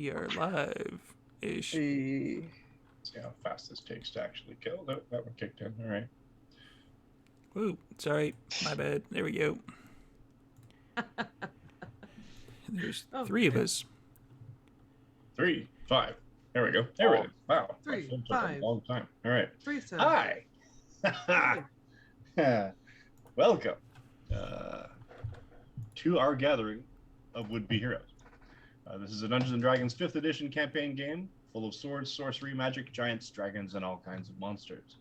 We are live-ish. Hey. See how fast this takes to actually kill. That one kicked in. All right. Woo, sorry, my bad. There we go. There's three of us. 3, 5. There we go. There it is. Wow. 3, That took 5. a long time. All right. 3 7. Hi. Welcome to our gathering of would-be heroes. This is a Dungeons & Dragons 5th edition campaign game full of swords, sorcery, magic, giants, dragons, and all kinds of monsters.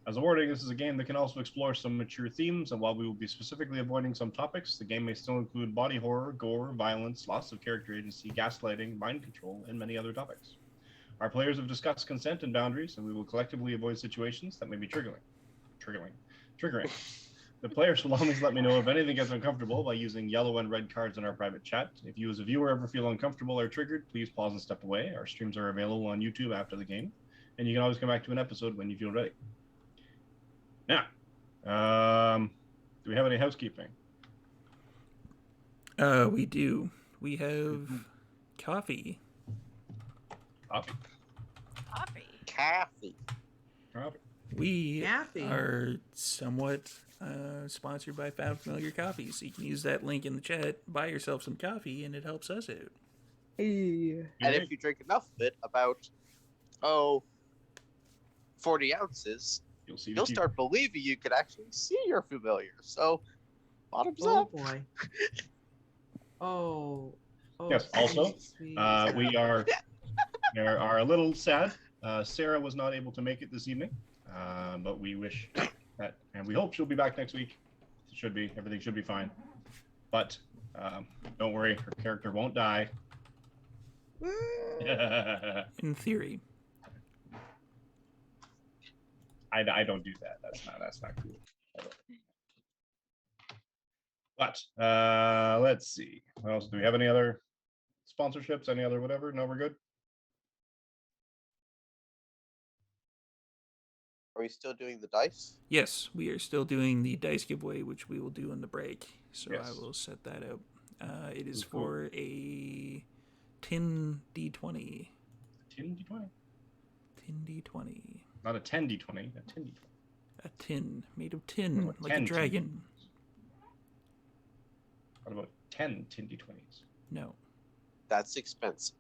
As a warning, this is a game that can also explore some mature themes, and while we will be specifically avoiding some topics, the game may still include body horror, gore, violence, loss of character agency, gaslighting, mind control, and many other topics. Our players have discussed consent and boundaries, and we will collectively avoid situations that may be triggering. The players will always let me know if anything gets uncomfortable by using yellow and red cards in our private chat. If you as a viewer ever feel uncomfortable or triggered, please pause and step away. Our streams are available on YouTube after the game, and you can always come back to an episode when you feel ready. Now, do we have any housekeeping? We do. We have coffee. Coffee. We are somewhat sponsored by Found Familiar Coffee, so you can use that link in the chat, buy yourself some coffee, and it helps us out. Hey. And if you drink enough of it, about 40 ounces, you'll start believing you can actually see your familiar. So, bottoms up. Oh boy. Oh. Yes. Also, sweet. we are a little sad. Sarah was not able to make it this evening, but we wish that, and we hope she'll be back next week. It should be. Everything should be fine. But don't worry, her character won't die. In theory. I don't do that. That's not cool. But let's see. What else? Do we have any other sponsorships? Any other whatever? No, we're good. Are we still doing the dice? Yes, we are still doing the dice giveaway, which we will do in the break. So yes. I will set that up. It is for a tin D20. Tin D20? Tin D20. Not a 10 D20, a 10 D20. A tin, made of tin, like a dragon. What about 10 tin D20s? No. That's expensive.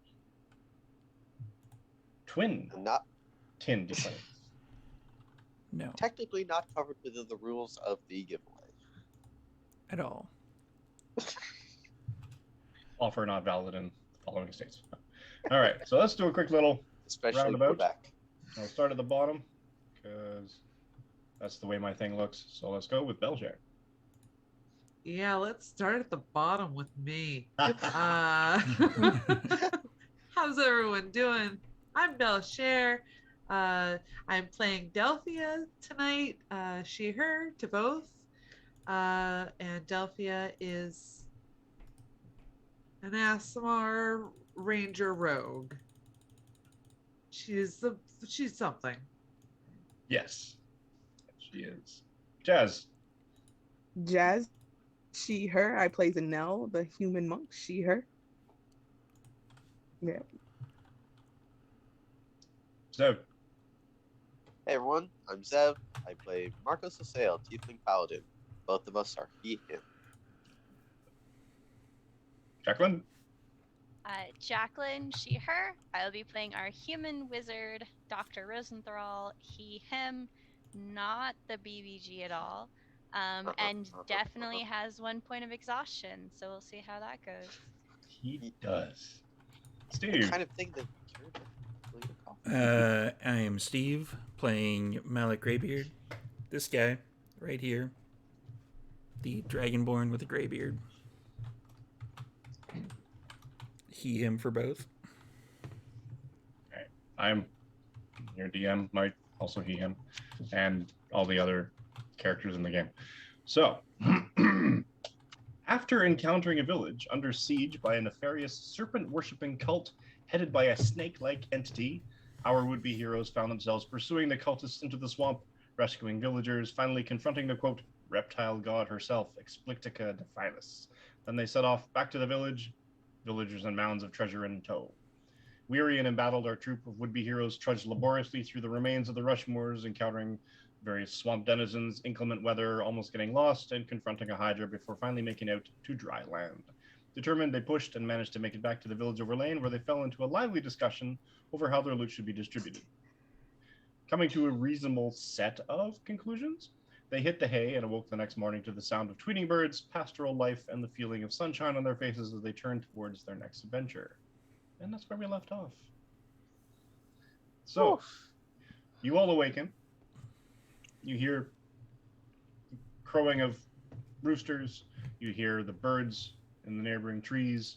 Twin Not tin D20s. No. Technically not covered within the rules of the giveaway. At all. Offer not valid in the following states. All right, so let's do a quick little Especially roundabout. Quebec. I'll start at the bottom because that's the way my thing looks. So let's go with Belger. Yeah, let's start at the bottom with me. How's everyone doing? I'm Belcher. I'm playing Delphia tonight. She, her, to both. And Delphia is an ASMR Ranger Rogue. She's something. Yes, she is. Jazz. Jazz, she, her. I play Zanelle, the human monk. She, her. Yeah. So, Hey everyone, I'm Zev. I play Marcos Osail, Tiefling Paladin. Both of us are he, him. Jacqueline. Jacqueline, she, her. I will be playing our human wizard, Dr. Rosenthal, he, him, not the BBG at all, and definitely has 1 point of exhaustion, so we'll see how that goes. He does. Steve. The kind of thing that I am Steve, playing Malik Greybeard. This guy, right here. The Dragonborn with a graybeard. He, him for both. Okay. I'm your DM, might also he, him, and all the other characters in the game. So, after encountering a village under siege by a nefarious serpent-worshipping cult headed by a snake-like entity, our would-be heroes found themselves pursuing the cultists into the swamp, rescuing villagers, finally confronting the, quote, reptile god herself, Explictica Defilis. Then they set off back to the village, villagers and mounds of treasure in tow. Weary and embattled, our troop of would-be heroes trudged laboriously through the remains of the Rushmores, encountering various swamp denizens, inclement weather, almost getting lost, and confronting a Hydra before finally making out to dry land. Determined, they pushed and managed to make it back to the village over Lane, where they fell into a lively discussion over how their loot should be distributed. Coming to a reasonable set of conclusions, they hit the hay and awoke the next morning to the sound of tweeting birds, pastoral life, and the feeling of sunshine on their faces as they turned towards their next adventure. And that's where we left off. So, you all awaken. You hear crowing of roosters. You hear the birds in the neighboring trees,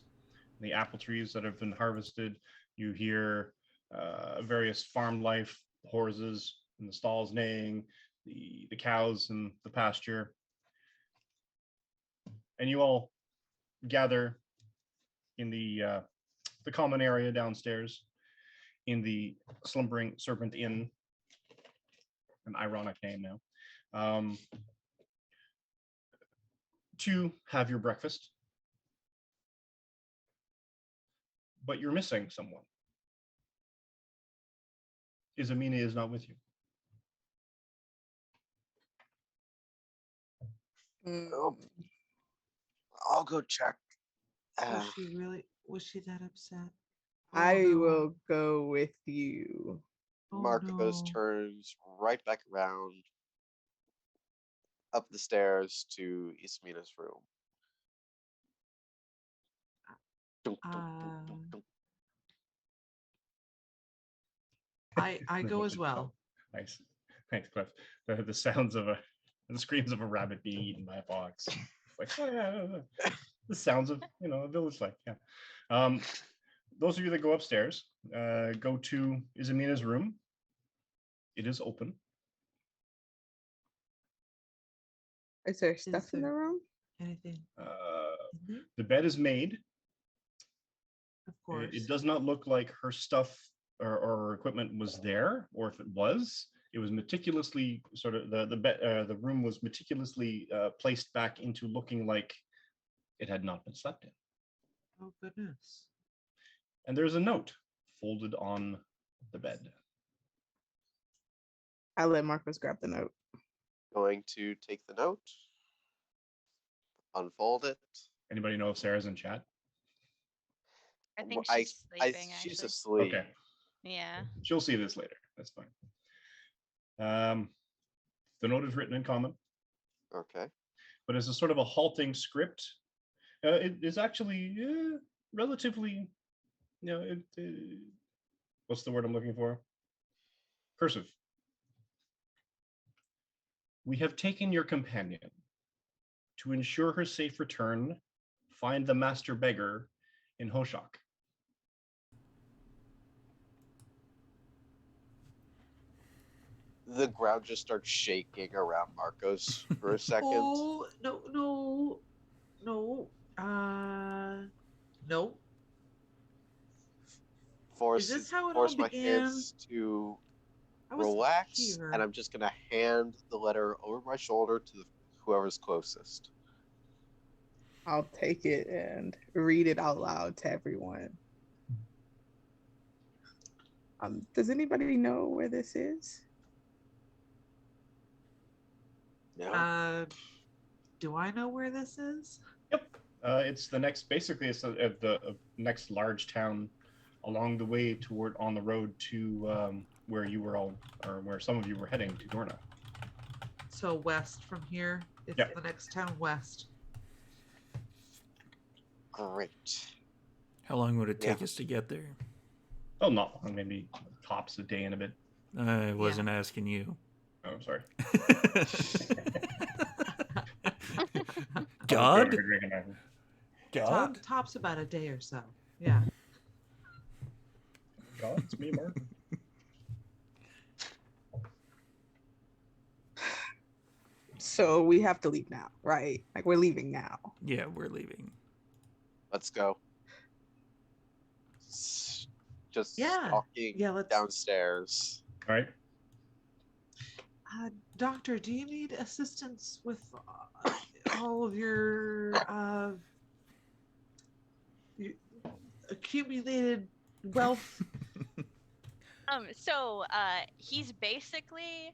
the apple trees that have been harvested. You hear various farm life, horses in the stalls neighing, the cows in the pasture. And you all gather in the common area downstairs in the Slumbering Serpent Inn, an ironic name now, to have your breakfast. But you're missing someone. Izamina is not with you. Oh, I'll go check. Was she that upset? Oh, I no. will go with you. Oh, Marcos no. turns right back around, up the stairs to Ismina's room. Dunk, dunk, dunk, dunk, dunk. I go as well. Nice. Thanks, Cliff. The sounds of the screams of a rabbit being eaten by a fox. It's like, the sounds of, a village life. Yeah. Those of you that go upstairs, go to Isamina's room. It is open. Is there stuff in the room? Anything? The bed is made. Of course. It does not look like her stuff or her equipment was there, or if it was meticulously the room was meticulously placed back into looking like it had not been slept in. Oh, goodness. And there's a note folded on the bed. I let Marcos grab the note. Going to take the note, unfold it. Anybody know if Sarah's in chat? I think she's sleeping, she's actually. asleep. Okay. Yeah. She'll see this later. That's fine. The note is written in common. Okay. But it's a sort of a halting script. It is actually relatively, what's the word I'm looking for? Cursive. We have taken your companion. To ensure her safe return, find the master beggar in Hoshak. The ground just starts shaking around Marcos for a second. Oh, no. No. Force, Is this how it force all my began? hands to I was relax, here. and I'm just gonna hand the letter over my shoulder to whoever's closest. I'll take it and read it out loud to everyone. Does anybody know where this is? No. Do I know where this is? Yep. It's the next, basically, it's the next large town along the way on the road to where you were all, or where some of you were heading to Dorna. So west from here. It's Yeah. the next town west. Great. How long would it take us to get there? Oh, not long, maybe tops a day and a bit. I wasn't asking you. Oh, sorry. God? God? Tops about a day or so. Yeah. God, it's me, Mark. So we have to leave now, right? Like we're leaving now. Yeah, we're leaving. Let's go. Just Yeah. stalking Yeah, let's downstairs. All right. Doctor, do you need assistance with all of your accumulated Well, So he's basically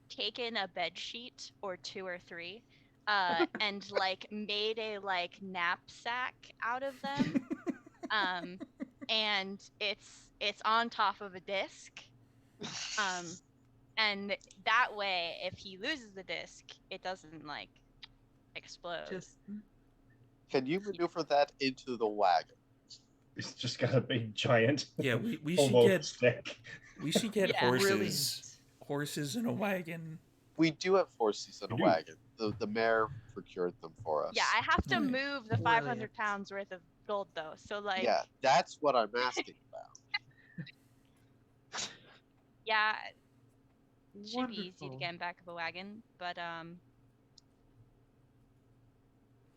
taken a bed sheet or two or three, and like made a like knapsack out of them. And it's on top of a disc. And that way, if he loses the disc, it doesn't like explode. just Can you maneuver that into the wagon? It's just got a big giant Yeah, we should hobo get stick. Yeah. horses. brilliant. Horses in a wagon. We do have horses in a We do. wagon. The mayor procured them for us. Yeah, I have to Right. move the Brilliant. 500 pounds worth of gold though. So like, Yeah, that's what I'm asking about. yeah, it should be easy to Wonderful. get in back of a wagon. But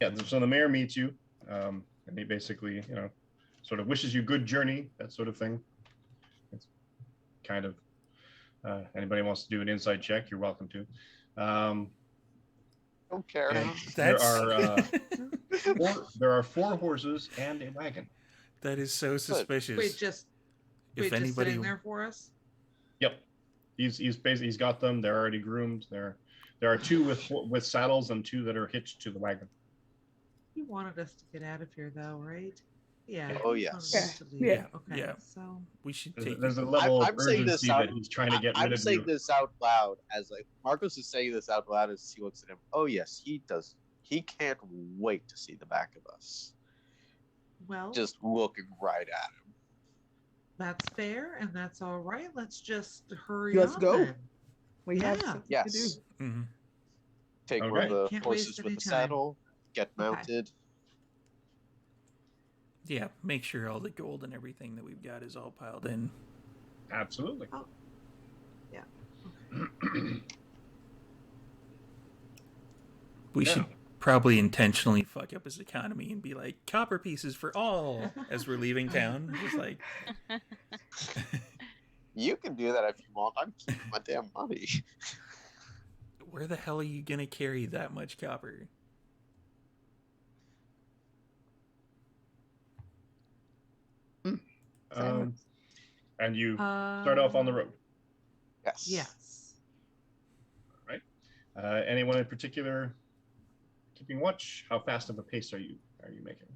Yeah, so the mayor meets you, and he basically, sort of wishes you good journey, that sort of thing. It's kind of, anybody wants to do an insight check, you're welcome to. Don't care. And That's there are 4 horses and a wagon. that is so suspicious. Wait, just if just anybody, sitting there for us. Yep, he's got them. They're already groomed. There are 2 with saddles and 2 that are hitched to the wagon. You wanted us to get out of here, though, right? Yeah. Oh, you yes. wanted us to leave. Yeah. Okay. Yeah. So we should There's, take. there's a level I'm of saying this urgency out- that he's trying to get I'm rid of saying you. this out loud as like Marcos is saying this out loud as he looks at him. Oh yes, he does. He can't wait to see the back of us. well, Just looking right at him. that's fair and that's all right. Let's just hurry Let's on go. then. We have Yeah. something to Yes. do. Mhm. Take one Okay. of the Can't horses waste with any the time. saddle. Get Okay. mounted. Yeah, make sure all the gold and everything that we've got is all piled in. Absolutely. Oh. Yeah. We Yeah. should probably intentionally fuck up his economy and be like copper pieces for all as we're leaving town. Just like You can do that if you want. I'm keeping my damn money. where the hell are you gonna carry that much copper? And you start off on the road. Yes. Yes. Anyone in particular keeping watch? How fast of a pace are you making?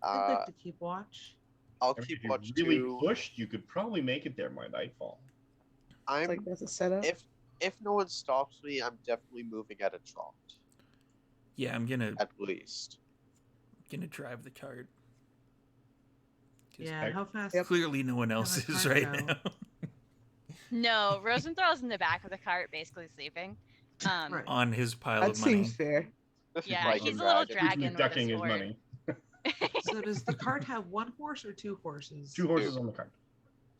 I'd like to keep watch. I'll I mean, keep if you watch really too. pushed, you could probably make it there by nightfall. It's I'm like that's a setup. if no one stops me, I'm definitely moving at a trot. Yeah, I'm gonna At least. drive the cart. 'Cause Yeah. How fast? Yep. clearly no one else the is cart right go? now. no, Rosenthal's in the back of the cart, basically sleeping. Right. On his pile That of money. seems fair. Yeah, Like he's in a little Dragon. dragon He's with a ducking his sword. money. So does the cart have 1 horse or 2 horses? 2 horses on the cart.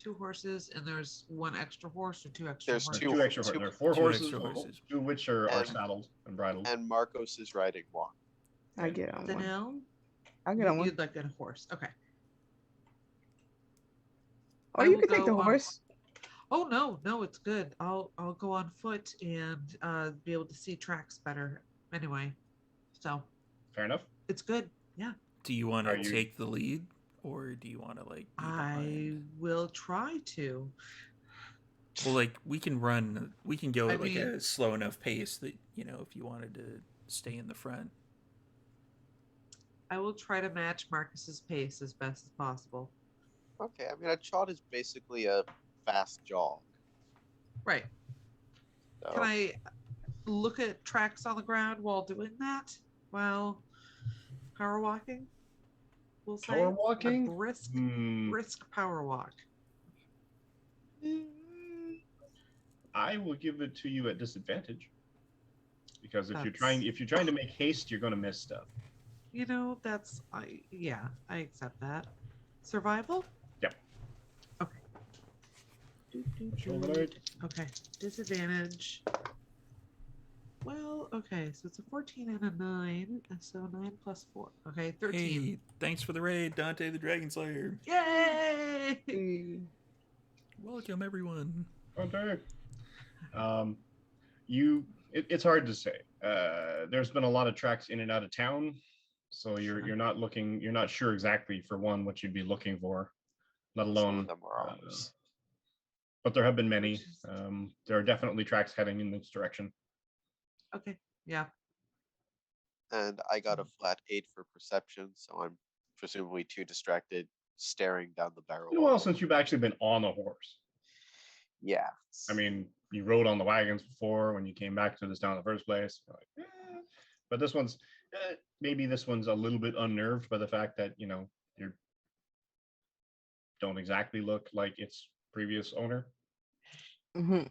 2 horses, and there's 1 extra horse or 2 extra There's horses. There's Two- 2 extra horses. two- There are 4 two horses, extra horses. 2 of which are And- saddled and bridled. And Marcos is riding one. I get on one. Danelle, I'll get on one. you'd like a horse. Okay. Oh, I you will can take the go on- horse. Oh no, it's good. I'll go on foot and be able to see tracks better. Anyway, so Fair enough. it's good. Yeah, Do you want Are to you- take the lead, or do you want to like? Be I behind? will try to. Well, like we can run. We can go I at like mean- a slow enough pace that if you wanted to stay in the front. I will try to match Marcus's pace as best as possible. Okay, I mean a trot is basically a fast jog. Right. So Can I look at tracks on the ground while doing that? While power walking? We'll say Power walking? A brisk Hmm. power walk. I will give it to you at disadvantage. Because if you're That's- trying to make haste, you're going to miss stuff. You know, I accept that. Survival? Yep. Okay. Roll it out. Okay. Disadvantage. Well, okay, so it's a 14 and a 9, so 9 plus 4. Okay, 13. Hey, thanks for the raid, Dante the Dragon Slayer. Yay! Mm. Welcome everyone. Okay. It's hard to say. There's been a lot of tracks in and out of town, so Sure. you're not sure exactly for one what you'd be looking for. let Some alone. of them were ours. But there have been many. There are definitely tracks heading in this direction. Okay. Yeah. And I got a flat 8 for perception, so I'm presumably too distracted staring down the barrel. It's been a while since you've actually been on a horse. Yeah. I mean, you rode on the wagons before when you came back to this town in the first place. You're like, but this one's maybe this one's a little bit unnerved by the fact that you don't exactly look like its previous owner. Hmm.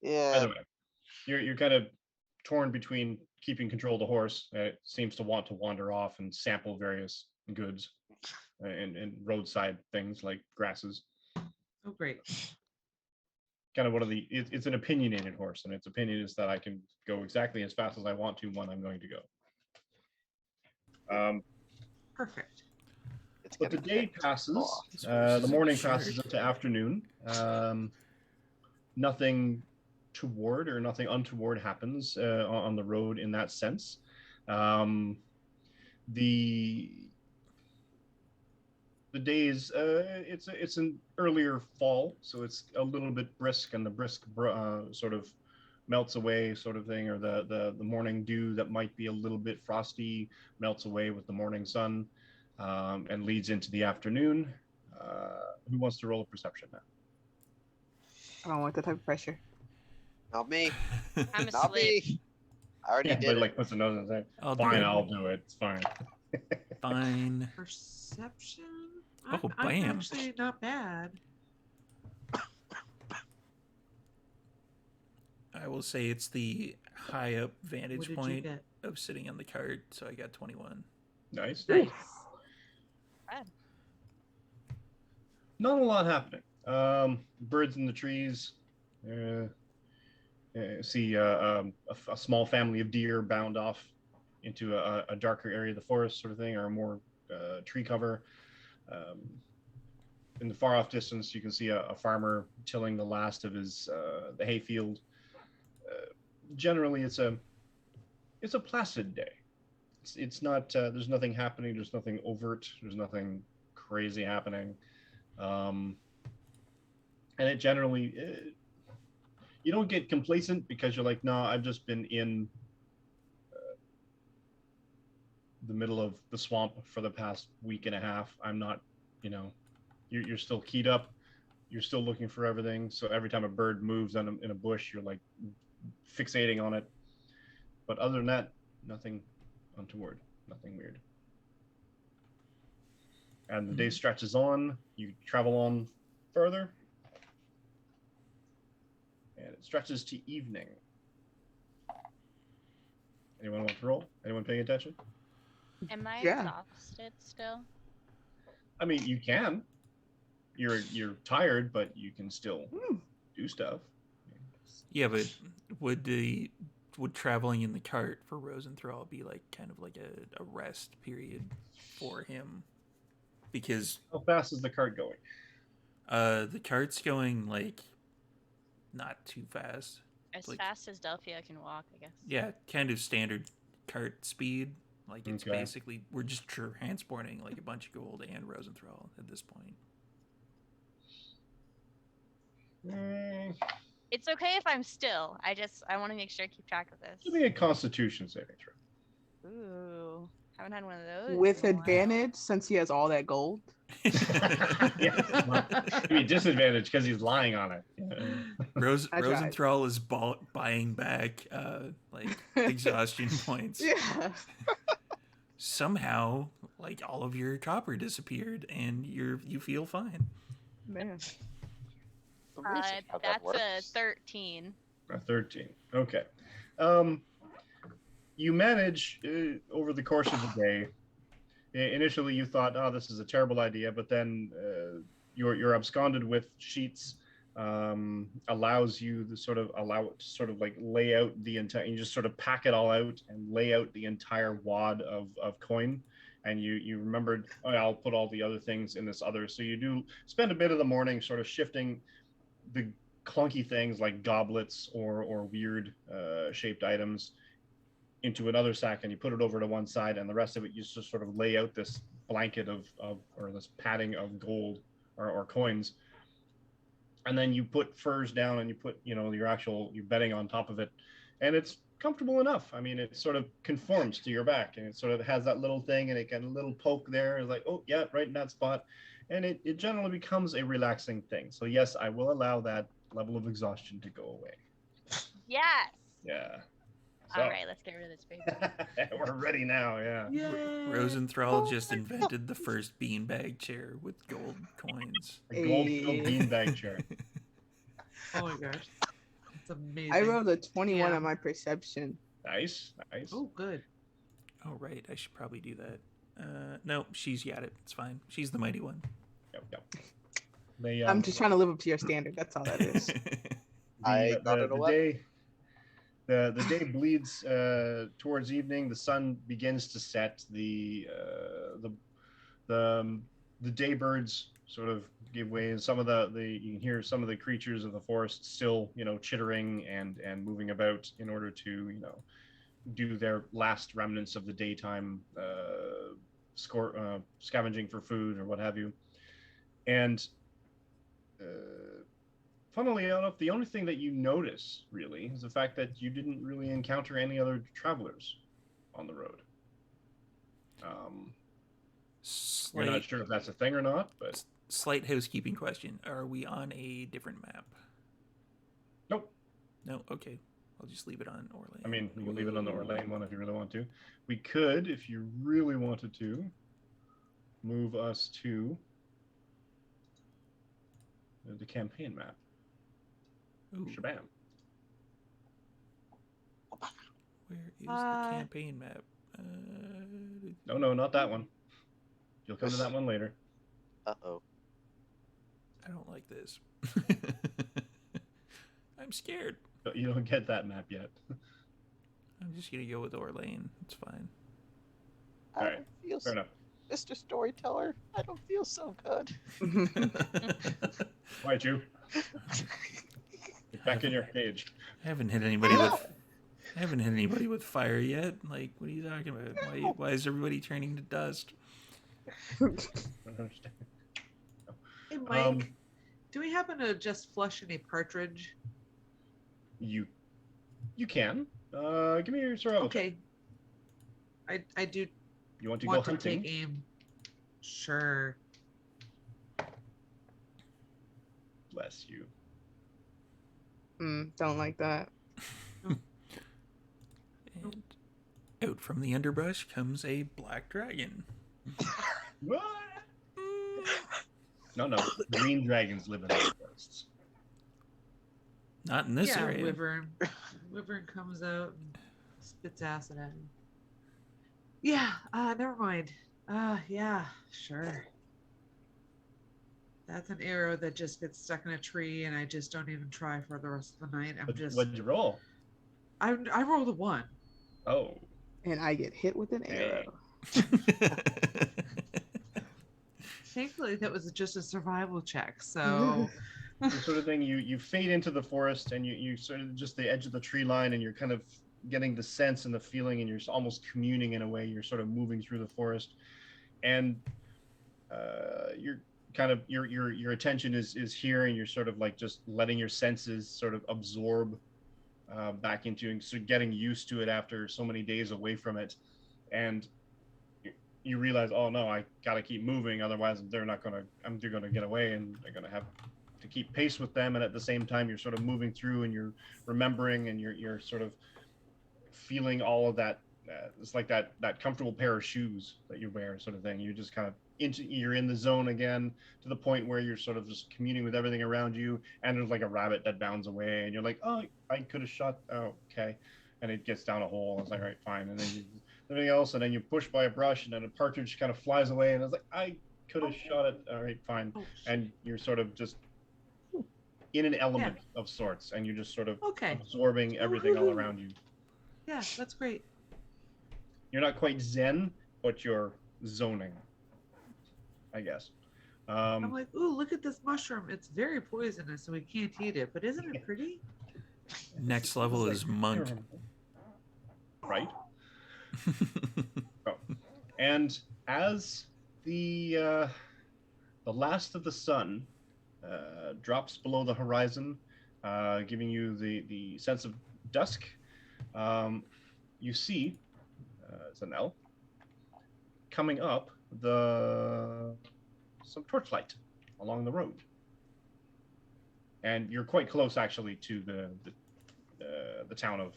Yeah. Either way, you're kind of torn between keeping control of the horse. It seems to want to wander off and sample various goods and roadside things like grasses. Oh, great. Kind of one of it's an opinionated horse, and its opinion is that I can go exactly as fast as I want to when I'm going to go. Perfect. It's But the getting day kicked passes, off. This horse the is morning short. passes into afternoon. Nothing toward or nothing untoward happens on the road in that sense. The days, it's an earlier fall, so it's a little bit brisk, and the brisk sort of melts away, sort of thing, or the morning dew that might be a little bit frosty melts away with the morning sun, and leads into the afternoon. Who wants to roll a perception now? I don't want that type of pressure. Not me. I'm Not asleep. me. I already Yeah, did but it. like puts a nose and say, I'll do "Fine, it. I'll do it. It's fine." Fine. Perception. Oh, I'm bam. actually not bad. I will say it's the high up What vantage did you point get? of sitting on the cart, so I got 21. Nice. Nice. Not a lot happening. Birds in the trees. See a small family of deer bound off into a darker area of the forest, sort of thing, or more tree cover. In the far off distance, you can see a farmer tilling the last of his the hayfield. Generally, it's a placid day. It's not. There's nothing happening. There's nothing overt. There's nothing crazy happening. And it generally, you don't get complacent because you're like, no, I've just been in the middle of the swamp for the past week and a half. I'm not, you're still keyed up. You're still looking for everything. So every time a bird moves in a bush, you're like fixating on it. But other than that, nothing untoward, nothing weird. And the day stretches on. You travel on further. And it stretches to evening. Anyone want to roll? Anyone paying attention? Am I Yeah. exhausted still? I mean, you can. You're tired, but you can still do stuff. Yeah, but would traveling in the cart for Rosenthal be like kind of like a rest period for him? Because How fast is the cart going? the cart's going like not too fast. As Like- fast as Delphia can walk, I guess. Yeah, kind of standard cart speed. Like it's Okay. basically we're just transporting like a bunch of gold and Rosenthal at this point. It's okay if I'm still. I want to make sure I keep track of this. Give me a Constitution saving throw. Ooh, haven't had one of those. With in a while. advantage, since he has all that gold. Yes, well, I mean disadvantage because he's lying on it. I tried. Rosenthal is buying back like exhaustion points. Yeah. Somehow, like all of your copper disappeared, and you feel fine. Man. Amazing how that That's a works. 13. A 13. Okay. You manage over the course of the day. Initially, you thought, "Oh, this is a terrible idea," but then you're absconded with sheets. Allows you to sort of like lay out the entire. You just sort of pack it all out and lay out the entire wad of coin. And you remembered, oh, I'll put all the other things in this other. So you do spend a bit of the morning sort of shifting the clunky things like goblets or weird shaped items into another sack, and you put it over to one side, and the rest of it you just sort of lay out this blanket of or this padding of gold or coins, and then you put furs down and you put your bedding on top of it, and it's comfortable enough. I mean, it sort of conforms to your back, and it sort of has that little thing, and it got a little poke there. It's like, oh yeah, right in that spot, and it generally becomes a relaxing thing. So yes, I will allow that level of exhaustion to go away. Yes. Yeah. All right, let's get rid of this baby. We're ready now. Yeah. Yay! Rosenthal just invented the first beanbag chair with gold coins. A gold-filled beanbag chair. Oh my gosh. That's amazing. I rolled a 21 Yeah. on my perception. Nice. Oh, good. Oh, right. I should probably do that. No, she's got it. It's fine. She's the mighty one. Yep. They, I'm just trying to live up to your standard. That's all that is. I got an 11. The day bleeds towards evening. The sun begins to set. The daybirds sort of give way, and some of you can hear some of the creatures of the forest still chittering and moving about in order to do their last remnants of the daytime scavenging for food or what have you. And funnily enough, the only thing that you notice really is the fact that you didn't really encounter any other travelers on the road. You're not sure if that's a thing or not, but slight housekeeping question: are we on a different map? Nope. No. Okay, I'll just leave it on Orlane. I mean, you can leave it on the Orlane one if you really want to. We could, if you really wanted to, move us to the campaign map. Ooh. Shabam. Where is the campaign map? No, not that one. You'll come to that one later. Uh-oh. I don't like this. I'm scared. You don't get that map yet. I'm just gonna go with Orlane. It's fine. I All right, don't feel fair enough. Mr. Storyteller, I don't feel so good. Why, you? Get back in your cage. I haven't hit anybody with fire yet. Like, what are you talking about? Why is everybody turning to dust? I don't understand. Hey, Mike, do we happen to just flush any partridge? You can. Give me your survival. Okay. I do You want to go want to hunting? take aim. Sure. Bless you. Don't like that. And out from the underbrush comes a black dragon. What? No. Green dragons live in the forests. Not in this yeah, area. Wyvern. Wyvern comes out and spits acid at him. Yeah, never mind. Yeah, sure. That's an arrow that just gets stuck in a tree, and I just don't even try for the rest of the night. What'd you roll? I rolled a 1. Oh. And I get hit with an arrow. Thankfully, that was just a survival check. So, The sort of thing you fade into the forest, and you sort of just the edge of the tree line, and you're kind of getting the sense and the feeling, and you're almost communing in a way. You're sort of moving through the forest, and you're kind of your attention is here, and you're sort of like just letting your senses sort of absorb back into, and so getting used to it after so many days away from it, and you realize, oh no, I gotta keep moving, otherwise they're gonna get away, and they're gonna have to keep pace with them. And at the same time, you're sort of moving through, and you're remembering, and you're sort of feeling all of that. It's like that comfortable pair of shoes that you wear, sort of thing. You're just kind of you're in the zone again, to the point where you're sort of just communing with everything around you, and there's like a rabbit that bounds away, and you're like, oh, I could have shot. Oh, okay. And it gets down a hole. It's like, all right, fine. And then everything else, and then you push by a brush, and then a partridge kind of flies away, and it's like, I could have shot it. All right, fine. And you're sort of just in an element of sorts, and you're just sort of absorbing everything all around you. yeah, that's great. You're not quite zen, but you're zoning, I guess. I'm like, ooh, look at this mushroom. It's very poisonous, so we can't eat it. But isn't it pretty? Next level is monk. Right. Oh. And as the the last of the sun drops below the horizon, giving you the sense of dusk. You see Zanel coming up some torchlight along the road, and you're quite close actually to the town of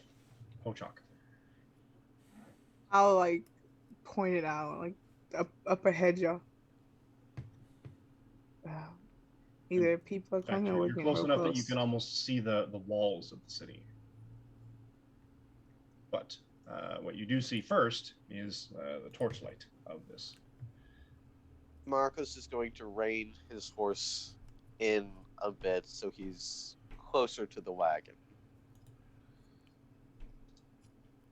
Pochok. I'll like point it out, like up ahead, y'all. Either people are In fact, coming or you're we're getting close real enough close. that you can almost see the walls of the city. But what you do see first is the torchlight of this. Marcos is going to rein his horse in a bit so he's closer to the wagon.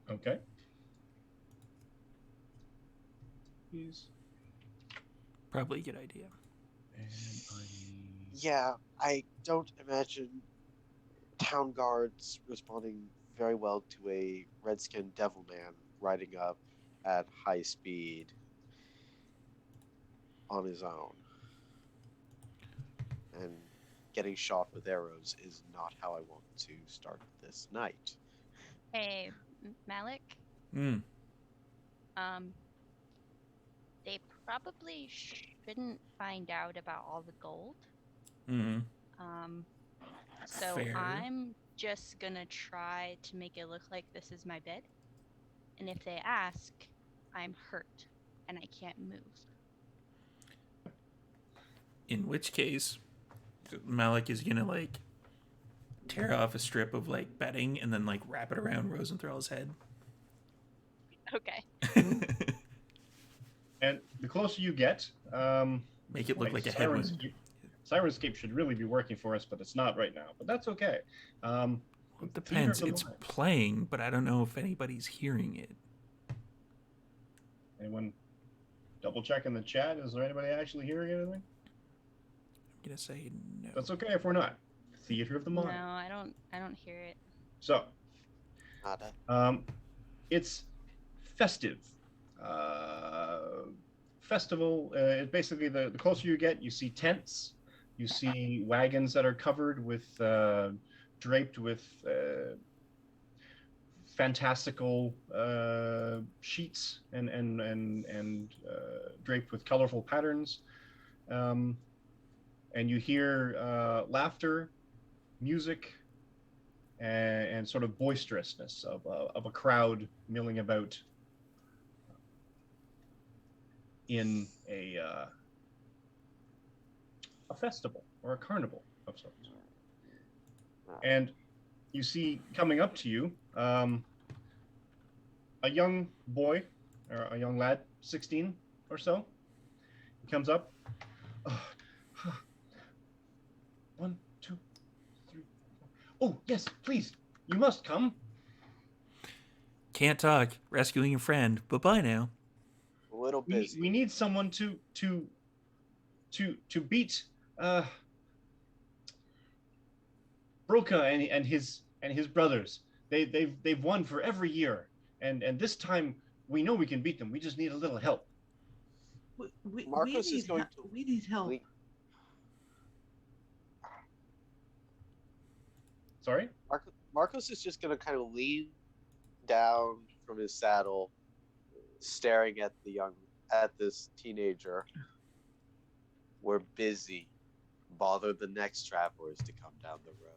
Okay. Please. Probably a good idea. Yeah, I don't imagine town guards responding very well to a redskin devil man riding up at high speed on his own. And getting shot with arrows is not how I want to start this night. Hey, Malik. Mm. They probably shouldn't find out about all the gold. Mm. So Fair. I'm just gonna try to make it look like this is my bed. And if they ask, I'm hurt and I can't move. In which case, Malik is gonna like tear off a strip of like bedding and then like wrap it around Rosenthral's head. Okay. And the closer you get, make it look like a headwind. Sirenscape should really be working for us, but it's not right now. But that's okay. Well, it depends. It's playing, but I don't know if anybody's hearing it. Anyone double check in the chat? Is there anybody actually hearing anything? I'm gonna say no. That's okay if we're not. Theater of the mind. No, I don't hear it. So, Nada. it's festive. Festival. Basically, the closer you get, you see tents. You see wagons that are covered with, draped with fantastical sheets and draped with colorful patterns. And you hear laughter, music, and sort of boisterousness of a crowd milling about in a festival or a carnival of sorts. And you see coming up to you a young boy, or a young lad, 16 or so. He comes up. 1, 2, 3, 4. Oh, yes, please. You must come. Can't talk. Rescuing a friend. Bye-bye now. A little busy. We need someone to beat Broca and his brothers. They've won for every year, and this time we know we can beat them. We just need a little help. Marcos is going to. We need help. Sorry? Marcos is just going to kind of lean down from his saddle, staring at this teenager. We're busy. Bother the next travelers to come down the road.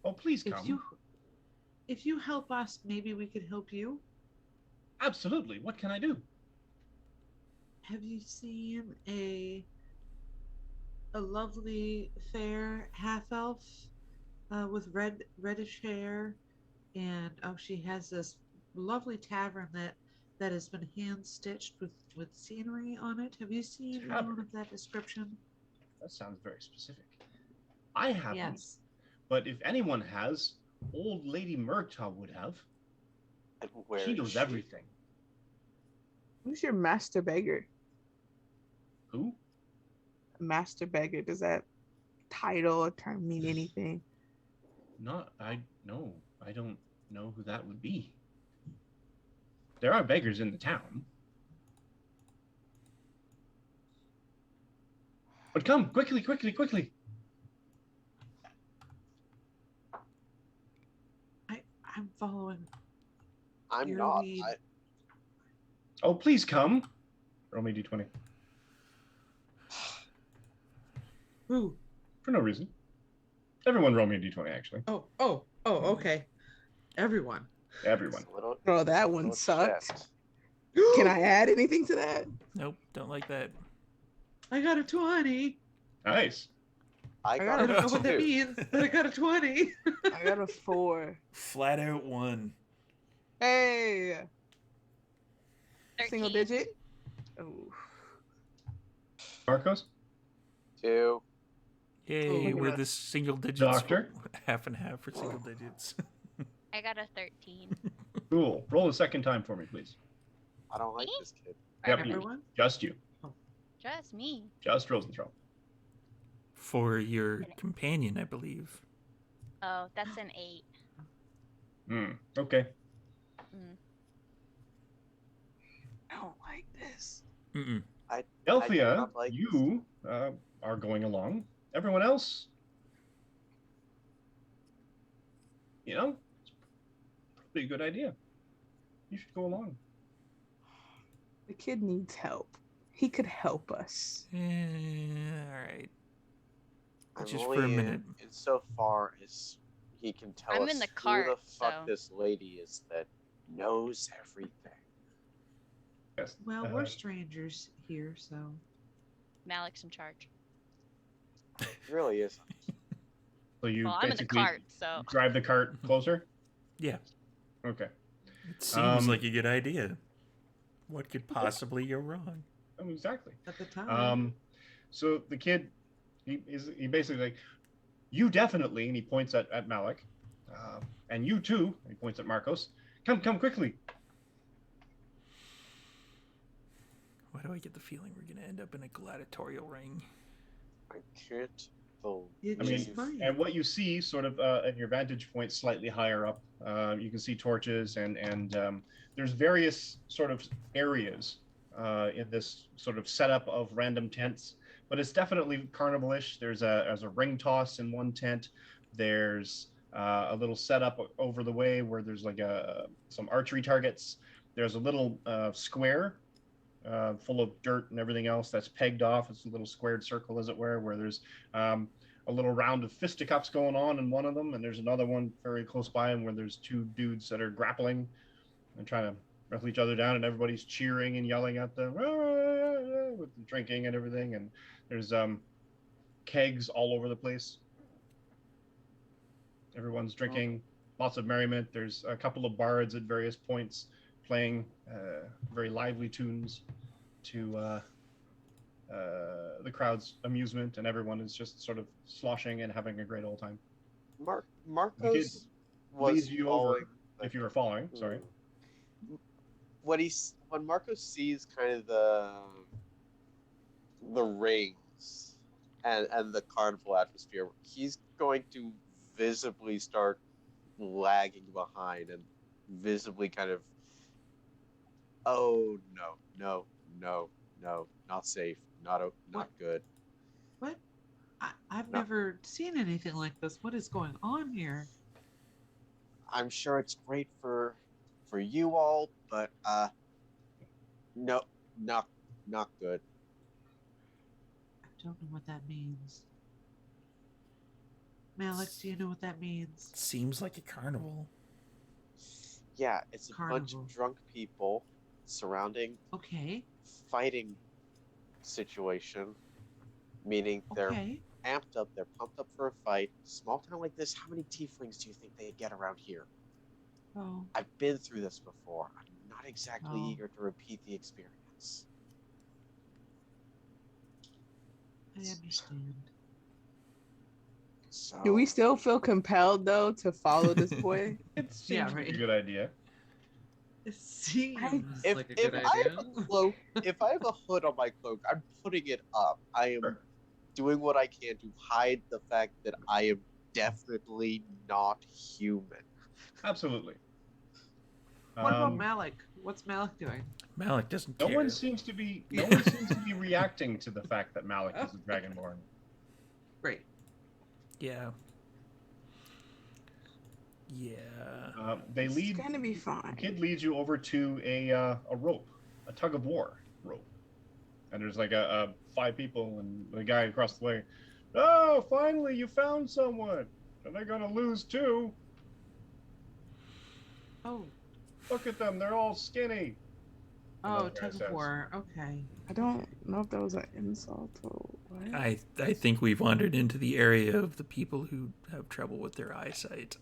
Oh, please come. If you help us, maybe we could help you. Absolutely. What can I do? Have you seen a lovely, fair half elf with reddish hair, and she has this lovely tavern that has been hand stitched with scenery on it. Have you seen anyone of that description? That sounds very specific. I haven't. Yes. But if anyone has, old Lady Murtaugh would have. And where She is knows she? everything. Who's your master beggar? Who? Master beggar. Does that title or term mean anything? I don't know who that would be. There are beggars in the town. But come, quickly, quickly, quickly. I'm following I'm your not. lead. Oh, please come. Roll me d20. Who? For no reason. Everyone roll me a d20, actually. Oh, okay. Everyone. Everyone. Oh, that one sucked. Can I add anything to that? Nope, don't like that. I got a 20. Nice. I I got don't a know what that 2. means, but I got a 20. I got a 4. Flat out 1. Hey, 13. single digit. Oh, Marcos? 2. Yay, Oh, we're yeah. the single digits. Doctor? Half and half for single digits. I got a 13. Cool. Roll a second time for me, please. I don't like Me? this kid. Yep, Or you. Everyone? Just you. Just me. Just Rosenthal. For your companion, I believe. Oh, that's an 8. Okay. I don't like this. Mm-mm. I do Delphia, not like you are going along. Everyone else, you know, it's probably a good idea. You should go along. The kid needs help. He could help us. All right. I'm Just only for a minute. in so far as he can tell I'm us in the who cart, the fuck so- this lady is that knows everything. Yes. Well, we're strangers here, so. Malik's in charge. He really is. So you Well, I'm in the basically cart, so. drive the cart closer? Yeah, Okay. it seems Um, like a good idea. What could possibly go wrong? Exactly. At the time. So the kid, he basically like, you definitely, and he points at Malik, and you too, and he points at Marcos. Come quickly. Why do I get the feeling we're gonna end up in a gladiatorial ring? I can't believe. You I mean, just might. and what you see, sort of at your vantage point, slightly higher up, you can see torches, and there's various sort of areas in this sort of setup of random tents, but it's definitely carnival-ish. There's a ring toss in one tent. There's a little setup over the way where there's like some archery targets. There's a little square full of dirt and everything else that's pegged off. It's a little squared circle, as it were, where there's a little round of fisticuffs going on in one of them, and there's another one very close by, and where there's two dudes that are grappling and trying to wrestle each other down, and everybody's cheering and yelling at them with the drinking and everything. And there's kegs all over the place. Everyone's drinking, lots of merriment. There's a couple of bards at various points playing very lively tunes to the crowd's amusement, and everyone is just sort of sloshing and having a great old time. Marcos was Leads you following, over, if you were following, sorry. When Marcos sees kind of the rings and the carnival atmosphere, he's going to visibly start lagging behind and visibly kind of, oh no, not safe, not good. What? I've No. never seen anything like this. What is going on here? I'm sure it's great for you all, but no, not good. I don't know what that means. Malik, do you know what that means? Seems like a carnival. Yeah, it's a bunch Carnival. of drunk people surrounding Okay. fighting situation, meaning they're Okay. amped up, they're pumped up for a fight. Small town like this, how many tieflings do you think they get around here? Oh. I've been through this before. I'm not exactly Oh. eager to repeat the experience. I understand. So Do we still feel compelled though to follow this boy? It seems Yeah, like right. a good idea. It seems if, like a if good I idea. have a cloak, if I have a hood on my cloak, I'm putting it up. I am Sure. doing what I can to hide the fact that I am definitely not human. Absolutely. What about Malik? What's Malik doing? Malik doesn't No care. one seems to be reacting to the fact that Malik is a dragonborn. Great. Yeah. Yeah. They It's lead. gonna be The fine. kid leads you over to a rope, a tug of war rope, and there's like a 5 people and the guy across the way. Oh, finally you found someone, and they're gonna lose too. Oh, Look at them, they're all skinny. Another guy tug of says. war. Okay. I don't know if that was an insult or what. I think we've wandered into the area of the people who have trouble with their eyesight.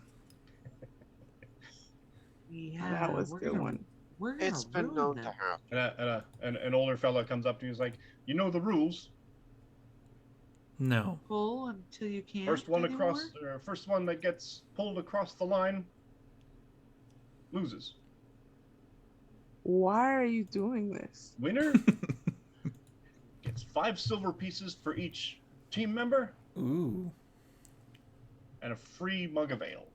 Yeah, That was a we're good gonna, one. We're gonna It's been ruin known them. to happen. And an older fella comes up to you. He's like, "You know the rules. No. Pull until you can't. First one anymore? first one that gets pulled across the line loses. Why are you doing this? Winner gets 5 silver pieces for each team member Ooh. and a free mug of ale."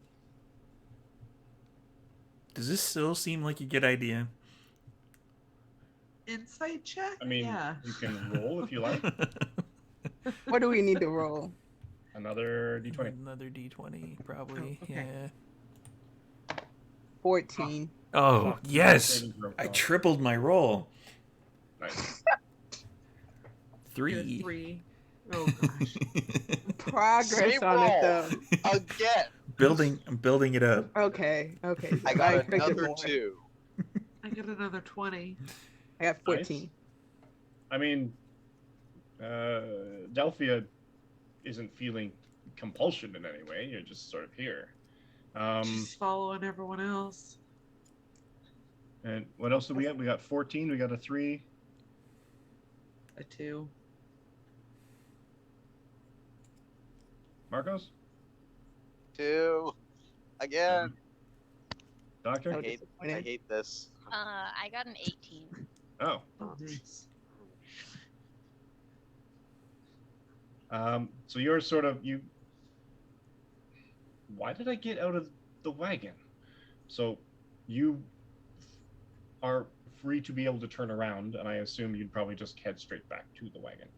Does this still seem like a good idea? Insight check. I mean, yeah. you can roll if you like. What do we need to roll? Another d20. Another D20, probably. Oh, okay. Yeah. 14. Oh, yes! Saving throw. I tripled my roll. Nice. 3. 3. Oh gosh. Progress Same on it roll. though. Again, I'm building it up. Okay. I got expected another more. 2. I got another 20. I got 14. I mean, Delphia isn't feeling compulsion in any way. You're just sort of here. Just following everyone else. And what else did we get? We got 14. We got a 3. A 2. Marcos? 2. Again. Doctor? So I disappointed. hate this. I got an 18. Oh. Oh, nice. So you're sort of why did I get out of the wagon? So you are free to be able to turn around, and I assume you'd probably just head straight back to the wagon.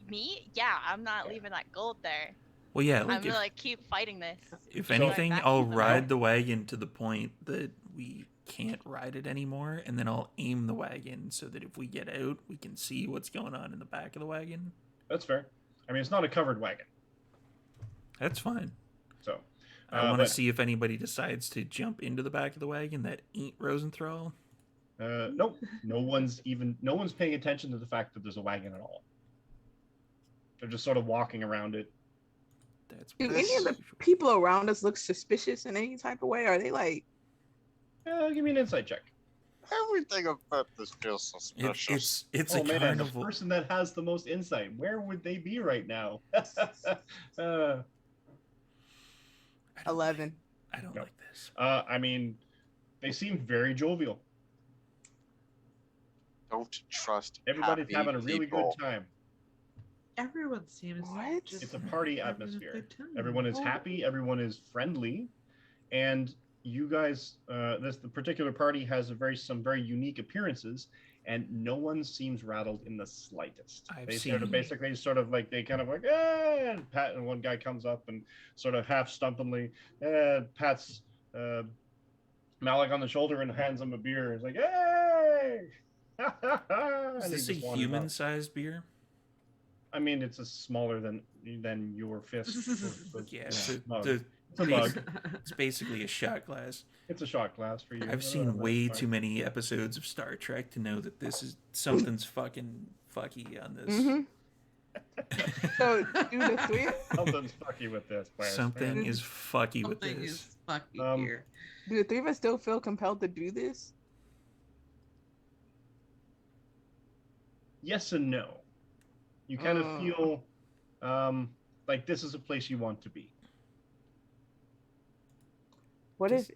Me? Yeah, I'm not leaving that gold there. Well, yeah, I'm like gonna keep fighting this. if So- anything, Back I'll to the ride the wagon to the point that we can't ride it anymore, and then I'll aim the wagon so that if we get out, we can see what's going on in the back of the wagon. That's fair. I mean, it's not a covered wagon, That's fine. so I want to but- see if anybody decides to jump into the back of the wagon that ain't Rosenthal. nope. No one's paying attention to the fact that there's a wagon at all. They're just sort of walking around it. That's Do pretty any of the usual. people around us look suspicious in any type of way? Are they like, Give me an insight check. Everything about this feels suspicious. It's Oh a man, the carnival. person that has the most insight. Where would they be right now? I don't 11? I don't No. like this. I mean, they seem very jovial. Don't trust Everybody's happy having a really people. good time. Everyone seems What? just It's a party having a atmosphere. good time. Everyone is Oh, happy. Everyone is friendly, and you guys, the particular party has some very unique appearances, and no one seems rattled in the slightest. I've They seen- kind of like, and pat, and one guy comes up and sort of half stumpingly pats Malik on the shoulder and hands him a beer. He's like, "Hey!" Is And he this a just wanders off. human-sized beer? I mean, it's a smaller than your fist. Yeah, It's so a mug. the- It's a mug. it's basically a shot glass. It's a shot glass for you. I've seen way too many episodes of Star Trek to know that this is something's fucking fucky on this. Mm-hmm. So do the 3? Something's fucky with this. Class, Something man. is fucky with Something this. is fucking here. Do the 3 of us still feel compelled to do this? Yes and no. You kind of feel like this is a place you want to be. What if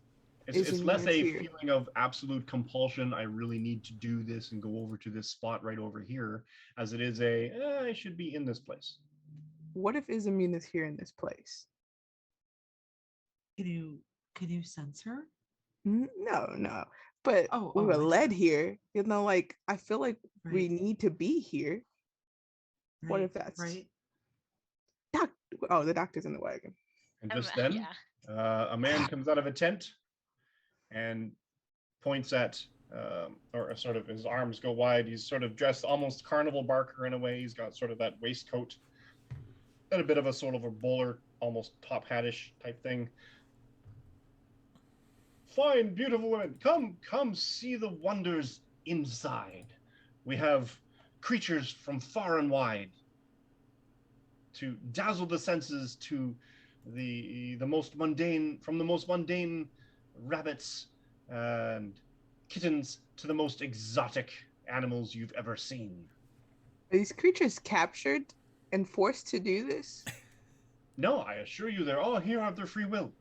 It's Isn't less it a here? feeling of absolute compulsion. I really need to do this and go over to this spot right over here, as it is I should be in this place. Izamine is here in this place? Can you sense her? No. But Oh, we were I see. led here. Like I feel like we Right. need to be here. What if Right. that's Right. doc? Oh, the doctor's in the wagon. And just then, Yeah. a man comes out of a tent and points at, or sort of his arms go wide. He's sort of dressed almost carnival barker in a way. He's got sort of that waistcoat and a bit of a sort of a bowler, almost top hatish type thing. Fine, beautiful women, come see the wonders inside. We have creatures from far and wide to dazzle the senses, to the most mundane, from the most mundane rabbits and kittens to the most exotic animals you've ever seen. Are these creatures captured and forced to do this? No, I assure you, they're all here of their free will.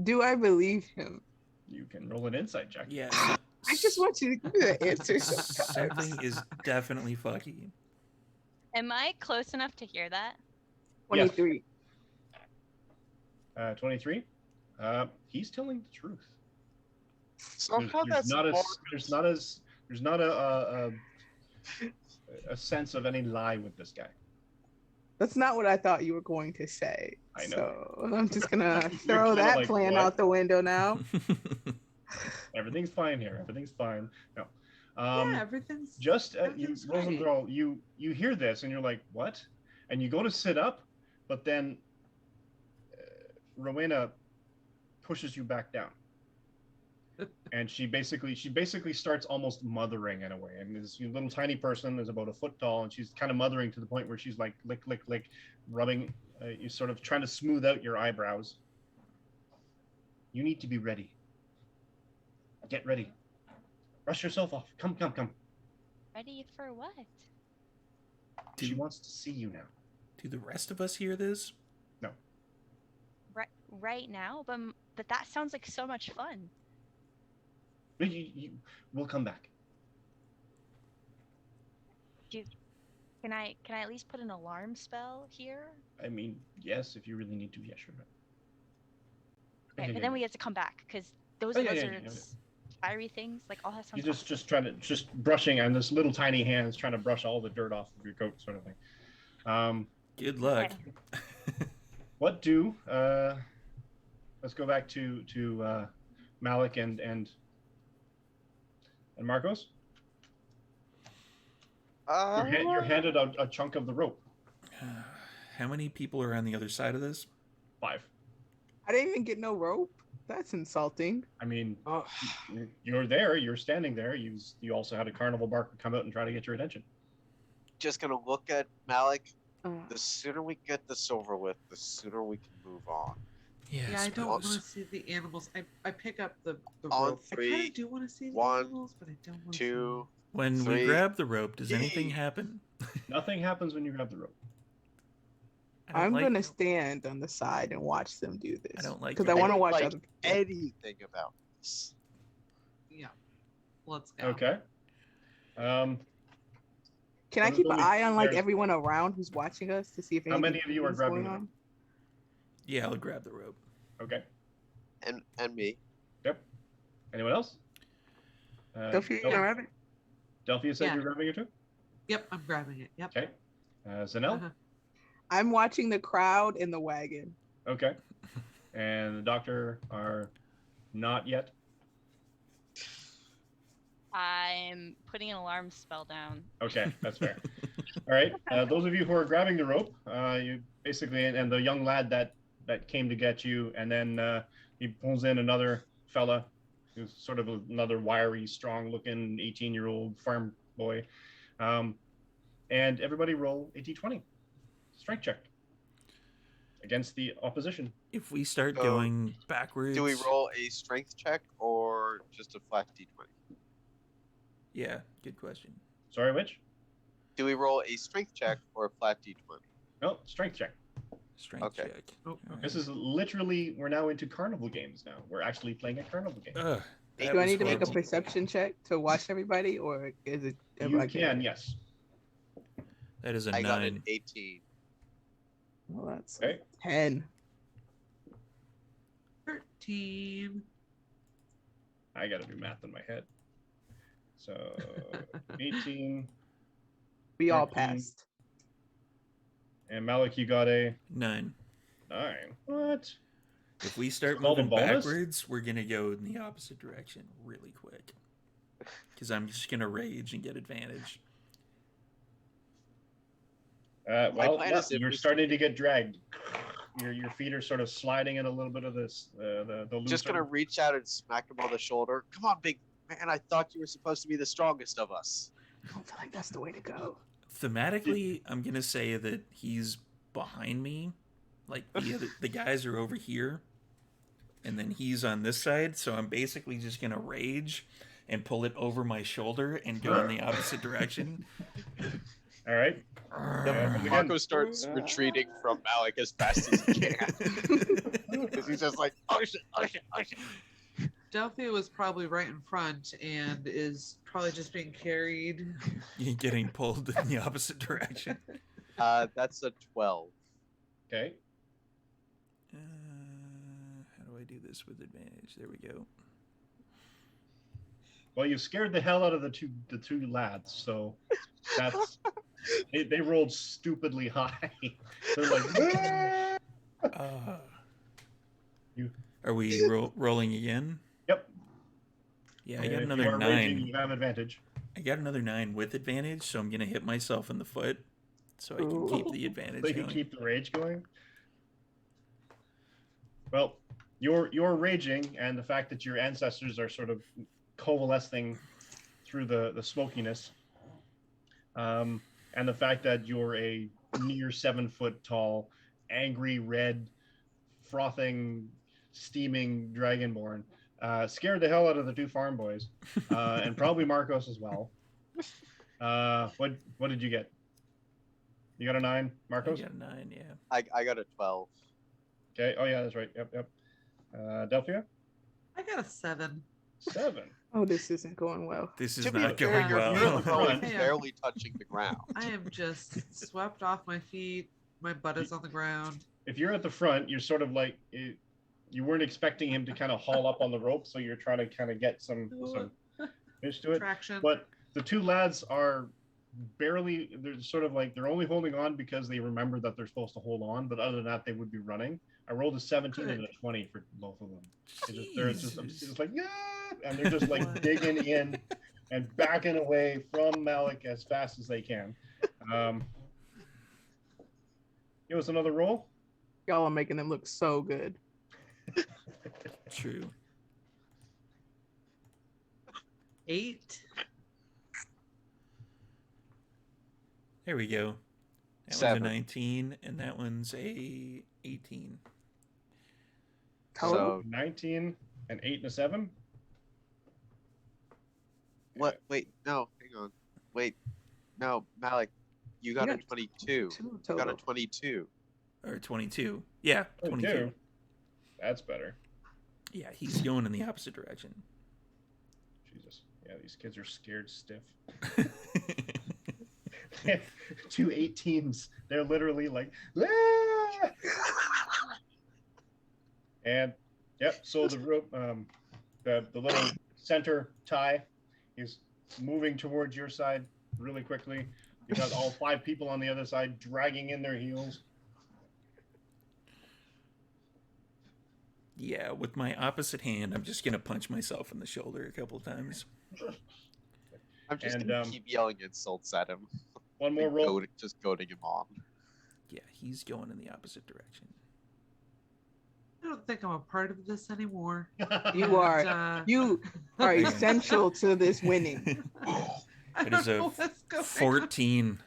Do I believe him? You can roll an insight check. Yeah. I just want you to give me the answer. Something is definitely fucky. Am I close enough to hear that? 23. 23. He's telling the truth. Somehow that's more. There's not a sense of any lie with this guy. That's not what I thought you were going to say. I know. So I'm just gonna throw kinda that like, plan what? out the window now. Everything's fine here. Everything's fine. No. Yeah, everything's Just you, everything's great. Rosenthal, you hear this and you're like, what? And you go to sit up, but then Rowena pushes you back down. And she basically starts almost mothering in a way. And this little tiny person is about a foot tall, and she's kind of mothering to the point where she's like lick, rubbing, you sort of trying to smooth out your eyebrows. You need to be ready. Get ready. Brush yourself off. Come. Ready for what? She wants to see you now. Do the rest of us hear this? No. Right now? But that sounds like so much fun. We'll come back. Can I at least put an alarm spell here? I mean, yes, if you really need to. Yeah, sure. Okay, but then we get to come back because those lizards, fiery things, like all that sounds. You're just trying to brushing, and this little tiny hands trying to brush all the dirt off of your coat, sort of thing. Good luck. Okay. What do? Let's go back to Malik and Marcos. You're handed a chunk of the rope. How many people are on the other side of this? 5. I didn't even get no rope. That's insulting. I mean, you're there. You're standing there. You also had a carnival barker come out and try to get your attention. Just gonna look at Malik. The sooner we get this over with, the sooner we can move on. Yeah, I don't want to see the animals. I pick up the On rope. I 3, kind of do want to see the 1, animals, but I don't want 2. When 3. we grab the rope, does anything happen? Nothing happens when you grab the rope. I'm gonna stand on the side and watch them do this. I don't like because I want to watch like other people. anything about this. Yeah, let's go. Okay. Can I keep an eye on like everyone around who's watching us to see if how many of you are grabbing going the rope? on? Yeah, I'll grab the rope. Okay. And me. Yep. Anyone else? Delphia, you grab it? Delphia said Yeah. you're grabbing it too? Yep, I'm grabbing it. Yep. Okay. Zanel? Uh-huh. I'm watching the crowd in the wagon. Okay. And the doctor are not yet? I'm putting an alarm spell down. Okay, that's fair. All right. Those of you who are grabbing the rope, you basically, and the young lad that came to get you, and then he pulls in another fella who's sort of another wiry, strong-looking 18-year-old farm boy. And everybody roll a d20. Strength check against the opposition. If we start going backwards... Do we roll a strength check or just a flat d20? Yeah, good question. Sorry, which? Do we roll a strength check or a flat d20? No, strength check. Strength check. Oh, All right. This is literally, we're now into carnival games now. We're actually playing a carnival game. Ugh, that Do I was need to make a horrible. perception check to watch everybody, or is it? You can, yes. That is a I 9. got an 18. Well, that's Okay. 10. 13. I gotta do math in my head. So 18. We all 13. passed. And Malik, you got a 9. 9. What? If we start Called a moving bonus? backwards, we're gonna go in the opposite direction really quick. Because I'm just gonna rage and get advantage. Well, plan is if you're we starting to get dragged. Your feet are sort of sliding in a little bit of this. The looser. Just gonna reach out and smack him on the shoulder. Come on, big man! I thought you were supposed to be the strongest of us. I don't feel like that's the way to go. Thematically, I'm gonna say that he's behind me, like the guys are over here, and then he's on this side. So I'm basically just gonna rage and pull it over my shoulder and go in the opposite direction. All right. Marco starts retreating from Malik as fast as he can. Because he's just like, oh shit, oh shit, oh shit. Delphia was probably right in front and is probably just being carried. You're getting pulled in the opposite direction. That's a 12. Okay. How do I do this with advantage? There we go. Well, you scared the hell out of the two lads, so that's they rolled stupidly high. They're like, "Ah!" Are we rolling again? Yep. Yeah, I And got if another you are 9. raging, you have advantage. I got another 9 with advantage, so I'm gonna hit myself in the foot, so I can keep the advantage. So you can going. keep the rage going. Well, you're raging, and the fact that your ancestors are sort of coalescing through the smokiness, and the fact that you're a near 7 foot tall, angry red, frothing, steaming dragonborn, scared the hell out of the 2 farm boys, and probably Marcos as well. What did you get? You got a 9, Marcos? I got a 9, yeah. I got a 12. Okay. Oh yeah, that's right. Yep. Delphia? I got a 7. 7. Oh, this isn't going well. This is To be not fair, going you're well. front. barely touching the ground. I am just swept off my feet. My butt is on the ground. If you're at the front, you're sort of like you weren't expecting him to kind of haul up on the rope, so you're trying to kind of get some finish to it. Traction. But the 2 lads are barely. They're sort of like they're only holding on because they remember that they're supposed to hold on. But other than that, they would be running. I rolled a 17 and a 20 for both of them. They're just like, yeah, and they're just like digging in and backing away from Malik as fast as they can. Give us another roll. Y'all are making them look so good. True. 8. There we go. That 7. one's a 19, and that one's a 18. So 19, an 8, and a 7. what? Wait, no, hang on. Wait, no, Malik, you got a 22. You got a 22. Or 22. Yeah, 22. 22. That's better. Yeah, he's going in the opposite direction. Jesus. Yeah, these kids are scared stiff. 2 18s. They're literally like, ah! And yep. So the rope, the little center tie is moving towards your side really quickly. You got all 5 people on the other side dragging in their heels. Yeah, with my opposite hand, I'm just gonna punch myself in the shoulder a couple times. I'm just And, gonna keep yelling insults at him. One more roll. Just goading him on. Yeah, he's going in the opposite direction. I don't think I'm a part of this anymore. You are. And, You are essential to this winning. It is a 14.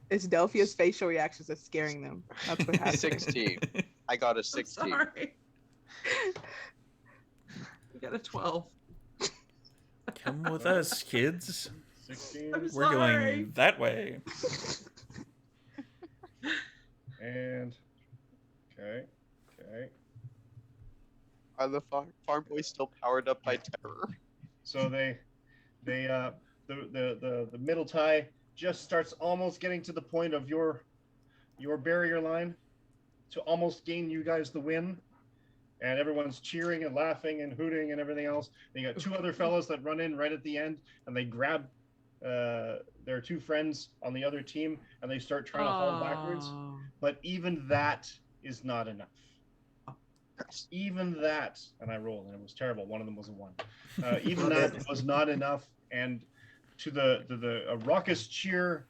It's Delphia's facial reactions that's scaring them. That's what happened. 16. I got a I'm 16. sorry. We got a 12. Come with us, kids. 16. I'm We're sorry. going that way. And okay. Are the farm boys still powered up by terror? So the middle tie just starts almost getting to the point of your barrier line to almost gain you guys the win. and everyone's cheering and laughing and hooting and everything else. And you got two other fellas that run in right at the end, and they grab their two friends on the other team, and they start trying to haul backwards. Oh. But even that is not enough. Even that, and I rolled, and it was terrible. One of them was a 1. Even that was not enough, and to the raucous cheer,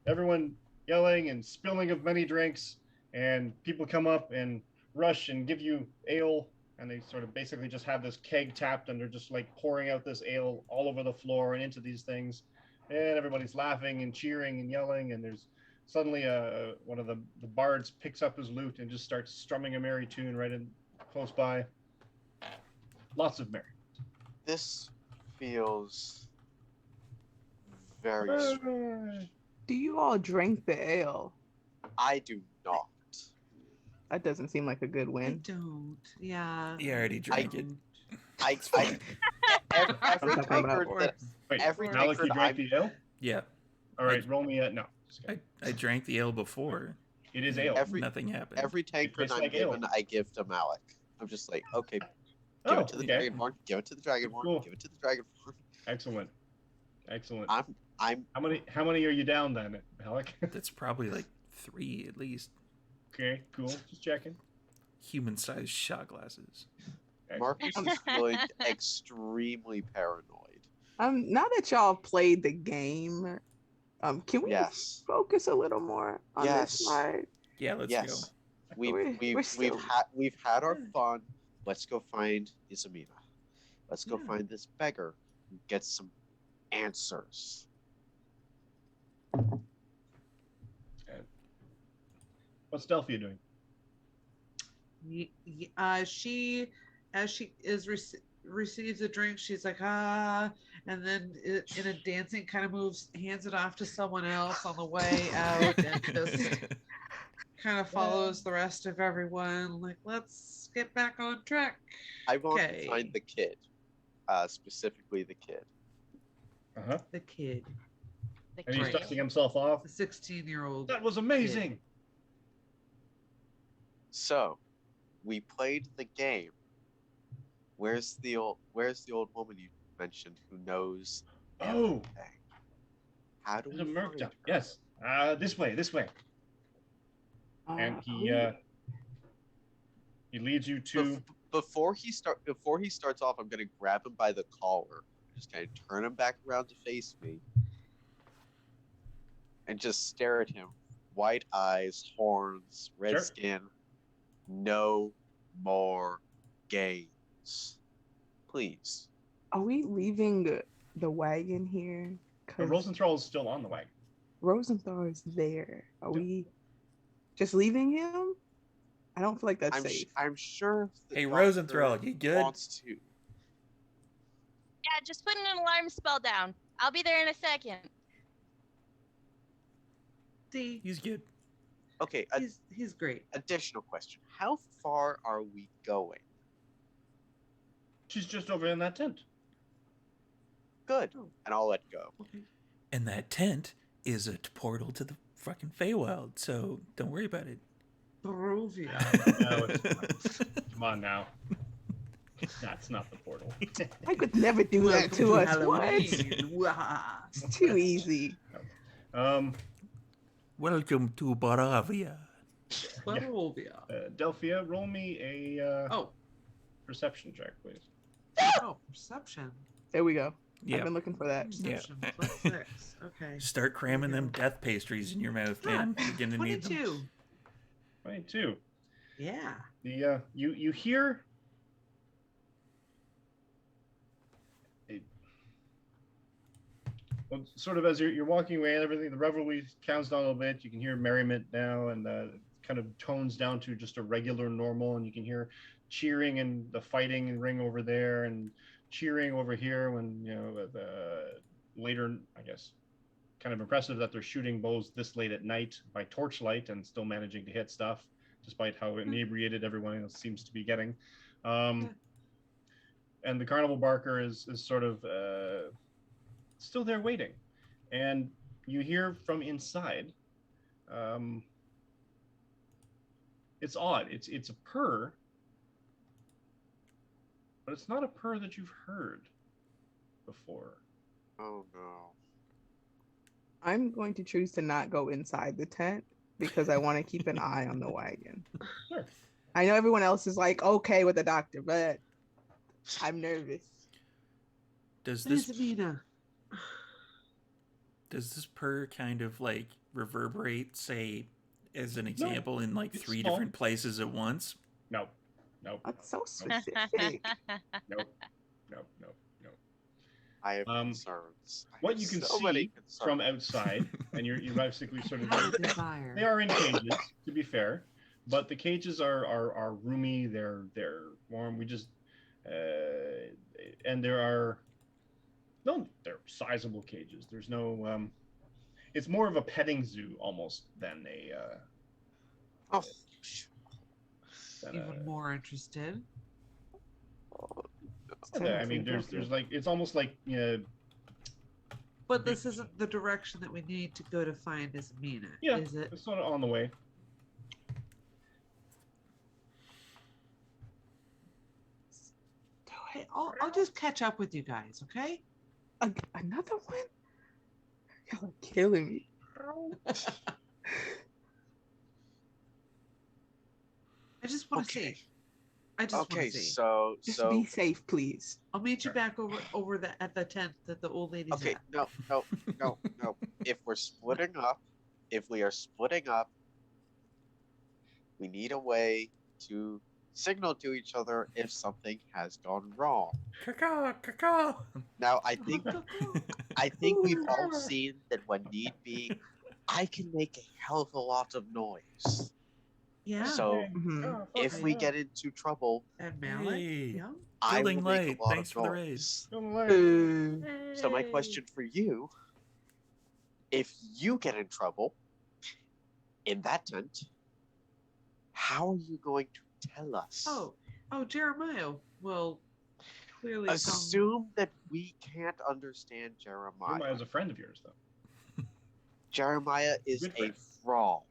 everyone yelling and spilling of many drinks, and people come up and rush and give you ale, and they sort of basically just have this keg tapped, and they're just like pouring out this ale all over the floor and into these things, and everybody's laughing and cheering and yelling, and there's suddenly one of the bards picks up his lute and just starts strumming a merry tune right in close by. Lots of merry. This feels very strange. Do you all drink the ale? I do not. That doesn't seem like a good I win. don't. Yeah. You already drank it. Every I'm talking about tankard that Wait, Every Malik, you tankard drank the ale? Yeah, All right, roll me a no. Just kidding. I drank the ale before. It is ale. Nothing happened. every tankard tastes I'm like ale. given, I give to Malik. I'm just like, okay, give Oh, it to the okay. Dragonborn, give it to the Dragonborn, Cool. give it to the Dragonborn. Excellent. Excellent. I'm How many are you down then, Malik? That's probably like 3 at least. Okay, cool. Just checking. Human-sized shot glasses. Marcus is feeling extremely paranoid. Now that y'all played the game, can we Yes. focus a little more on Yes. this slide? Yeah, let's Yes. We're We've still- had our fun. Let's go find Isamina. Let's go Yeah. find this beggar and get some answers. What's Delphia doing? She, as she is receives a drink, she's like and then in a dancing kind of moves, hands it off to someone else on the way out, and just kind of follows the rest of everyone. Like, let's get back on track. I want Okay. to find the kid, specifically the kid. Uh-huh. The kid, The And he's kid. dusting himself off. the 16-year-old. That was amazing. So, we played the game. Where's the old woman you mentioned who knows Oh, everything? How do there's we a merc find down. her? Yes. This way. And he leads you to. Before he starts off, I'm gonna grab him by the collar, just kind of turn him back around to face me, and just stare at him. White eyes, horns, red Sure. skin. No more games, please. Are we leaving the wagon here? But Rosenthal is still on the wagon. Rosenthal is there. Are we just leaving him? I don't feel like that's safe. I'm sure. the Hey, doctor Rosenthal, you good? Wants to. Yeah, just putting an alarm spell down. I'll be there in a second. See, He's good. Okay. he's great. Additional question: how far are we going? She's just over in that tent. Good, Oh. and I'll let go. Okay. And that tent is a portal to the fucking Feywild, so don't worry about it. Barovia. No, it's fine. Come on now. That's not the portal. I could never do that to us. What? Halloween. Wah. It's too easy. Welcome to Barovia. Barovia. Delphia, roll me a Oh, perception check, please. perception. There we go. I've Yeah. been looking for that. Perception. +6. Okay. Start cramming them death pastries in your mouth, man. You're gonna need them. 22. 22. Yeah. The you hear well, sort of as you're walking away and everything, the revelry counts down a little bit. You can hear merriment now, and kind of tones down to just a regular normal, and you can hear cheering and the fighting and ring over there, and cheering over here when later, I guess. Kind of impressive that they're shooting bows this late at night by torchlight and still managing to hit stuff, despite how inebriated everyone else seems to be getting. And the carnival barker is sort of still there waiting. And you hear from inside, it's odd. It's a purr, But it's not a purr that you've heard before. Oh no. I'm going to choose to not go inside the tent because I want to keep an eye on the wagon. Sure. I know everyone else is like okay with the doctor, but I'm nervous. Does Where's this Amina? does this purr kind of like reverberate, say, as an example, in like it's 3 small. different places at once? Nope. Nope. That's so specific. Nope. Nope. Nope. Nope. I have Um, concerns. I What have you can so many see concerns. from outside, and you're basically sort of Have a desire. they are in cages, to be fair, but the cages are roomy. They're warm. We just and they're sizable cages. There's no it's more of a petting zoo almost than a Oh, Even more interested. I mean, there's like it's almost like But this isn't the direction that we need to go to find is Amina, yeah, is it? it's sort of on the way. Hey, I'll just catch up with you guys, okay? Another one? Y'all are killing me. I just want to Okay. see. I just want okay. to see. So Just be safe, please. I'll meet you back over at the tent that the old lady's okay. at. No. If we're splitting up, if we are splitting up, we need a way to signal to each other if something has gone wrong. Caw. Now, I think we've all seen that when need be, I can make a hell of a lot of noise. Yeah. So Mhm. if we get into trouble, And Mallet. Hey. Yeah. I will Building make light. a lot Thanks of for the noise. raise. So my question for you, if you get in trouble in that tent, how are you going to tell us? Oh, Jeremiah will clearly Assume that we can't understand Jeremiah. Jeremiah is a friend of yours, though. Jeremiah is Good a friend. frog.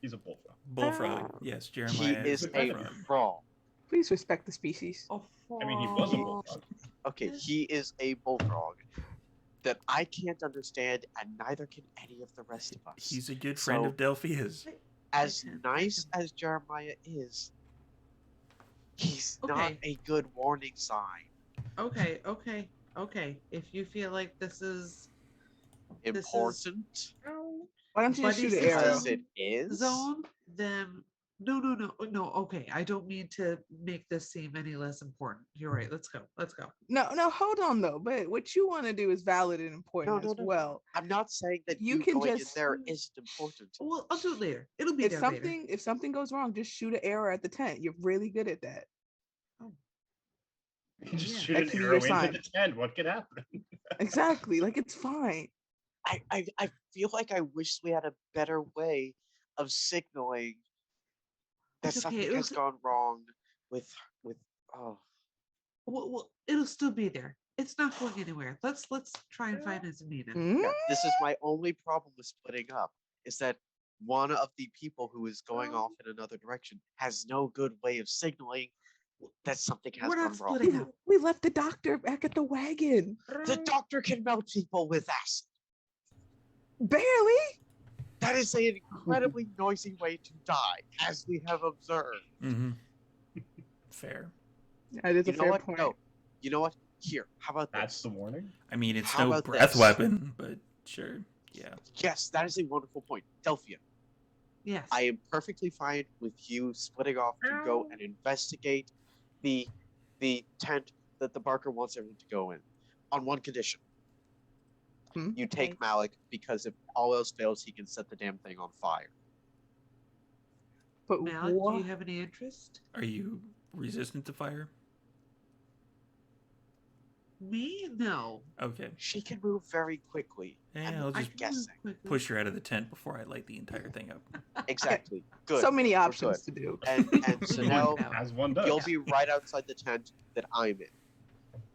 He's a bullfrog. Bullfrog. Yes, He Jeremiah is a a bullfrog. frog. Please respect the species. come. I mean, he was a bullfrog. Okay, he is a bullfrog that I can't understand, and neither can any of the rest of us. He's a good friend So- of Delphia's. As I nice can- as Jeremiah is, he's not Okay. a good warning sign. Okay. If you feel like this is Important Why don't you just Buddy shoot an arrow? because it is. zone, then no. Okay, I don't mean to make this seem any less important. You're right. Let's go. No, hold on though. But what you want to do is valid and important as No. well. I'm not saying that You you can going just- in there isn't important. Well, I'll do it later. It'll be If there something goes wrong, just shoot an arrow at the tent. You're really good at that. You just Yeah. shoot That an can be arrow your into sign. the tent. What could happen? Exactly. Like it's fine. I feel like I wish we had a better way of signaling that It's okay, something it has was- gone wrong with oh Well, it'll still be there. It's not going anywhere. Let's try and find Azamina. Mm? yeah, this is my only problem with splitting up is that one of the people who is going off in another direction has no good way of signaling that something has We're gone not wrong. splitting up. We left the doctor back at the wagon. The doctor can melt people with acid. Barely. That is an incredibly noisy way to die, as we have observed. Mm-hmm. Fair. That is You a know fair what? point. No. You know what? Here, how about That's this? the warning. I mean, it's How no about breath this? weapon, but sure. Yeah. Yes, that is a wonderful point. Delphia, Yes. I am perfectly fine with you splitting off to go and investigate the tent that the Barker wants everyone to go in, on one condition. Hmm? You take Okay. Malik because if all else fails, he can set the damn thing on fire. But Malik, do what? you have any interest? Are you resistant to fire? Me? No. Okay. She can move very quickly. Yeah, and I'll I'm just can move guessing. quickly. push her out of the tent before I light the entire thing up. Exactly. Good. So many We're options good. to do. And so One now now. As one does. you'll be right outside the tent that I'm in.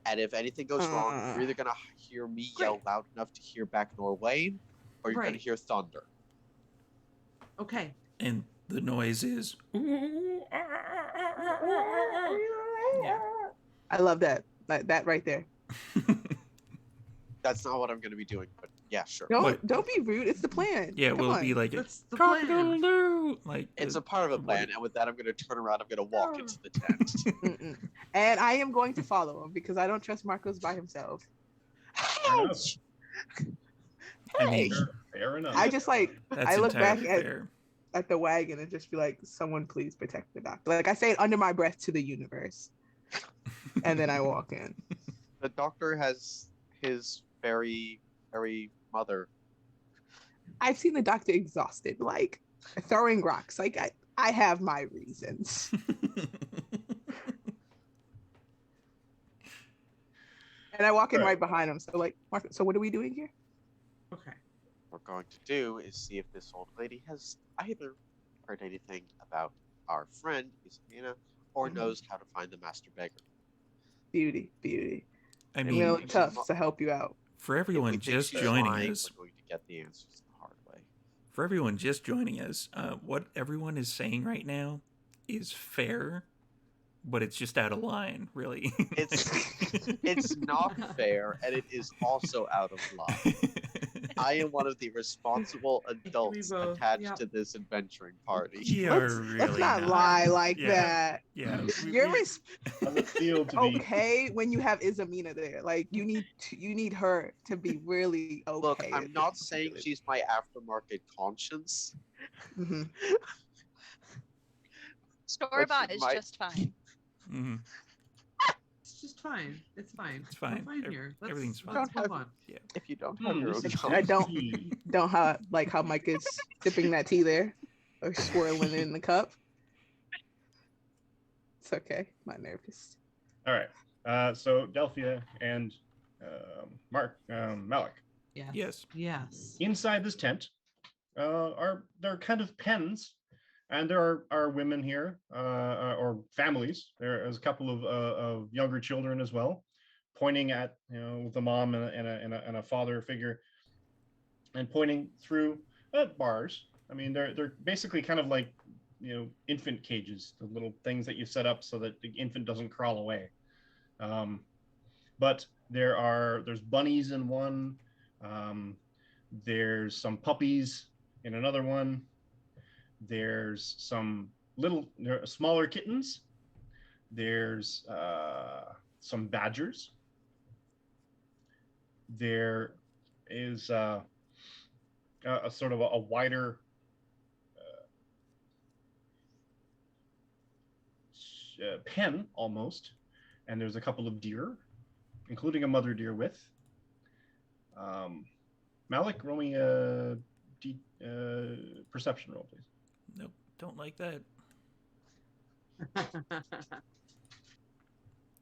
And if anything goes wrong, you're either gonna hear me yell loud enough to hear back Norwayne, or you're gonna Right. hear thunder. Okay. And the noise is. Yeah. I love that. That right there. That's not what I'm going to be doing, but yeah, sure. Don't be rude. It's the plan. Yeah, Come we'll on. be like That's the cock-a-doodle plan. doo, like It's a part of a plan, and with that, I'm going to turn around. I'm going to walk into the tent. Mm-mm. And I am going to follow him because I don't trust Marcos by himself. enough. I mean, Fair enough. I just like that's I look back entirely fair. at the wagon and just be like, someone please protect the doctor. Like I say it under my breath to the universe. And then I walk in. The doctor has his very, very mother. I've seen the doctor exhausted, like throwing rocks. Like I have my reasons. And I walk in right behind him. So like, Marcos, so what are we doing here? Okay. What we're going to do is see if this old lady has either heard anything about our friend, Isabina, or knows how to find the master beggar. Beauty. I I'm mean, gonna look tough to help you out. for everyone If we think just she's joining lying, us, we're going to get the answers the hard way. for everyone just joining us, what everyone is saying right now is fair, but it's just out of line, really. It's not fair, and it is also out of line. I am one of the responsible adults both, attached yep. to this adventuring party. You're Let's really not lie like Yeah. that. Yeah, You're How's it feel to be? okay when you have Isabina there. Like you need her to be really okay. Look, I'm with not this saying particular- she's my aftermarket conscience. Mhm. Store-bought is might- just fine. Mhm. It's just fine. It's fine. It's fine. We're fine here. Everything's fine. Let's move on. If you don't have your own This is I don't- tea. Don't like how Mike is sipping that tea there or swirling it in the cup. It's okay. My nervous. All right. So Delphia and Malik. Yes. Yes. Inside this tent they're kind of pens, and there are women here or families. There is a couple of younger children as well, pointing at the mom and a father figure, and pointing through bars. I mean, they're basically kind of like infant cages, the little things that you set up so that the infant doesn't crawl away. But there's bunnies in one. There's some puppies in another one. There's some smaller kittens. There's some badgers. There is a sort of a wider pen almost, and there's a couple of deer, including a mother deer with. Malik, roll me a perception roll, please. Nope, don't like that.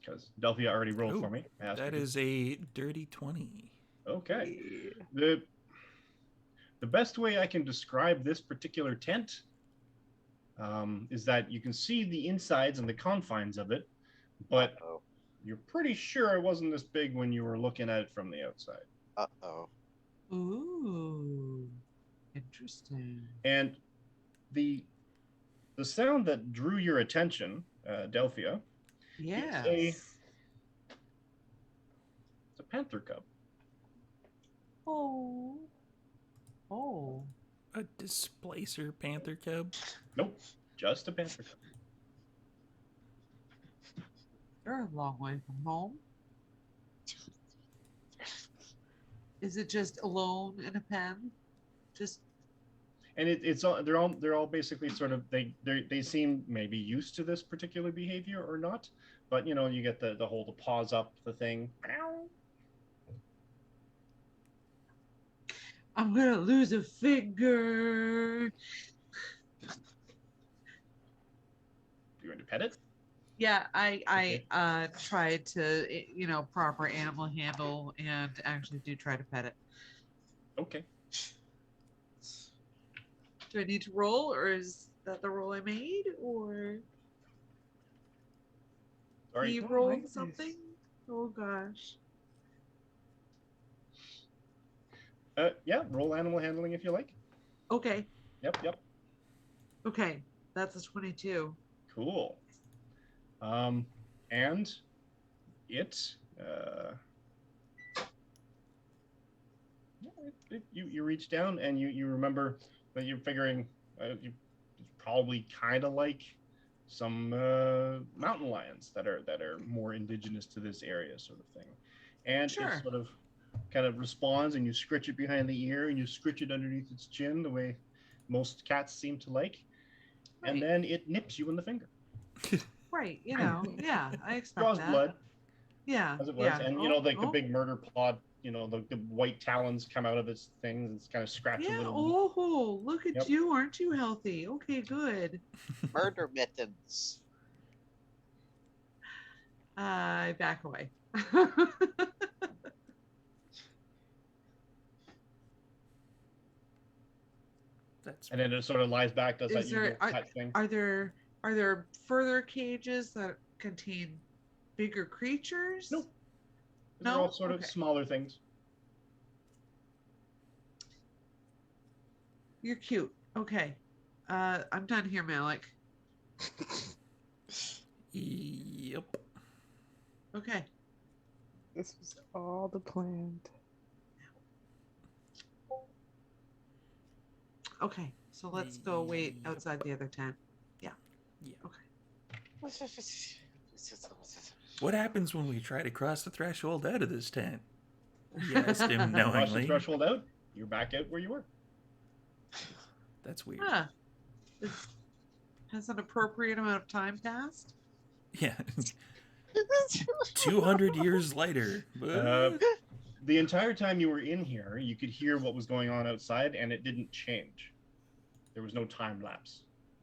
Because Delphia already rolled Ooh, for me. That is a dirty 20. Okay. Yeah. The best way I can describe this particular tent is that you can see the insides and the confines of it, but you're pretty sure it wasn't this big when you were looking at it from the outside. Uh-oh. Ooh. Interesting. And the sound that drew your attention, Delphia, Yes. it's a panther cub. Oh. Oh. A displacer panther cub? Nope, just a panther cub. You're a long way from home. Is it just alone in a pen? Just And it's all they're all basically sort of they seem maybe used to this particular behavior or not, but you get the whole paws up the thing. I'm gonna lose a finger. You going to pet it? Yeah, I tried to proper animal handle and actually do try to pet it. Okay. Do I need to roll, or is that the roll I made, or Sorry. he Oh, rolled my goodness. something? Oh gosh. Yeah, roll animal handling if you like. Okay. Yep. Okay. That's a 22. Cool. And You reach down and you remember that you're figuring you probably kind of like some mountain lions that are more indigenous to this area, sort of thing. And it Sure. sort of kind of responds, and you scritch it behind the ear, and you scritch it underneath its chin, the way most cats seem to like, and Right. then it nips you in the finger. Right. Yeah, I expect Draws that. blood Yeah. as it was, Yeah. and the big murder plot. The white talons come out of its things. It's kind of scratch a Yeah. little. Oh, look at Yep. you. Aren't you healthy? Okay, good. Murder mittens. I back away. That's And then it sort of lies back, does that Is usual there are, cut thing. are there are there further cages that contain bigger creatures? Nope. These are No? all sort of Okay. smaller things. You're cute. Okay. I'm done here, Malik. yep. Okay. This was all the planned. Okay. So let's go wait outside the other tent. Yeah. Yeah. Okay. What happens when we try to cross the threshold out of this tent? He asked him Cross the knowingly. threshold out, you're back out where you were. That's weird. Huh. Has an appropriate amount of time passed? Yeah. 200 years later. The entire time you were in here, you could hear what was going on outside, and it didn't change. There was no time lapse.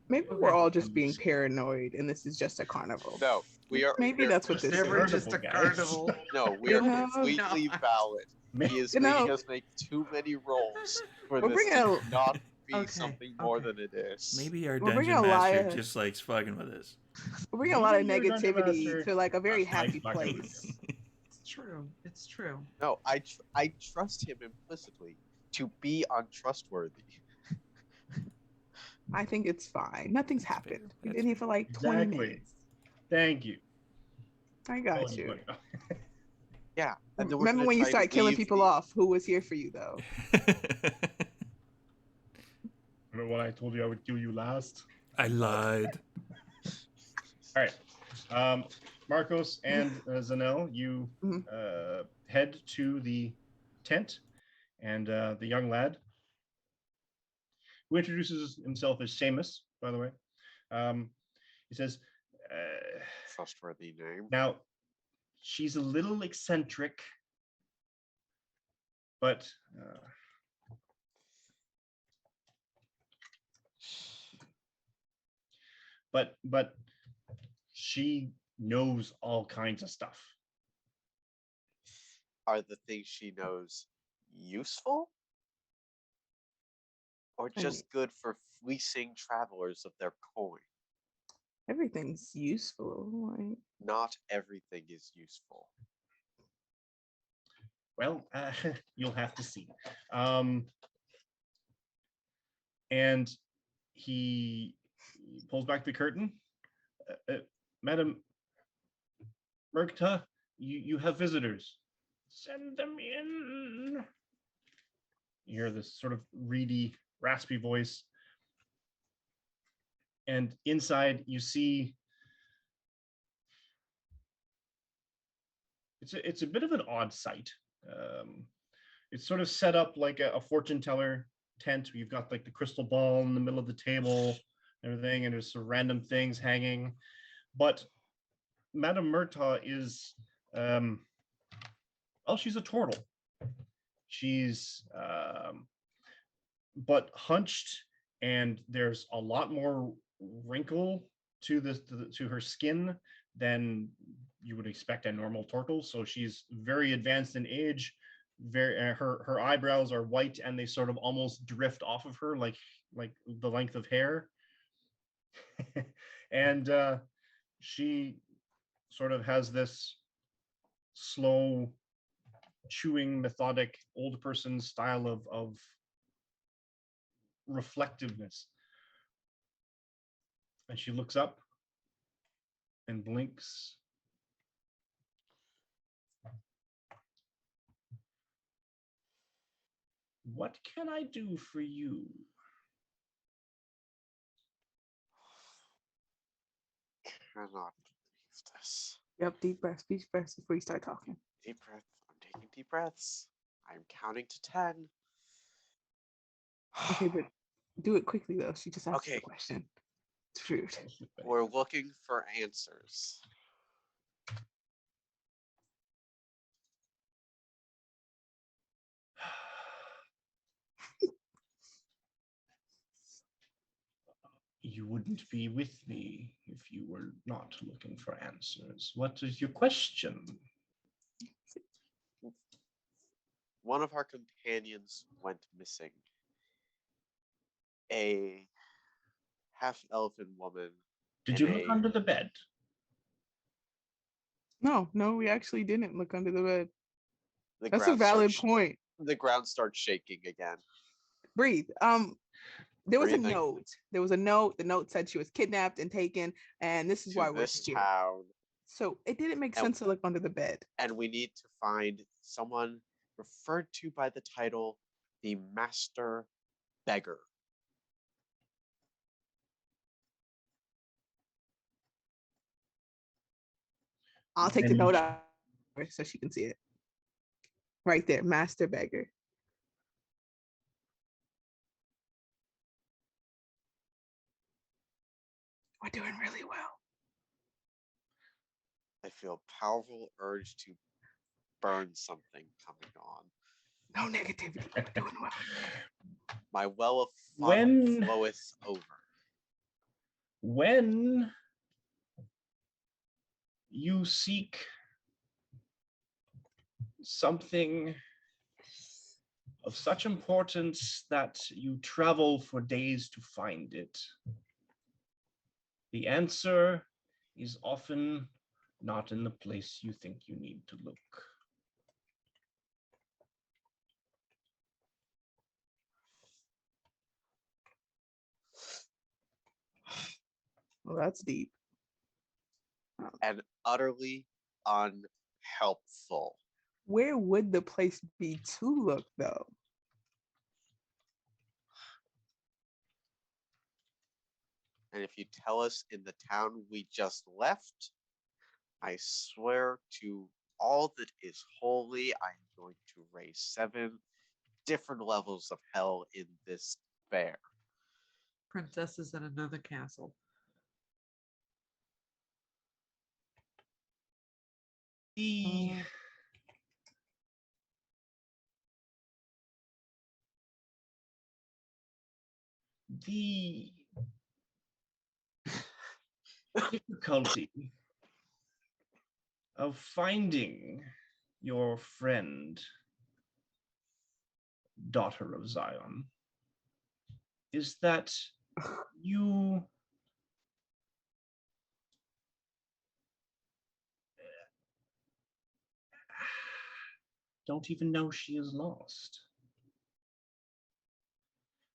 Maybe Okay. we're all just being paranoid, and this is just a carnival. No, we are. Maybe that's what It's this never is. just a guys. carnival. No, we are No, completely no. valid. He is You know- making us make too many rolls for We're this bringing to a- not be Okay, something more okay. than it is. Maybe our We're bringing dungeon a master liar. just likes fucking with us. We're bringing a lot of Maybe your dungeon negativity master to like a very just likes happy fucking with place. It's true. It's true. No, I trust him implicitly to be untrustworthy. I think it's fine. Nothing's That's happened. fair. We've That's been here for like 20 Exactly. minutes. Thank you. I got you. Yeah. And then we're Remember gonna when you try to started killing leave people the- off? Who was here for you though? Remember what I told you I would kill you last? I lied. All right. Marcos and Zanel, you Mhm. head to the tent, and the young lad, who introduces himself as Seamus, by the way, he says, Trustworthy name. now, she's a little eccentric, but she knows all kinds of stuff. Are the things she knows useful? Or just good for fleecing travelers of their coin? Everything's useful. Like, Not everything is useful. Well, you'll have to see. And he pulls back the curtain. Madam Merkta, you have visitors. Send them in. You hear this sort of reedy, raspy voice. And inside you see it's a bit of an odd sight. It's sort of set up like a fortune teller tent. You've got like the crystal ball in the middle of the table, and everything, and there's some random things hanging. But Madame Murtaugh is, she's a turtle. She's, but hunched, and there's a lot more wrinkle to her skin than you would expect a normal turtle. So she's very advanced in age. Her eyebrows are white, and they sort of almost drift off of her like the length of hair. And she sort of has this slow, chewing, methodic, old person style of reflectiveness. And she looks up and blinks What can I do for you? Cannot believe this. Yep, deep breaths before you start talking. Deep breath. I'm taking deep breaths. I'm counting to 10. Okay, but do it quickly though. She just asked Okay. the question. It's rude. We're looking for answers. You wouldn't be with me if you were not looking for answers. What is your question? One of our companions went missing. A half-elven woman. Did in you look a- under the bed? No, we actually didn't look under the bed. The That's a ground valid starts- point. The ground starts shaking again. Breathe. There was Breathing. a note. There was a note. The note said she was kidnapped and taken, and this is why To we're this here. town, So it didn't make And- sense to look under the bed. and we need to find someone referred to by the title, the Master Beggar. I'll take the Then- note out so she can see it. Right there, Master Beggar. We're doing really well. I feel a powerful urge to burn something coming on. No negativity. We're doing well. My well of fun When- floweth over. When you seek something of such importance that you travel for days to find it, the answer is often not in the place you think you need to look. Well, that's deep. And utterly unhelpful. Where would the place be to look though? And if you tell us in the town we just left, I swear to all that is holy, I'm going to raise 7 different levels of hell in this fair. Princesses in another castle. The the difficulty of finding your friend, daughter of Zion, is that you don't even know she is lost.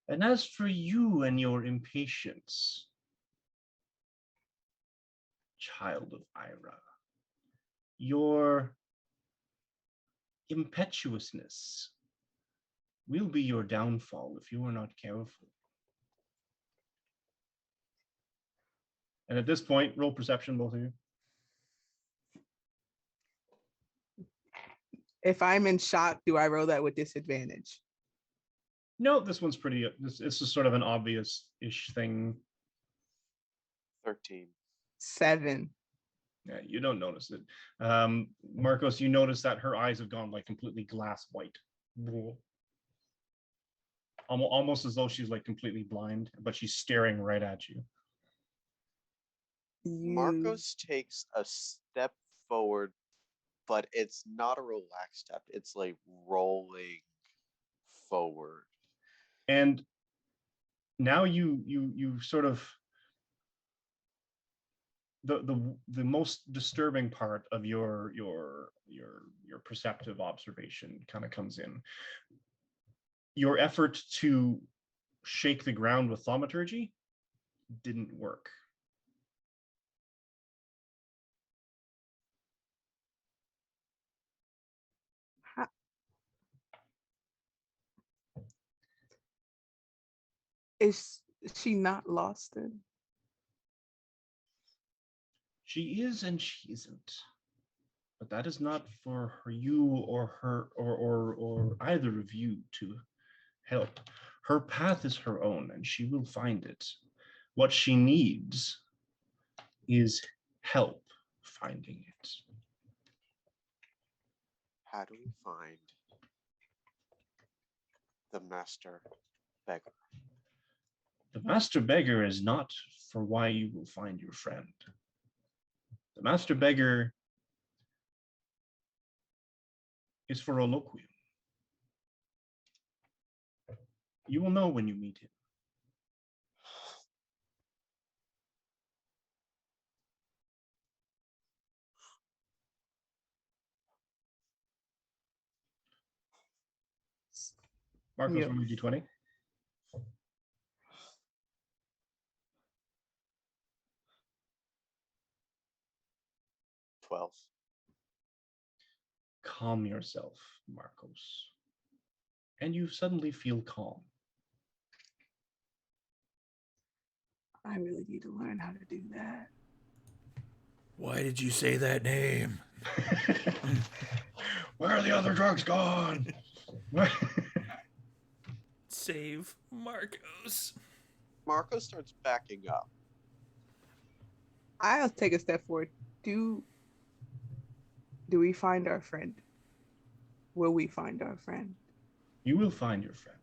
And as for you and your impatience, child of Ira, your impetuousness will be your downfall if you are not careful. And at this point, roll perception, both of you. If I'm in shock, do I roll that with disadvantage? No, this one's pretty, this is sort of an obvious-ish thing. 13. 7. Yeah, you don't notice it. Marcos, you notice that her eyes have gone like completely glass white. Almost as though she's like completely blind, but she's staring right at you. Marcos takes a step forward, but it's not a relaxed step. It's like rolling forward. And now you sort of the most disturbing part of your perceptive observation kind of comes in. Your effort to shake the ground with thaumaturgy didn't work. Is she not lost then? She is and she isn't. But that is not for you or her or either of you to help. Her path is her own, and she will find it. What she needs is help finding it. How do we find the master beggar? The master beggar is not for why you will find your friend. The master beggar is for Oloquium. You will know when you meet him. Marcos, Yep. roll me d20. 12. Calm yourself, Marcos. And you suddenly feel calm. I really need to learn how to do that. Why did you say that name? Where are the other drugs gone? Save Marcos. Marco starts backing up. I'll take a step forward. Do we find our friend? Will we find our friend? You will find your friend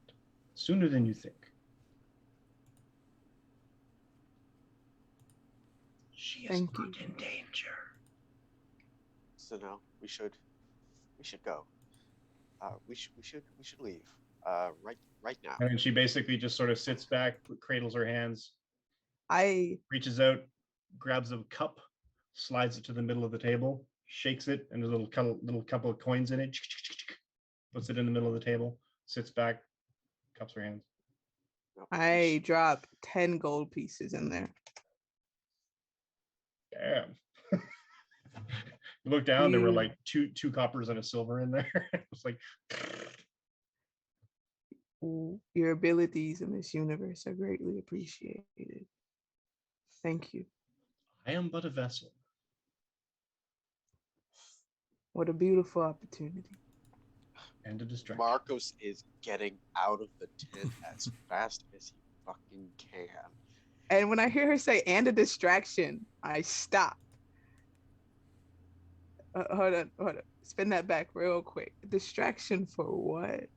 sooner than you think. She is Thank not you. in danger. So no, we should go. We should leave. Right now. And then she basically just sort of sits back, cradles her hands, I reaches out, grabs a cup, slides it to the middle of the table, shakes it, and there's a little couple of coins in it. Puts it in the middle of the table, sits back, cups her hands. No, I drop 10 gold pieces in there. Damn. You look down, there were like two coppers and a silver in there. It was like Your abilities in this universe are greatly appreciated. Thank you. I am but a vessel. What a beautiful opportunity. And a distraction. Marcos is getting out of the tent as fast as he fucking can. And when I hear her say, and a distraction, I stop. Hold on. Spin that back real quick. Distraction for what?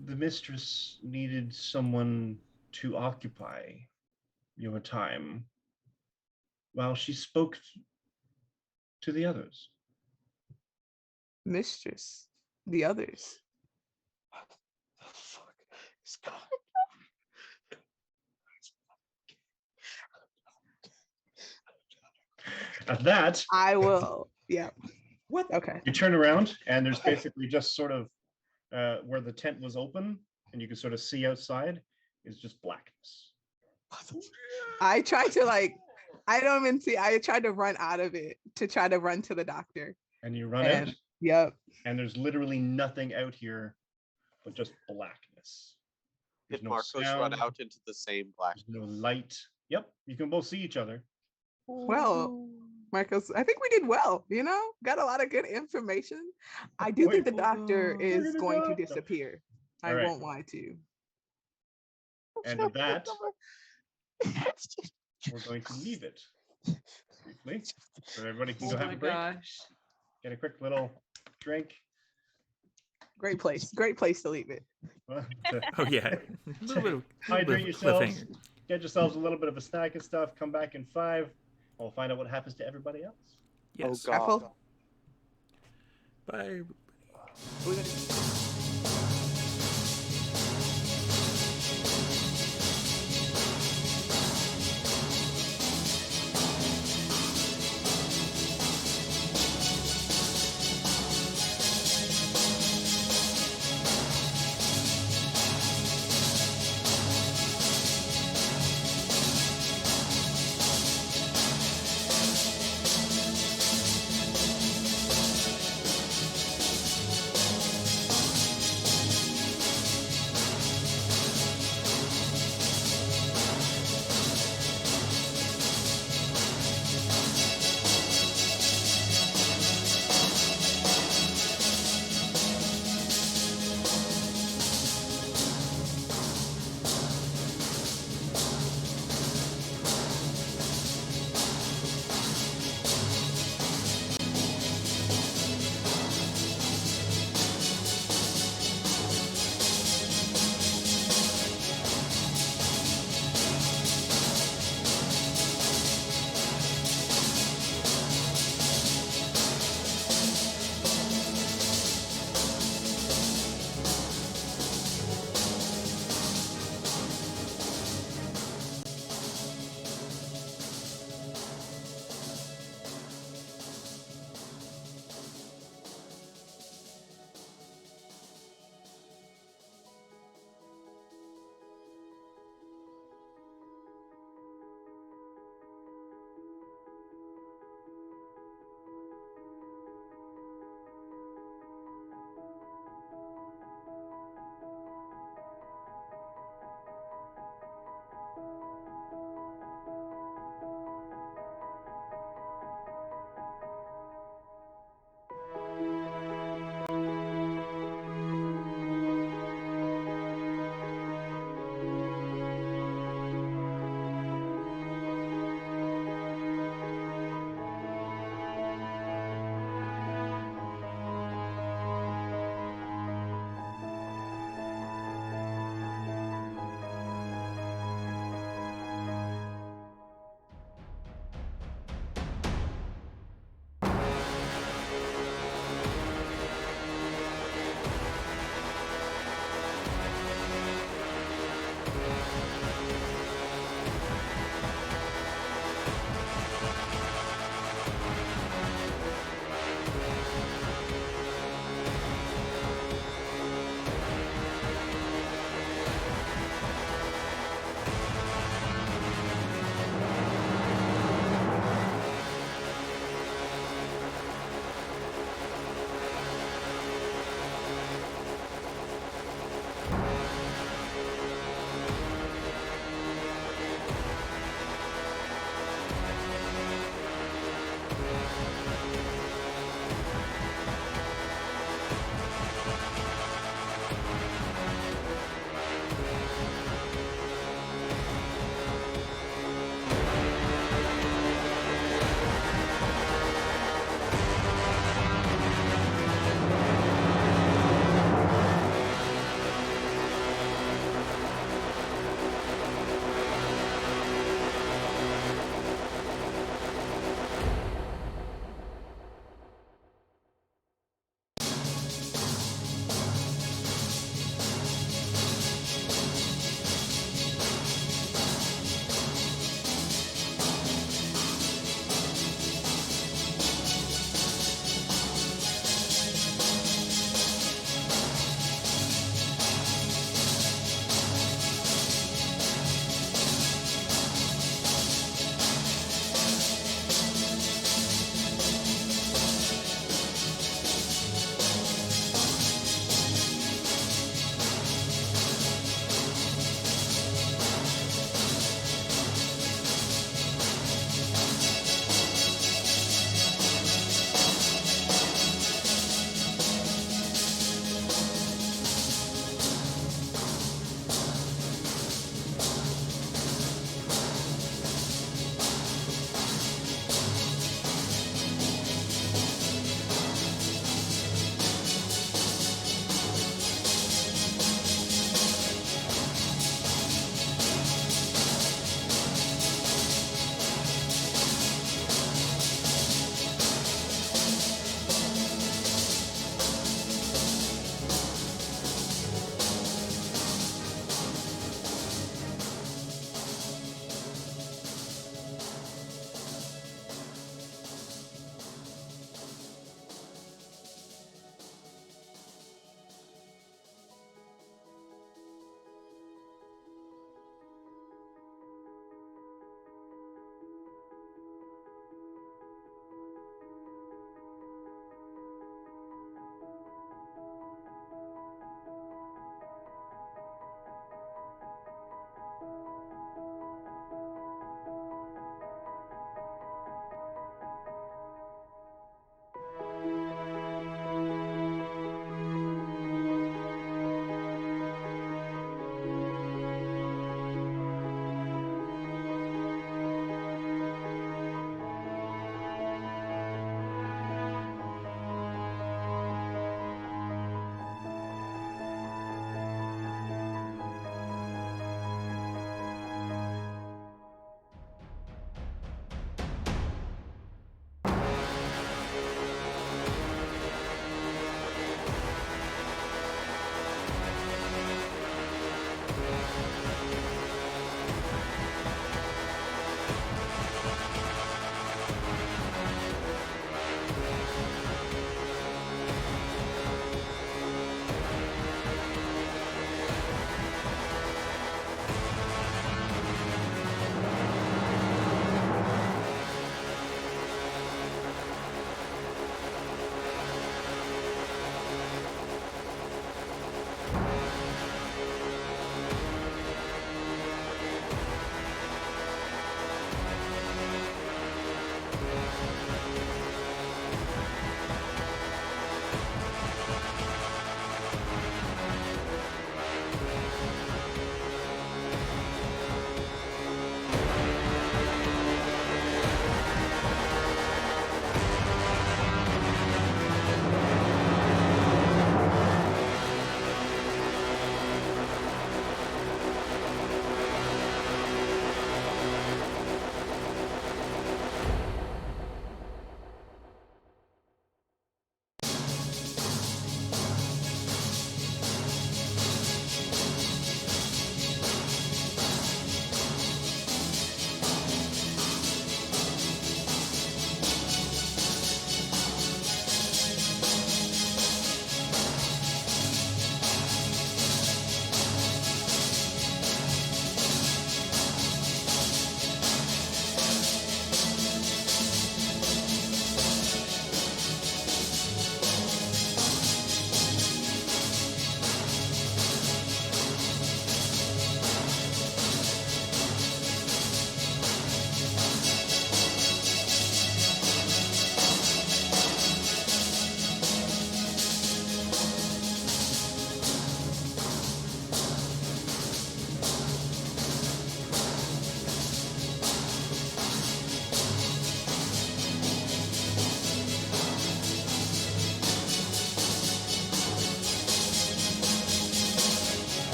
The mistress needed someone to occupy your time while she spoke to the others. Mistress. The others. What the fuck is going At that, I will. Yeah. what? Okay. You turn around, and there's basically just sort of where the tent was open, and you can sort of see outside, is just blackness. I tried to I don't even see. I tried to run out of it to try to run to the doctor. And you run out, Yep. and there's literally nothing out here but just blackness. There's Did no Marcos sound, run out into the same black? there's no light. Yep, you can both see each other. Well, Marcos, I think we did well, got a lot of good information. I do think the doctor is going to disappear. I All right. won't lie to you. And with that, we're going to leave it briefly, so everybody can go have a break, get a quick little drink. Great place to leave it. Oh yeah. A little bit of Hydrate yourselves, cliffhanger. get yourselves a little bit of a snack and stuff, come back in 5. We'll find out what happens to everybody else. Yes. Oh god. Apple? Bye. We're gonna-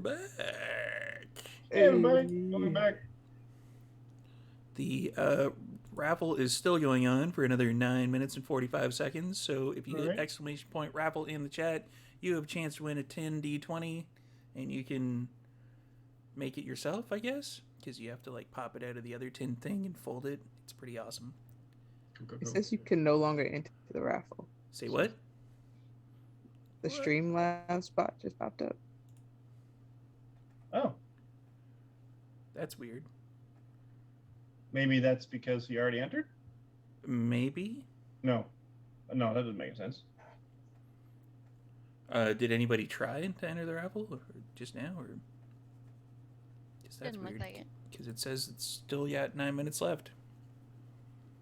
we're back. Hey, everybody. Welcome back. The raffle is still going on for another 9 minutes and 45 seconds. So if you hit exclamation point raffle in the chat, you have a chance to win a 10d20, and you can make it yourself, I guess, because you have to like pop it out of the other tin thing and fold it. It's pretty awesome. It says you can no longer enter the raffle. Say what? The Streamlabs spot just popped up. Oh. That's weird. Maybe that's because he already entered? Maybe. No, that doesn't make sense. Did anybody try to enter the raffle just now, or? That's Didn't weird. look like it. Because it says it's still 9 minutes left.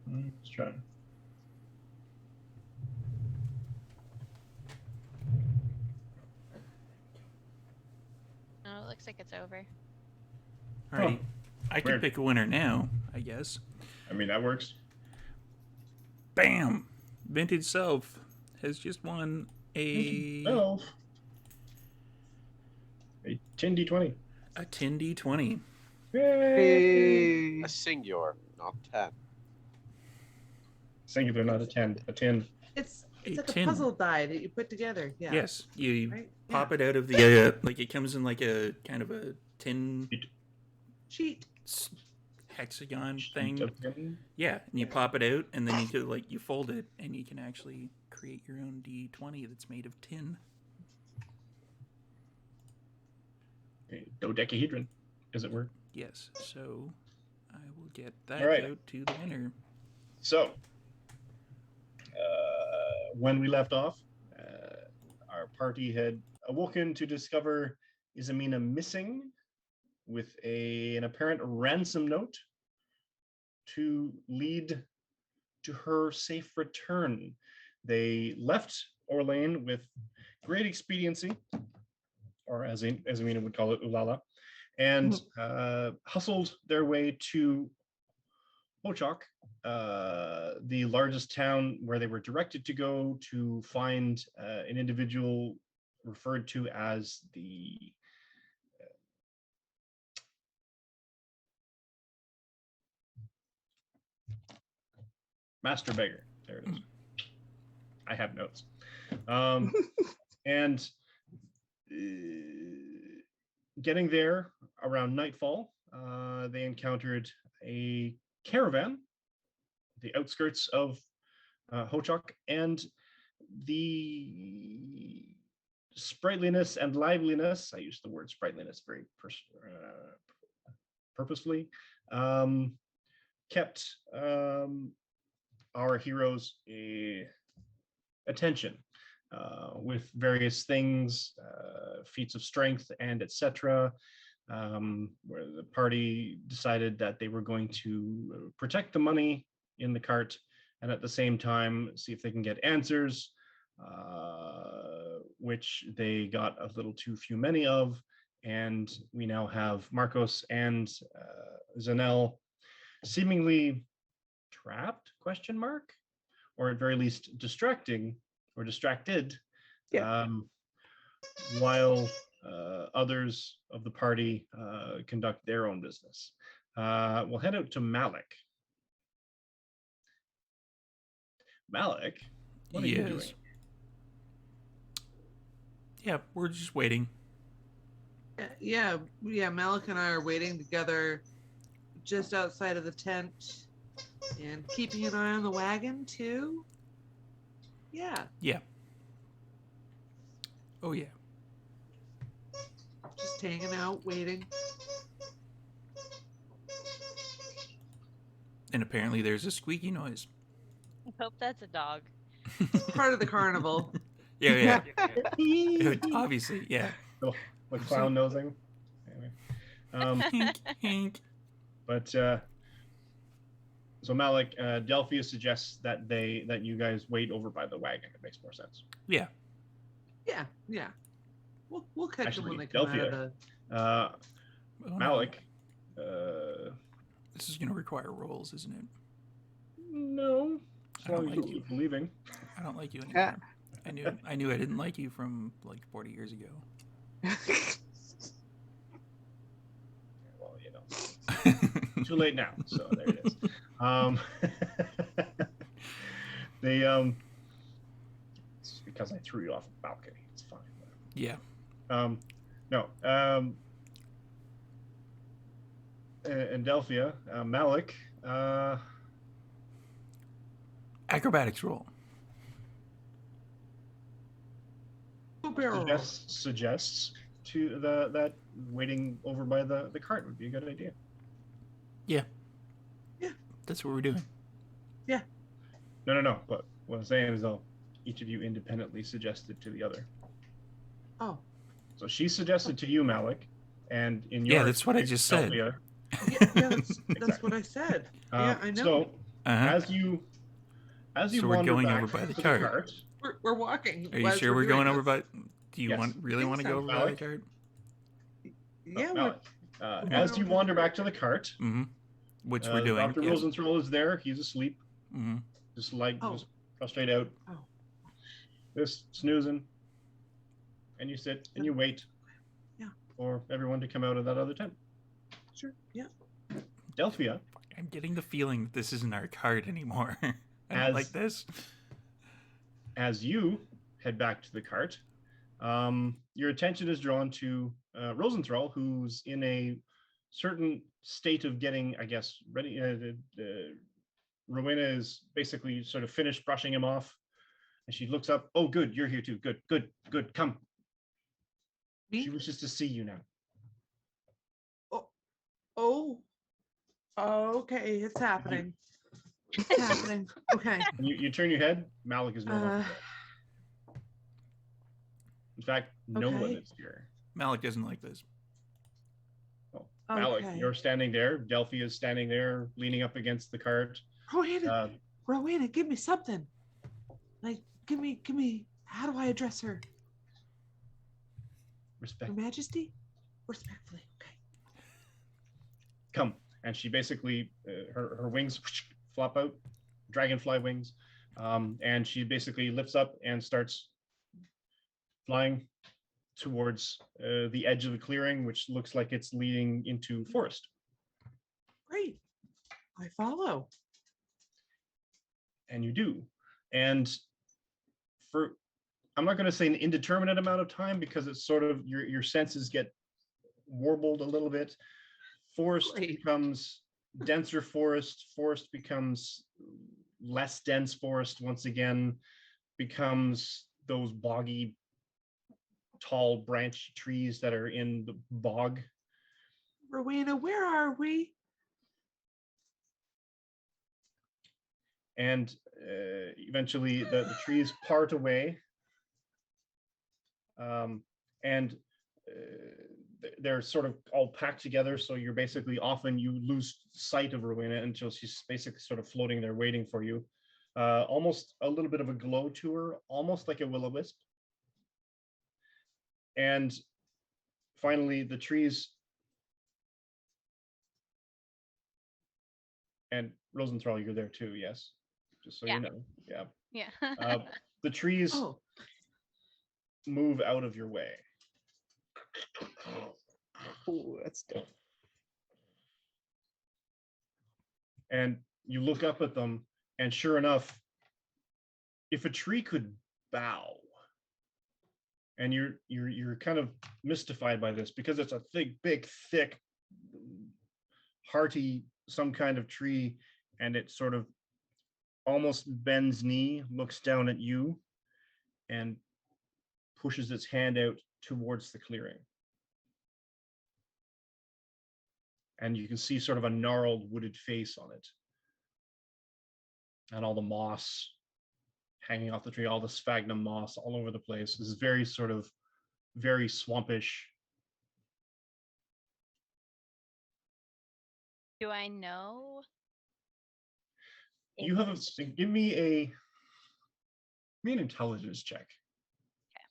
Let's try. No, it looks like it's over. Alrighty. I can Weird. pick a winner now, I guess. I mean, that works. Bam! Vintage Self has just won a 10d20. a 10d20. Hey. A singular, not 10. Singular, not a 10. A 10. It's A like tin. a puzzle die that you put together. Yeah. Yes, you Right? pop it out of the like it comes in like a kind of a tin Cheat. hexagon thing. Okay. Yeah, and you pop it out, and then you could like you fold it, and you can actually create your own d20 that's made of tin. Dodecahedron. Does it work? Yes, so I will get that All right. out to the winner. So, when we left off, our party had awoken to discover Isamina missing with an apparent ransom note to lead to her safe return. They left Orlane with great expediency, or as Isamina would call it, ulala, and hustled their way to Hochok, the largest town where they were directed to go to find an individual referred to as the Master Beggar. There it is. I have notes. And getting there around nightfall, they encountered a caravan, the outskirts of Hochok, and the sprightliness and liveliness, I use the word sprightliness very purposefully, kept our heroes' attention with various things, feats of strength, and etc. Where the party decided that they were going to protect the money in the cart and at the same time see if they can get answers, which they got a little too many of. And we now have Marcos and Zanel seemingly trapped, question mark, or at very least distracted, Yeah. while others of the party conduct their own business. We'll head out to Malik. Malik, what are you doing? Yeah, we're just waiting. Yeah. Malik and I are waiting together just outside of the tent and keeping an eye on the wagon too. Yeah. Yeah. Oh yeah. Just hanging out, waiting. And apparently there's a squeaky noise. I hope that's a dog. Part of the carnival. Yeah. Obviously, yeah. Like clown nosing. Anyway. Hink, hink. But so Malik, Delphia suggests that you guys wait over by the wagon. It makes more sense. Yeah. Yeah. We'll catch them when Actually, they come out of Delphia. the. Oh, Malik. This is going to require rolls, isn't it? No. I don't As long as like you you. keep believing. I don't like you anymore. I knew I didn't like you from like 40 years ago. Too late now. So there it is. They it's because I threw you off a balcony. It's fine. Yeah. No. And Delphia, Malik. Acrobatics roll. Suggests to that waiting over by the cart would be a good idea. Yeah. Yeah. That's what we're doing. Yeah. No. But what I'm saying is, though, each of you independently suggested to the other. Oh. So she suggested to you, Malik, and in your that's what I just said. Yeah, that's what I said. Yeah, I know. So as you so we're going over by the cart. We're walking. Are you sure we're going over by? Do you Yes. really want to go over by the cart? Yeah. Malik, as you wander back to the cart, which we're doing. Dr. Rosenthal is there. He's asleep. Just straight out. Oh. Just snoozing. And you sit and you wait. Yeah. For everyone to come out of that other tent. Sure. Yeah. Delphia. I'm getting the feeling that this isn't our cart anymore. I don't like this. As you head back to the cart, your attention is drawn to Rosenthal, who's in a certain state of getting, I guess, ready. Rowena is basically sort of finished brushing him off, and she looks up. Oh, good, you're here too. Good. Come. Me? She wishes to see you now. Oh. Okay, it's happening. It's happening. Okay. You turn your head. Malik is no longer there. In fact, no one is here. Malik doesn't like this. Oh, Malik, you're standing there. Delphi is standing there, leaning up against the cart. Rowena, give me something. Like, give me. How do I address her? Respect. Her Majesty? Respectfully. Okay. Come. And she basically, her wings flop out, dragonfly wings, and she basically lifts up and starts flying towards the edge of the clearing, which looks like it's leading into forest. Great. I follow. And you do. And for, I'm not going to say an indeterminate amount of time, because it's sort of, your senses get warbled a little bit. Forest becomes denser forest. Forest becomes less dense forest once again, becomes those boggy, tall branch trees that are in the bog. Rowena, where are we? And eventually the trees part away. And they're sort of all packed together, so you're basically you lose sight of Rowena until she's basically sort of floating there waiting for you. Almost a little bit of a glow to her, almost like a will-o-wisp. And finally the trees, and Rosenthal, you're there too, yes? Just so you know. Yeah. The trees move out of your way. Oh, that's dope. And you look up at them, and sure enough, if a tree could bow, and you're kind of mystified by this, because it's a big, thick, hearty, some kind of tree, and it sort of almost bends knee, looks down at you, and pushes its hand out towards the clearing. And you can see sort of a gnarled wooded face on it. And all the moss hanging off the tree, all the sphagnum moss all over the place. This is very swampish. Do I know? You have give me an intelligence check. Okay.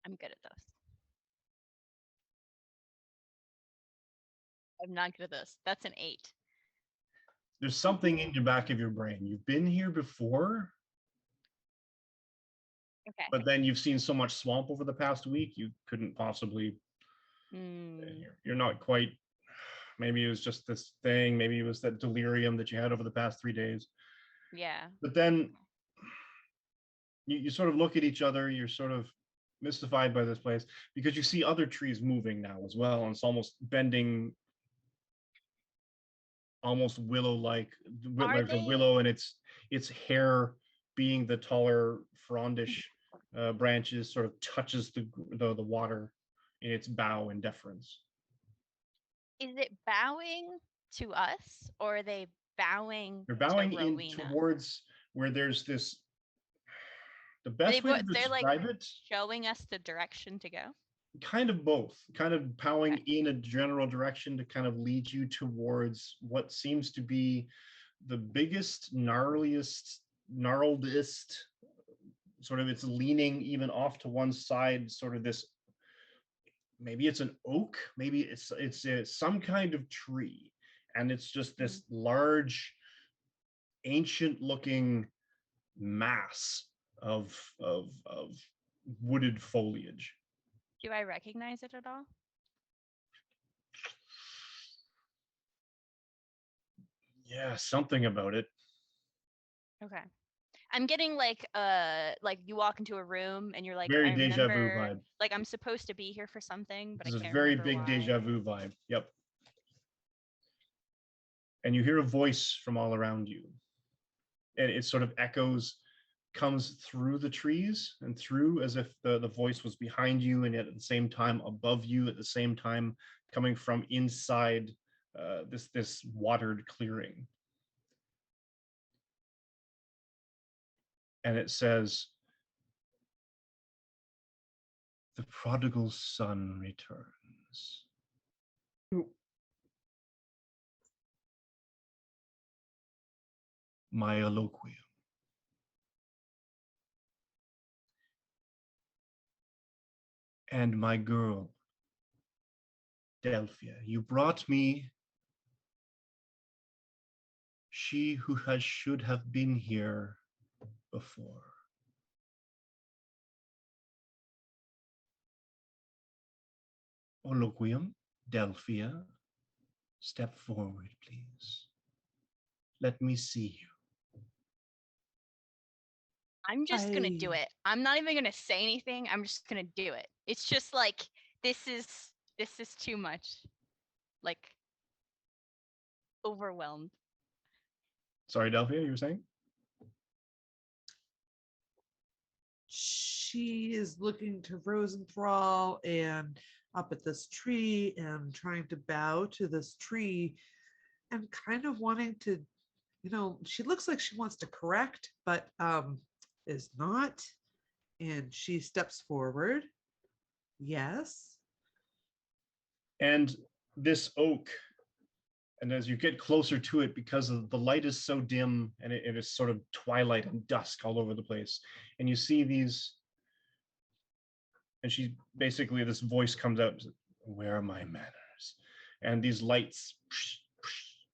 I'm good at those. I'm not good at this. That's an 8. There's something in the back of your brain. You've been here before. Okay. But then you've seen so much swamp over the past week, you couldn't possibly. You're not quite maybe it was just this thing, maybe it was that delirium that you had over the past 3 days. Yeah. But then you sort of look at each other, you're sort of mystified by this place because you see other trees moving now as well, and it's almost bending, almost willow-like, Are like a they willow, and its hair, being the taller frondish branches, sort of touches the water in its bow in deference. is it bowing to us or are they bowing They're to bowing in Rowena? towards where there's this. The Are best way to they're like describe it, showing us the direction to go? kind of both, kind of bowing Okay. in a general direction to kind of lead you towards what seems to be the biggest, gnarliest, sort of, it's leaning even off to one side, sort of this, maybe it's an oak, maybe it's some kind of tree, and it's just this large, ancient looking mass of wooded foliage. Do I recognize it at all? Yeah, something about it. Okay. I'm getting like you walk into a room and you're like, Very I deja vu remember vibe. like I'm supposed to be here for something, but This is I a can't very remember big why. deja vu vibe. Yep. And you hear a voice from all around you, and it sort of echoes, comes through the trees and through, as if the voice was behind you and yet at the same time above you, at the same time coming from inside this watered clearing. And it says, "The prodigal son returns. My eloquium. And my girl, Delphia, you brought me she who should have been here before. Eloquium, Delphia, step forward, please. Let me see you." I'm just gonna do it. I'm not even gonna say anything. I'm just gonna do it. It's just like this is too much. Like overwhelmed. Sorry, Delphia, you were saying? She is looking to Rosenthal and up at this tree and trying to bow to this tree and kind of wanting to, she looks like she wants to correct, but is not. And she steps forward. Yes. And this oak, and as you get closer to it, because the light is so dim and it is sort of twilight and dusk all over the place, and you see these, and she basically, this voice comes out, "Where are my manners?" And these lights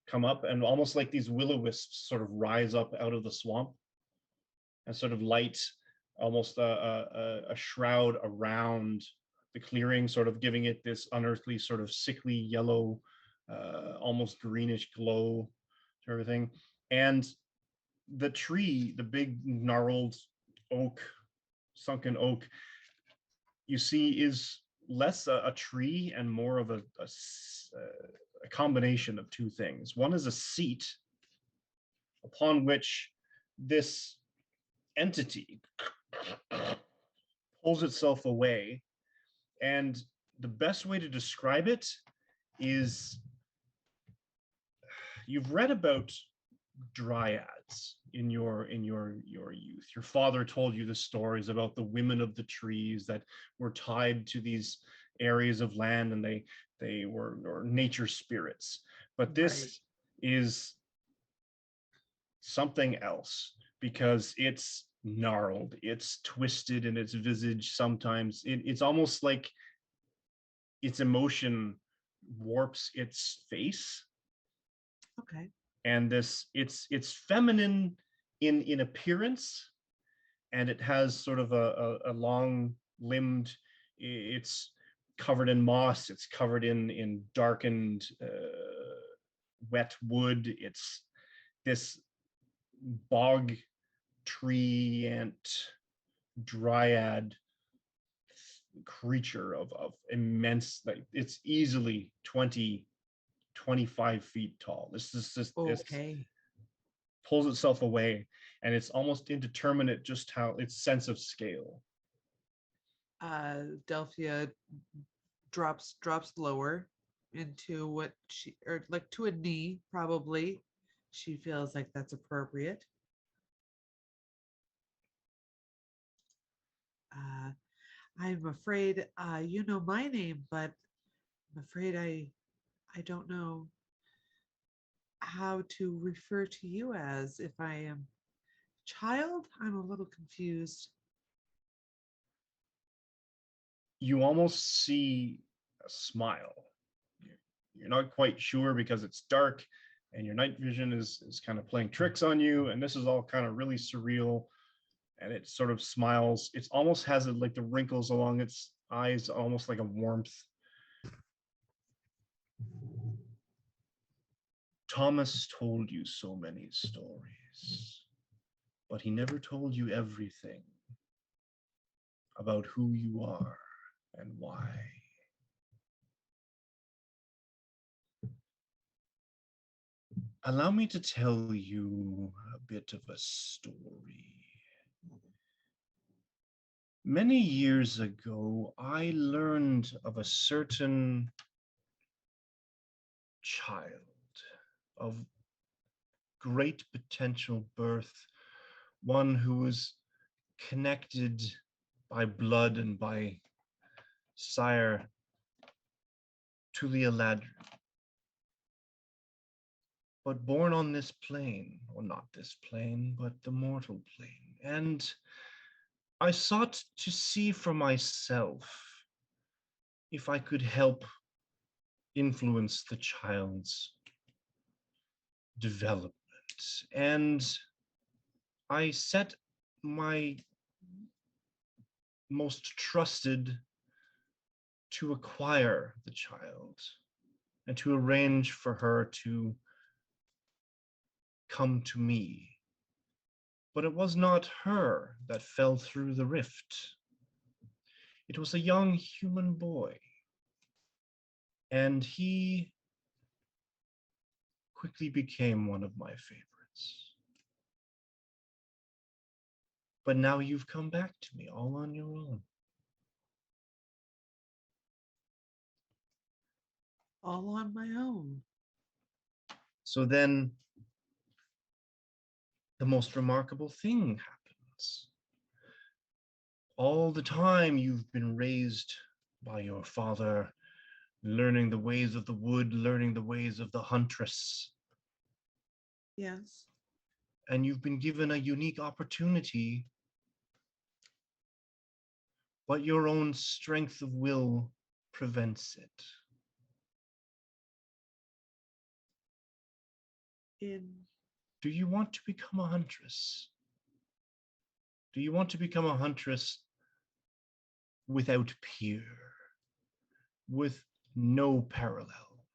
come up, and almost like these will-o-wisps sort of rise up out of the swamp and sort of light almost a shroud around the clearing, sort of giving it this unearthly, sort of sickly yellow, almost greenish glow to everything. And the tree, the big gnarled oak, sunken oak, you see is less a tree and more of a combination of two things. One is a seat upon which this entity pulls itself away, and the best way to describe it is, you've read about dryads in your youth. Your father told you the stories about the women of the trees that were tied to these areas of land, and they were nature spirits. But this is something else, because it's gnarled, it's twisted in its visage. Sometimes it's almost like its emotion warps its face. Okay. And this, it's feminine in appearance, and it has sort of a long limbed, it's covered in moss, it's covered in darkened wet wood. It's this bog tree ant dryad creature of immense, like it's easily 25 feet tall. This Okay. pulls itself away, and it's almost indeterminate just how its sense of scale. Delphia drops lower into what she, or like to a knee probably. She feels like that's appropriate. Uh, I'm afraid you know my name, but I'm afraid I don't know how to refer to you as. If I am child, I'm a little confused. You almost see a smile. You're not quite sure because it's dark and your night vision is kind of playing tricks on you, and this is all kind of really surreal. And it sort of smiles. It almost has like the wrinkles along its eyes, almost like a warmth. Thomas told you so many stories, but he never told you everything about who you are and why. Allow me to tell you a bit of a story. Many years ago, I learned of a certain child of great potential birth, one who was connected by blood and by sire to the Eladrin, but born on this plane, or not this plane, but the mortal plane. And I sought to see for myself if I could help influence the child's development. And I set my most trusted to acquire the child and to arrange for her to come to me. But it was not her that fell through the rift. It was a young human boy, and he quickly became one of my favorites. But now you've come back to me all on your own. All on my own. So then the most remarkable thing happens. All the time you've been raised by your father, learning the ways of the wood, learning the ways of the huntress. Yes. And you've been given a unique opportunity, but your own strength of will prevents it. Do you want to become a huntress? Do you want to become a huntress without peer, with no parallel,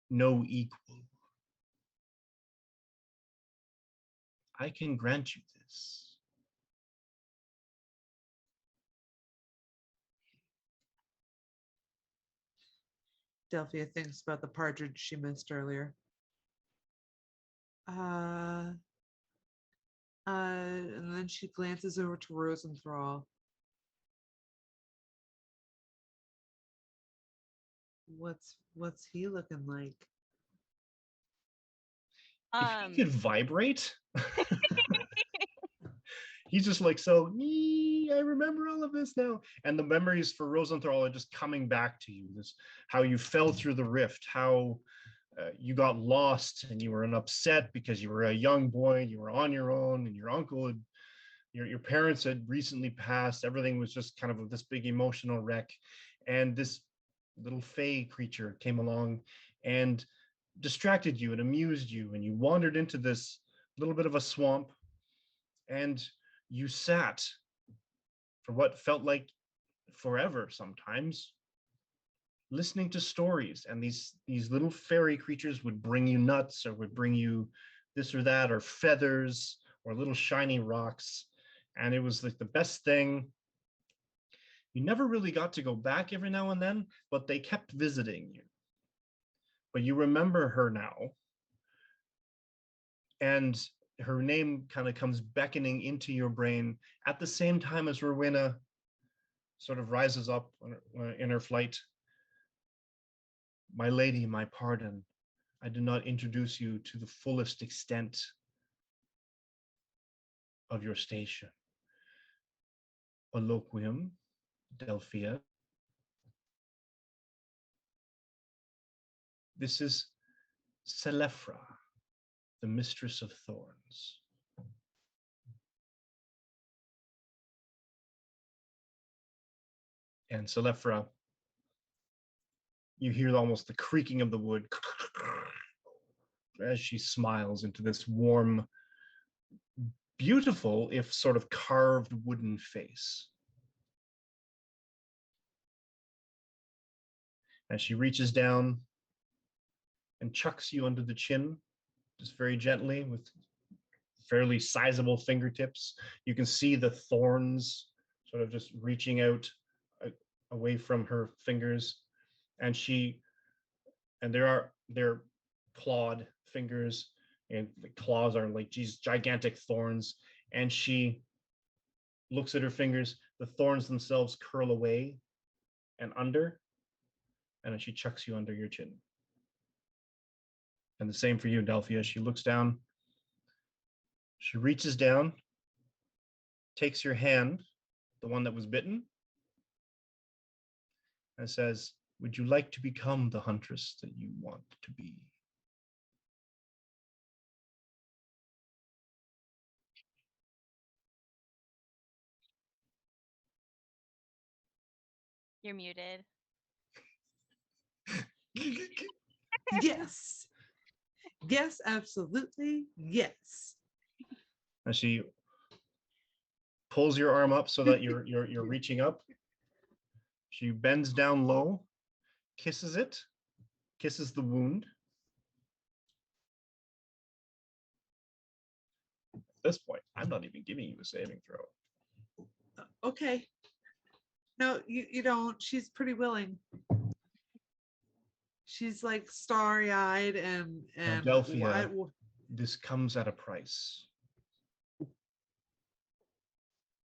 no equal? I can grant you this. Delphia thinks about the partridge she missed earlier. And then she glances over to Rosenthal. What's he looking like? If he could vibrate, he's just like, so I remember all of this now. And the memories for Rosenthal are just coming back to you. This, how you fell through the rift, how you got lost and you were upset because you were a young boy, you were on your own, and your uncle had, your parents had recently passed. Everything was just kind of this big emotional wreck. And this little fey creature came along and distracted you and amused you, and you wandered into this little bit of a swamp, and you sat for what felt like forever sometimes, listening to stories, and these little fairy creatures would bring you nuts, or would bring you this or that, or feathers, or little shiny rocks, and it was like the best thing. You never really got to go back every now and then, but they kept visiting you. But you remember her now, and her name kind of comes beckoning into your brain at the same time as Rowena sort of rises up in her flight. My lady, my pardon. I did not introduce you to the fullest extent of your station. Eloquium, Delphia. This is Selefra, the Mistress of Thorns. And Selefra, you hear almost the creaking of the wood as she smiles into this warm, beautiful, if sort of carved wooden face. And she reaches down and chucks you under the chin, just very gently, with fairly sizable fingertips. You can see the thorns sort of just reaching out away from her fingers, and they're clawed fingers, and the claws are like these gigantic thorns. And she looks at her fingers. The thorns themselves curl away and under, and then she chucks you under your chin. And the same for you, Delphia. She looks down. She reaches down, takes your hand, the one that was bitten, and says, would you like to become the huntress that you want to be? You're muted. Yes. Yes, absolutely. Yes. And she pulls your arm up so that you're reaching up. She bends down low, kisses it, kisses the wound. At this point, I'm not even giving you a saving throw. Okay. No, you don't. She's pretty willing. She's like starry-eyed and Delphia, this comes at a price.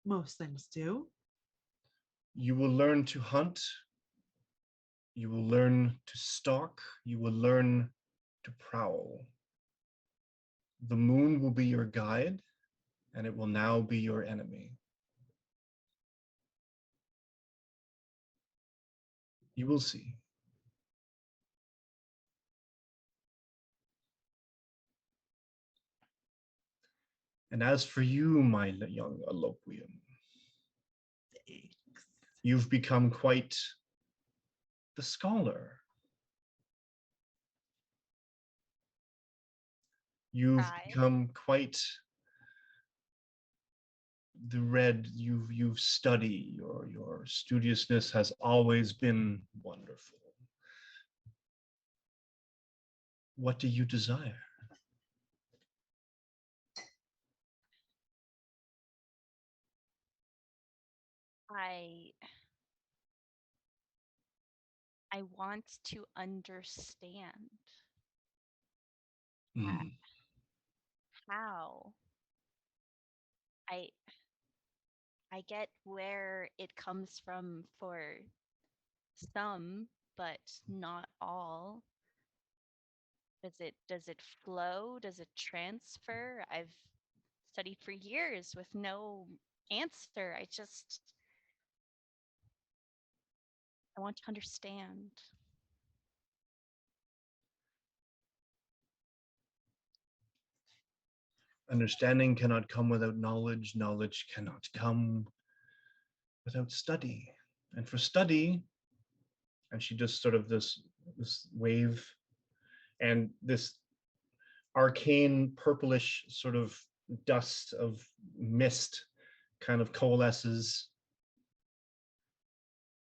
Most things do. You will learn to hunt. You will learn to stalk. You will learn to prowl. The moon will be your guide, and it will now be your enemy. You will see. And as for you, my young Eloquium, you've become quite the scholar. You've become quite the red. You've studied. Your studiousness has always been wonderful. What do you desire? I want to understand how. I get where it comes from for some, but not all. Does it flow? Does it transfer? I've studied for years with no answer. I want to understand. Understanding cannot come without knowledge. Knowledge cannot come without study. And for study, and she just sort of this wave, and this arcane purplish sort of dust of mist kind of coalesces,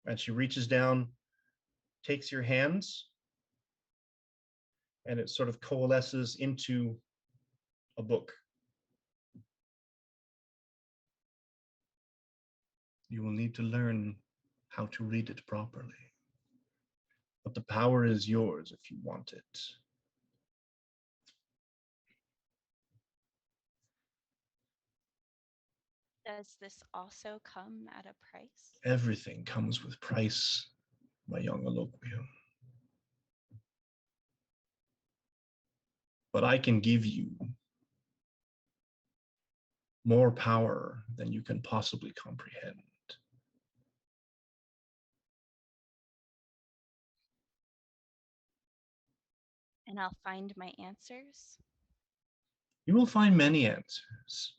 and she reaches down, takes your hands and it sort of coalesces into a book. You will need to learn how to read it properly. But the power is yours if you want it. Does this also come at a price? Everything comes with price, my young Aloquio. But I can give you more power than you can possibly comprehend. And I'll find my answers? You will find many answers.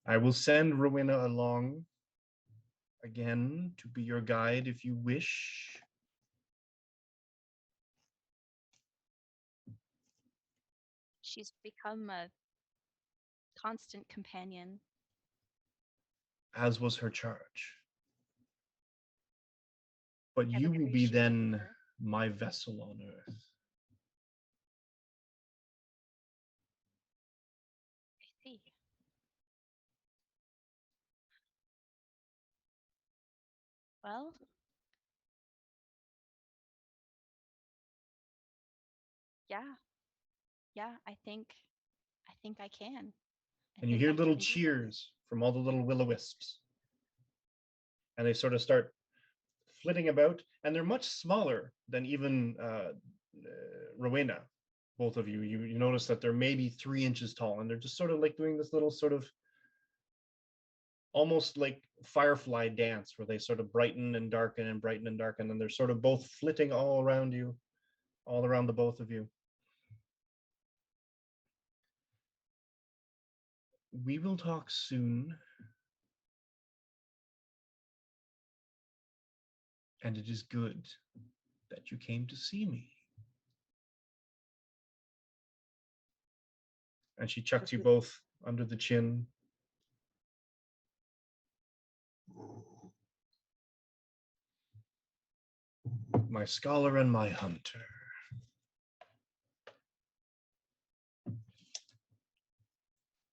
I will send Rowena along again to be your guide if you wish. She's become a constant companion. As was her charge. But I've you will be appreciated then her. my vessel on earth. I see. Well, yeah, I think I can. And you hear little cheers from all the little will-o-wisps. And they sort of start flitting about, and they're much smaller than even Rowena, both of you. You notice that they're maybe 3 inches tall, and they're just sort of like doing this little sort of almost like firefly dance where they sort of brighten and darken and brighten and darken, and they're sort of both flitting all around you, all around the both of you. We will talk soon. And it is good that you came to see me. And she chucks you both under the chin. My scholar and my hunter.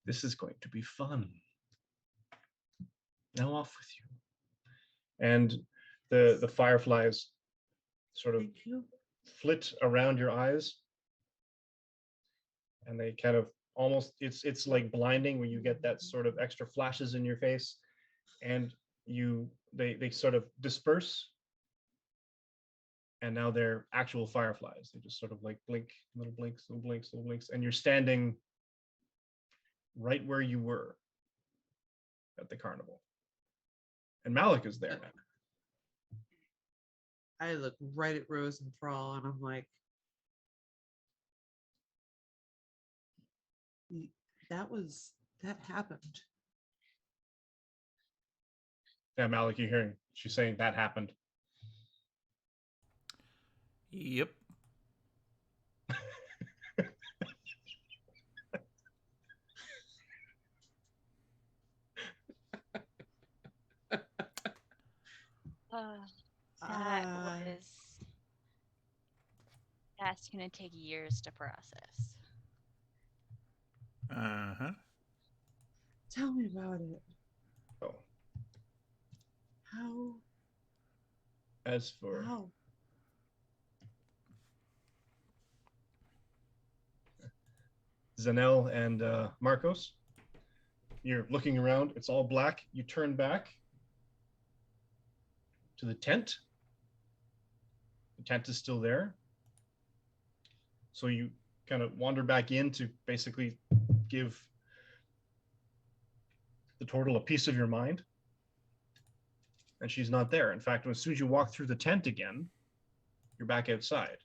This is going to be fun. Now off with you. And the fireflies sort of flit around your eyes. And they kind of almost, it's like blinding when you get that sort of extra flashes in your face. And they sort of disperse. And now they're actual fireflies. They just sort of like blink, little blinks, little blinks, little blinks. And you're standing right where you were at the carnival. And Malik is there now. I look right at Rosenthal and I'm like, that happened. Yeah, Malik, you're hearing. She's saying that happened. Yep. That's gonna take years to process. Uh-huh. Tell me about it. Oh. How? As for How? Zanel and Marcos, you're looking around. It's all black. You turn back to the tent. The tent is still there. So you kind of wander back in to basically give the turtle a piece of your mind. And she's not there. In fact, as soon as you walk through the tent again, you're back outside.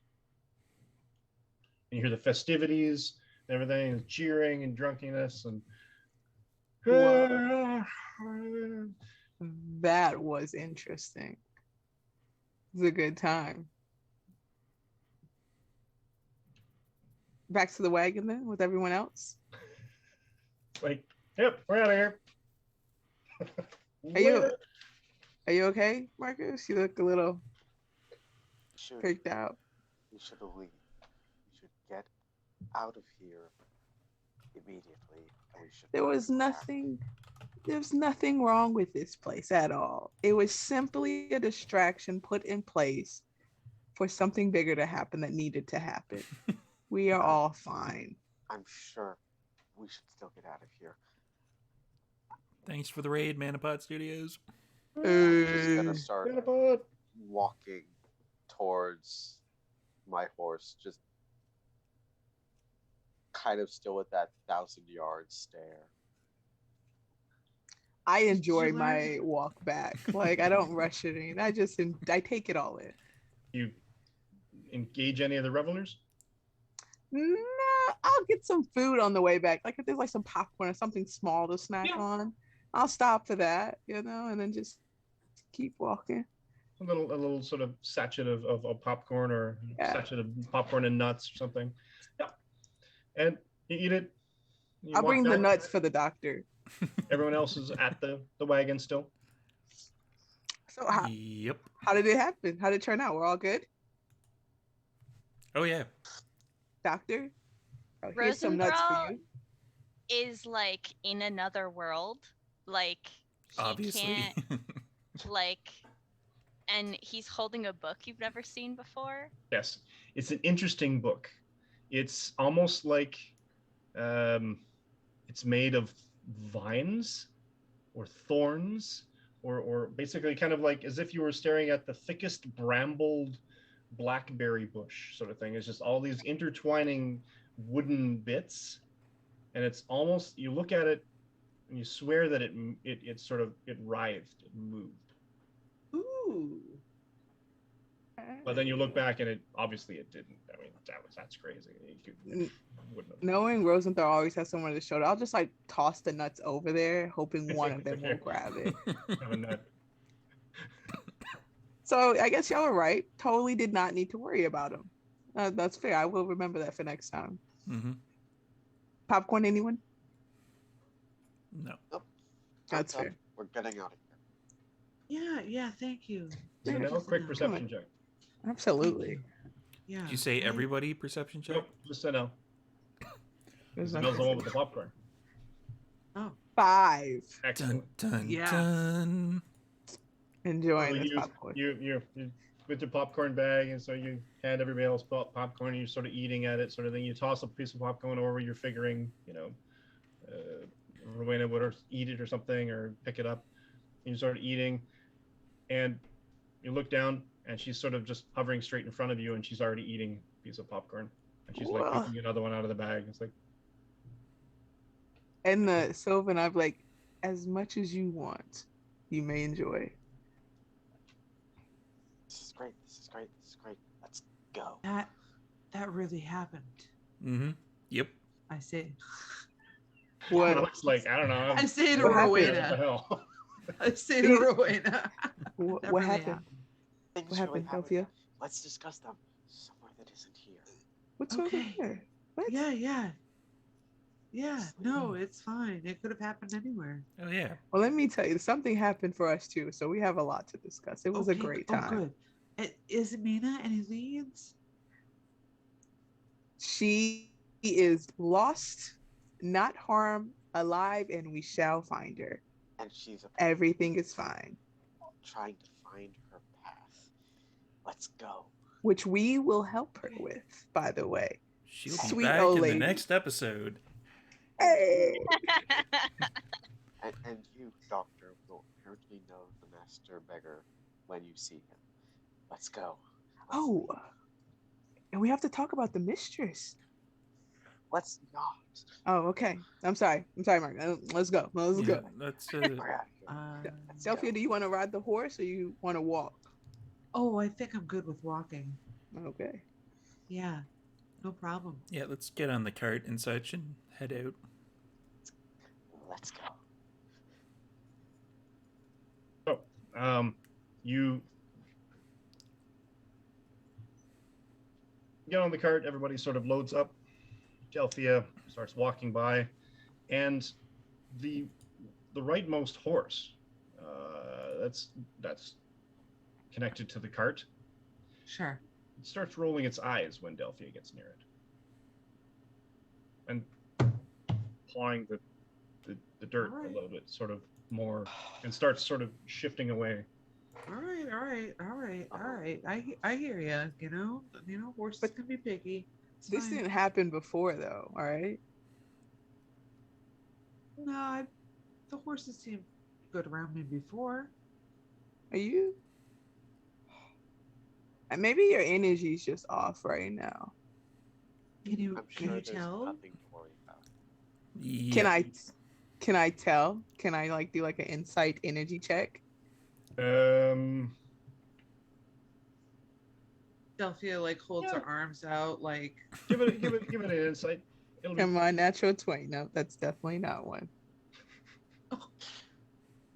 And you hear the festivities, and everything, and cheering and drunkenness and Whoa. That was interesting. It was a good time. Back to the wagon then with everyone else. Like, yep, we're out of here. Are you okay, Marcus? You look a little should freaked out. we should leave. We should get out of here immediately, and we should There not was come back. there's nothing wrong with this place at all. It was simply a distraction put in place for something bigger to happen that needed to happen. We are all fine. I'm sure we should still get out of here. Thanks for the raid, Manapod Studios. I'm just gonna Uh, start Manapod. walking towards my horse, just kind of still with that 1,000-yard stare. I Did enjoy you learn- my walk back. Like I don't rush it in. I take it all in. You engage any of the revelers? No, I'll get some food on the way back. Like if there's like some popcorn or something small to snack Yeah. on, I'll stop for that, and then just keep walking. A little sort of sachet of popcorn or Yeah. sachet of popcorn and nuts or something. Yeah. And you eat it. You I'll walk bring the back. nuts for the doctor. Everyone else is at the wagon still. So Yep. how did it happen? How did it turn out? We're all good, Oh yeah. doctor. Oh, here's some nuts for Rosenthal you. is like in another world. Like he Obviously. can't like, and he's holding a book you've never seen before. Yes, it's an interesting book. It's almost like it's made of vines or thorns or basically kind of like as if you were staring at the thickest brambled blackberry bush sort of thing. It's just all these intertwining wooden bits, and it's almost, you look at it and you swear that it writhed, it moved. Ooh. But then you look back and it didn't. I mean, that's crazy. Wouldn't have. Knowing Rosenthal always has someone to show, I'll just like toss the nuts over there, hoping one of them will grab it. Have a nut. So I guess y'all are right. Totally did not need to worry about him. That's fair. I will remember that for next time. Mm-hmm. Popcorn, anyone? No. That's Thumbs up. fair. We're getting out of here. Yeah, thank you. Zanelle, quick perception check. Absolutely. Yeah. Did you say everybody perception check? Nope, just Zanelle. There's Zanelle's nothing. the one with the popcorn. Oh, 5. Dun Excellent. dun Yeah. dun. Enjoying So this popcorn. you with your popcorn bag, and so you hand everybody else popcorn, and you're sort of eating at it, sort of thing. You toss a piece of popcorn over, you're figuring, Rowena would eat it or something, or pick it up. And you start eating, and you look down, and she's sort of just hovering straight in front of you, and she's already eating a piece of popcorn. And she's like Wow. picking another one out of the bag. It's like, And the Sylvan, I'm like, as much as you want, you may enjoy. This is great. This is great. This is great. Let's go. that really happened. Mm-hmm. Yep. I say. What? Looks like, I don't know. I say to What happened? What the Rowena. hell? I say to Rowena. What, That what really happened? Things What happened, happen. Delphia? Let's discuss them somewhere that isn't here. What's Okay. over there? What? Yeah. No, it's fine. It could have happened anywhere. Oh yeah. Well, let me tell you, something happened for us too, so we have a lot to discuss. It was a Okay, great Oh, time. good. Is Mina any leads? She is lost, not harmed, alive, and we shall find her. And she's Everything is fine, trying to find her path. Let's go. which we will help her with, by the way. She'll be Sweet back old in lady. the next episode. Hey! And you, Doctor, will apparently know the Master Beggar when you see him. Let's go. Let's Oh, leave. and we have to talk about the mistress. Let's not. Oh, okay. I'm sorry, Mark. Let's go. Let's Yeah, go. that's We're out of here. Delphia, do you want to ride the horse or you want to walk? Oh, I think I'm good with walking. Okay. Yeah, no problem. yeah. Let's get on the cart and such and head out. Let's go. You get on the cart, everybody sort of loads up. Delphia starts walking by, and the rightmost horse that's connected to the cart Sure. It starts rolling its eyes when Delphia gets near it. And pawing the dirt Alright. a little bit, sort of more, and starts sort of shifting away. All right. I hear you. You know, horses can be picky. It's This fine. didn't happen before, though. All right. No, the horses seem good around me before. Are you? Maybe your energy's just off right now. Can you I'm can sure you there's tell? nothing to worry about. Can Yeah. I? Can I tell? Can I like do like an insight energy check? Delphia like holds Yeah. her arms out like Give it an insight. It'll be Come on, natural 20. No, that's definitely not one.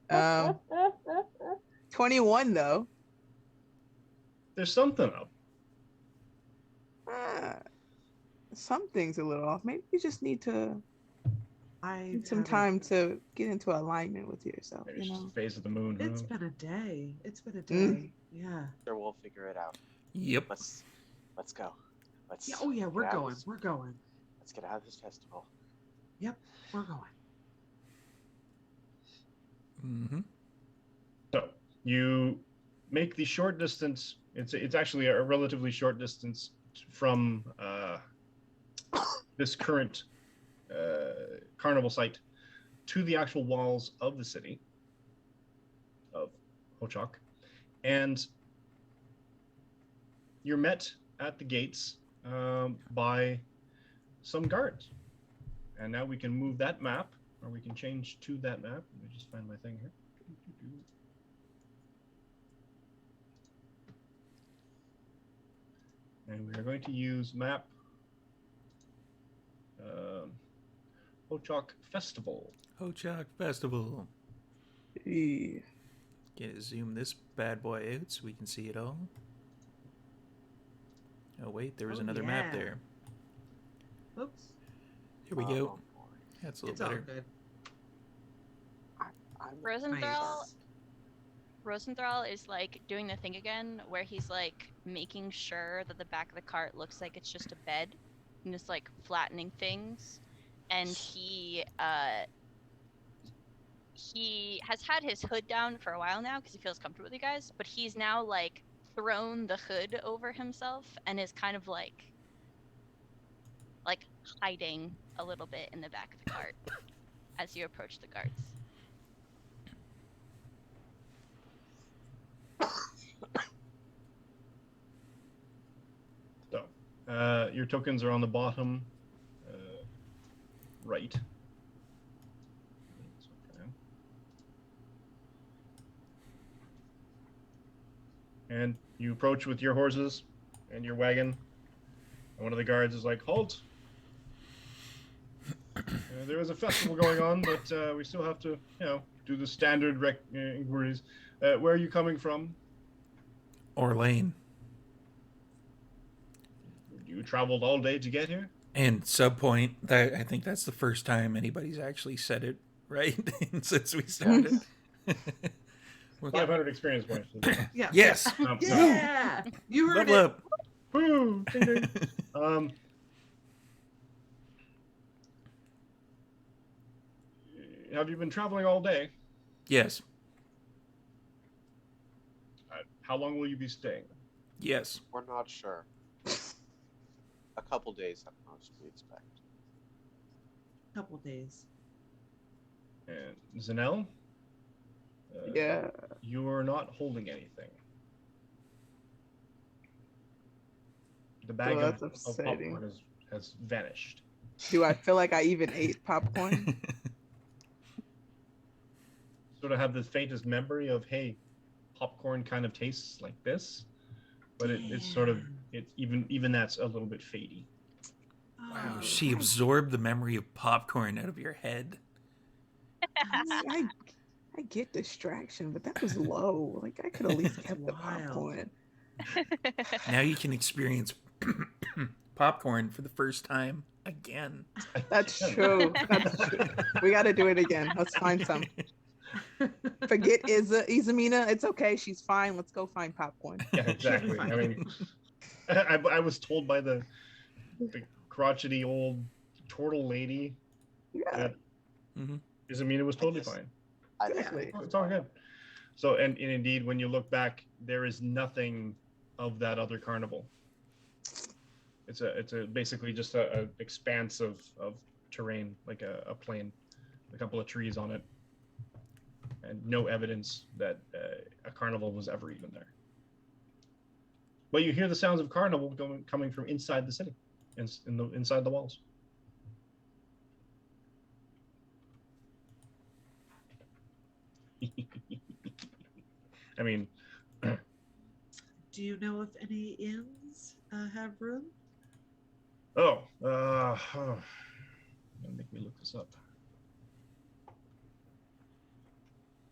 oh, 21 though. there's something up. Something's a little off. Maybe you just need to I need some haven't- time to get into alignment with yourself. Maybe You it's just know. the phase of the moon. who It's knows? been a day. It's been a day. Mm. Yeah. Sure, we'll figure it out. Yep. Let's go. Yeah. Oh yeah, we're get out of going. this- We're going. Let's get out of this festival. We're going. Mm-hmm. So you make the short distance. It's actually a relatively short distance from this current carnival site to the actual walls of the city of Hochok, and you're met at the gates by some guards. And now we can move that map, or we can change to that map. Let me just find my thing here. And we are going to use map Hochok Festival. Hochok Festival. Yeah. Gonna zoom this bad boy out so we can see it all. Oh wait, there was Oh, another map yeah. there. Oops. Here we Oh, go. boy. That's a It's little all better. good. Rosenthal Nice. Rosenthal is like doing the thing again where he's like making sure that the back of the cart looks like it's just a bed and just like flattening things. And he has had his hood down for a while now because he feels comfortable with you guys, but he's now like thrown the hood over himself and is kind of like hiding a little bit in the back of the cart as you approach the guards. So, your tokens are on the bottom right. And you approach with your horses and your wagon. And one of the guards is like, "Halt! There is a festival going on, but we still have to, do the standard inquiries. Where are you coming from? Orlane. You traveled all day to get here? And subpoint, that I think that's the first time anybody's actually said it right since we started. Well, 500 experience points. Yeah. yes. No. Yeah. You heard Level it. up. Woo! Ding, ding. Have you been traveling all day? Yes. How long will you be staying? Yes. We're not sure. A couple days at most, we expect. Couple days. And Zanel? Yeah. You are not holding anything. The bag Oh, that's of upsetting. popcorn has vanished. Do I feel like I even ate popcorn? Sort of have the faintest memory of, hey, popcorn kind of tastes like this, but it's sort of, it's even that's a little bit fadey. Wow, Oh, she absorbed the memory of popcorn out of your head. I get distraction, but that was low. Like I could at least kept the Wild. popcorn. Now you can experience popcorn for the first time again. That's true. That's true. We got to do it again. Let's find some. Forget Izamina. It's okay. She's fine. Let's go find popcorn. Yeah, exactly. fine. I mean, I was told by the crotchety old turtle lady Yeah, that Mm-hmm. Izamina was totally just- fine. I think Exactly. It's all good. So, and indeed, when you look back, there is nothing of that other carnival. It's a basically just a expanse of terrain, like a plain, a couple of trees on it, and no evidence that a carnival was ever even there. But you hear the sounds of carnival coming from inside the city, inside the walls. I mean, Do you know if any inns have room? gonna make me look this up.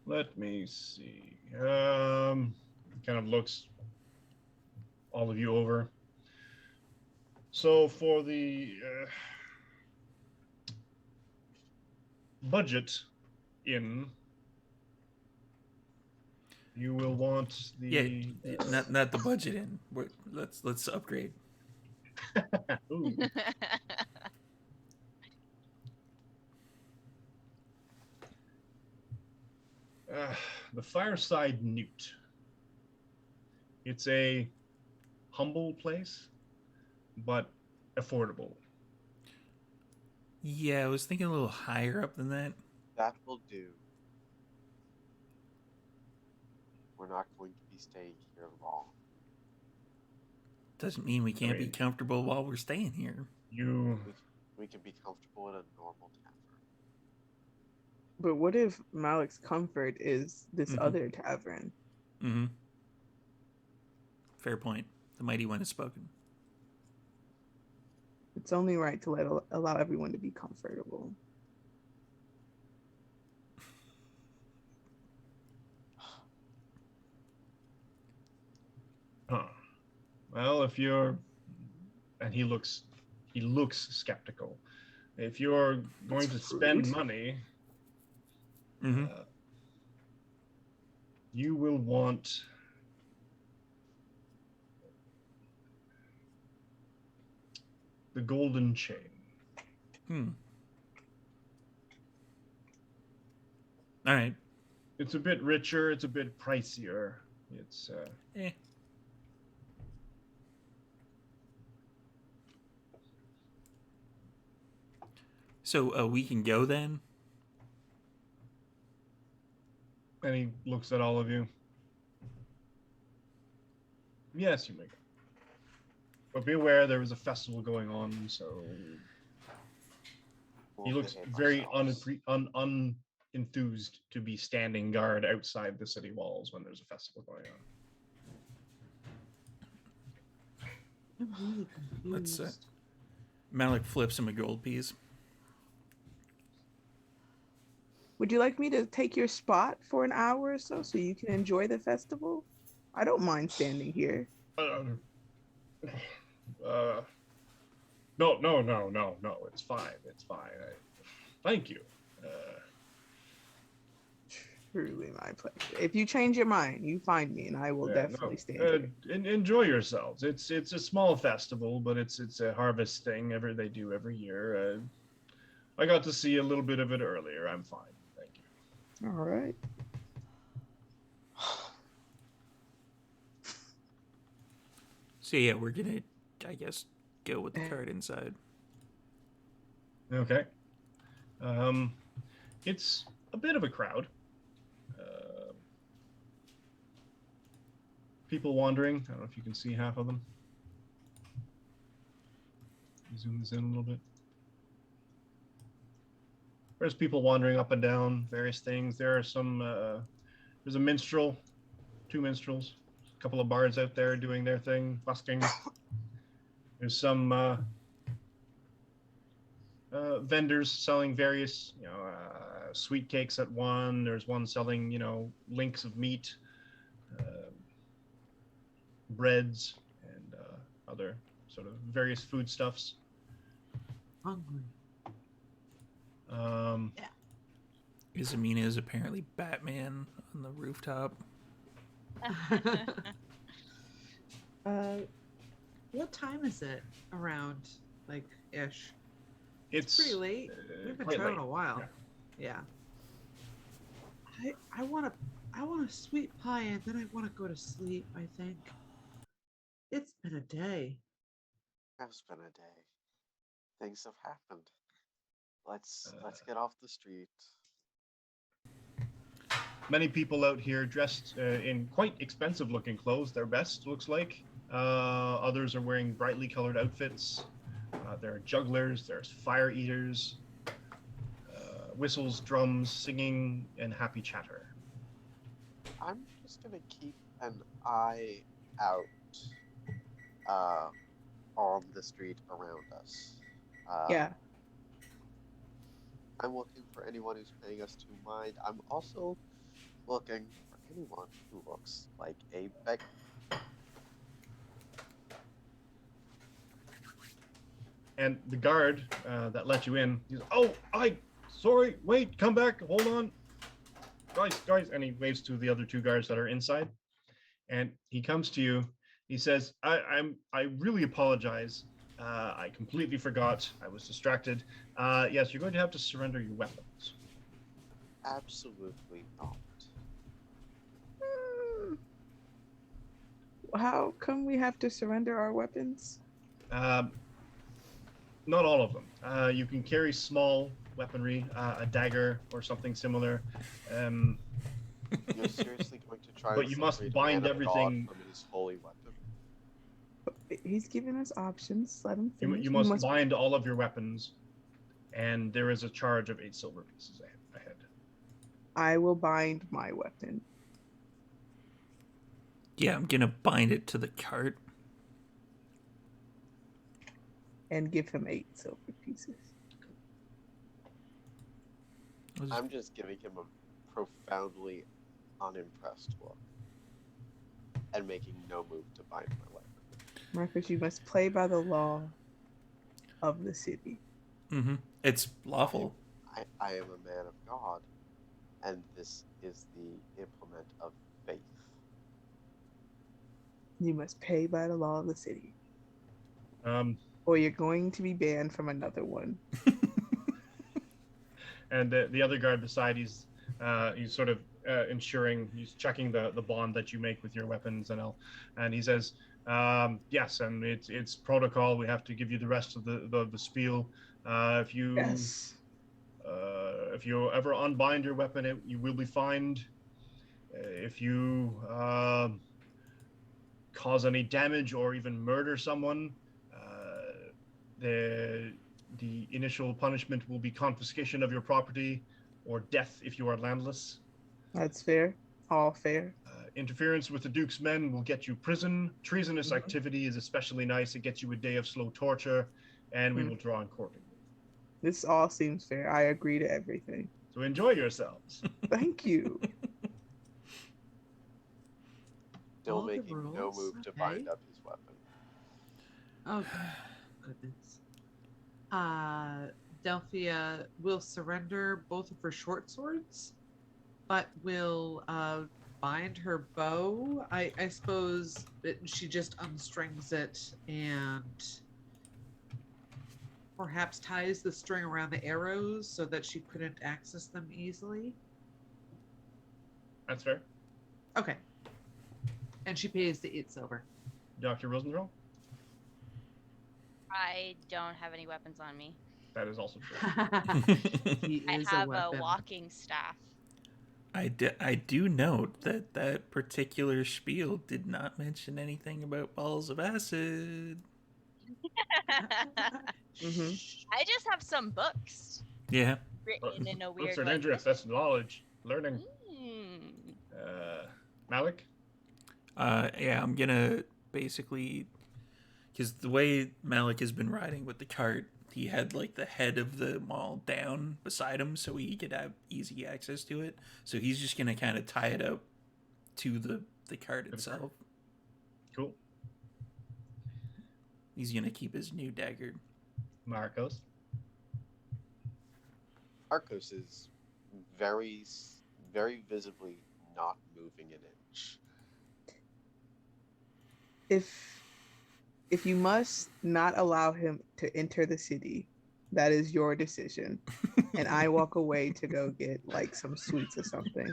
Let me see. Kind of looks all of you over. So for the budget in, you will want the Not the budget in. Let's upgrade. ooh, the Fireside Newt. It's a humble place, but affordable. Yeah, I was thinking a little higher up than that. that will do. We're not going to be staying here long. Doesn't mean we can't be mean- comfortable while we're staying here. You We can be comfortable in a normal tavern. But what if Malik's comfort is this Mhm. other tavern? Mm-hmm. Fair point. The mighty one has spoken. It's only right to allow everyone to be comfortable. Huh. Well, if you're, and he looks skeptical. If you're going to That's spend rude. money, Mm-hmm. You will want the golden chain. Hmm. All right. It's a bit richer. It's a bit pricier. It's Eh. So we can go then. and he looks at all of you. Yes, you may go. But be aware there is a festival going on, so he We'll looks behave very ourselves. unenthused to be standing guard outside the city walls when there's a festival going on. I'm really Let's, confused. Malik flips him a gold piece. Would you like me to take your spot for an hour or so you can enjoy the festival? I don't mind standing here. No. It's fine. It's fine. Thank you. Truly my pleasure. If you change your mind, you find me and I will definitely stand here. Enjoy yourselves. It's a small festival, but it's a harvest thing they do every year. I got to see a little bit of it earlier. I'm fine. Thank you. All right. So yeah, we're gonna, I guess, go with the card inside. Okay. It's a bit of a crowd. People wandering. I don't know if you can see half of them. Zoom this in a little bit. There's people wandering up and down various things. There are some. There's a minstrel, 2 minstrels, a couple of bards out there doing their thing, busking. There's some vendors selling various, sweet cakes at one. There's one selling, links of meat, breads, and other sort of various foodstuffs. Hungry. Um, Yeah. Izamina is apparently Batman on the rooftop. What time is it around, like, ish? It's Pretty late. We've been quite traveling late. a while. Yeah. I want a sweet pie, and then I want to go to sleep. I think it's been a day. It's been a day. Things have happened. Let's get off the street. Many people out here dressed in quite expensive-looking clothes. Their best, looks like. Others are wearing brightly colored outfits. There are jugglers. There's fire eaters. Whistles, drums, singing, and happy chatter. I'm just gonna keep an eye out on the street around us. Yeah. I'm looking for anyone who's paying us to mind. I'm also looking for anyone who looks like a beggar. And the guard that let you in, he's, sorry, wait, come back, hold on. Guys, and he waves to the other two guards that are inside. And he comes to you, he says, I really apologize. I completely forgot. I was distracted. Yes, you're going to have to surrender your weapons. Absolutely not. How come we have to surrender our weapons? Not all of them. You can carry small weaponry, a dagger or something similar. You're seriously going to try But and you must separate bind man of God everything. from his holy weapon? He's giving us options. Let him finish. You must bind all of your weapons, and there is a charge of 8 silver pieces ahead. I will bind my weapon. Yeah, I'm gonna bind it to the cart. And give him 8 silver pieces. I'm just giving him a profoundly unimpressed look and making no move to bind my weapon. Marcus, you must play by the law of the city. Mm-hmm. It's lawful. I am a man of God, and this is the implement of faith. You must pay by the law of the city. Or you're going to be banned from another one. And the other guard beside, he's sort of ensuring, he's checking the bond that you make with your weapons and he says, yes, and it's protocol. We have to give you the rest of the spiel. If you ever unbind your weapon, you will be fined. If you cause any damage or even murder someone, the initial punishment will be confiscation of your property or death if you are landless. That's fair. All fair. Interference with the Duke's men will get you prison. Treasonous activity is especially nice. It gets you a day of slow torture, and we will draw on accordingly. This all seems fair. I agree to everything. So enjoy yourselves. Thank you. Still All the making no rules? move to Okay. bind up his weapon. Oh, goodness. Delphia will surrender both of her short swords, but will bind her bow. I suppose that she just unstrings it and perhaps ties the string around the arrows so that she couldn't access them easily. That's fair. Okay. And she pays the 8 silver. Dr. Rosenthal? I don't have any weapons on me. That is also true. He I is have a a weapon. walking staff. I do note that particular spiel did not mention anything about balls of acid. I just have some books Yeah. written in a weird Books are way. dangerous. That's knowledge. Learning. Malik? Yeah, I'm gonna basically, because the way Malik has been riding with the cart, he had like the head of the mall down beside him so he could have easy access to it. So he's just gonna kind of tie it up to the cart itself. Cool. He's gonna keep his new dagger. Marcos? Marcos is very visibly not moving an inch. If you must not allow him to enter the city, that is your decision. And I walk away to go get like some sweets or something.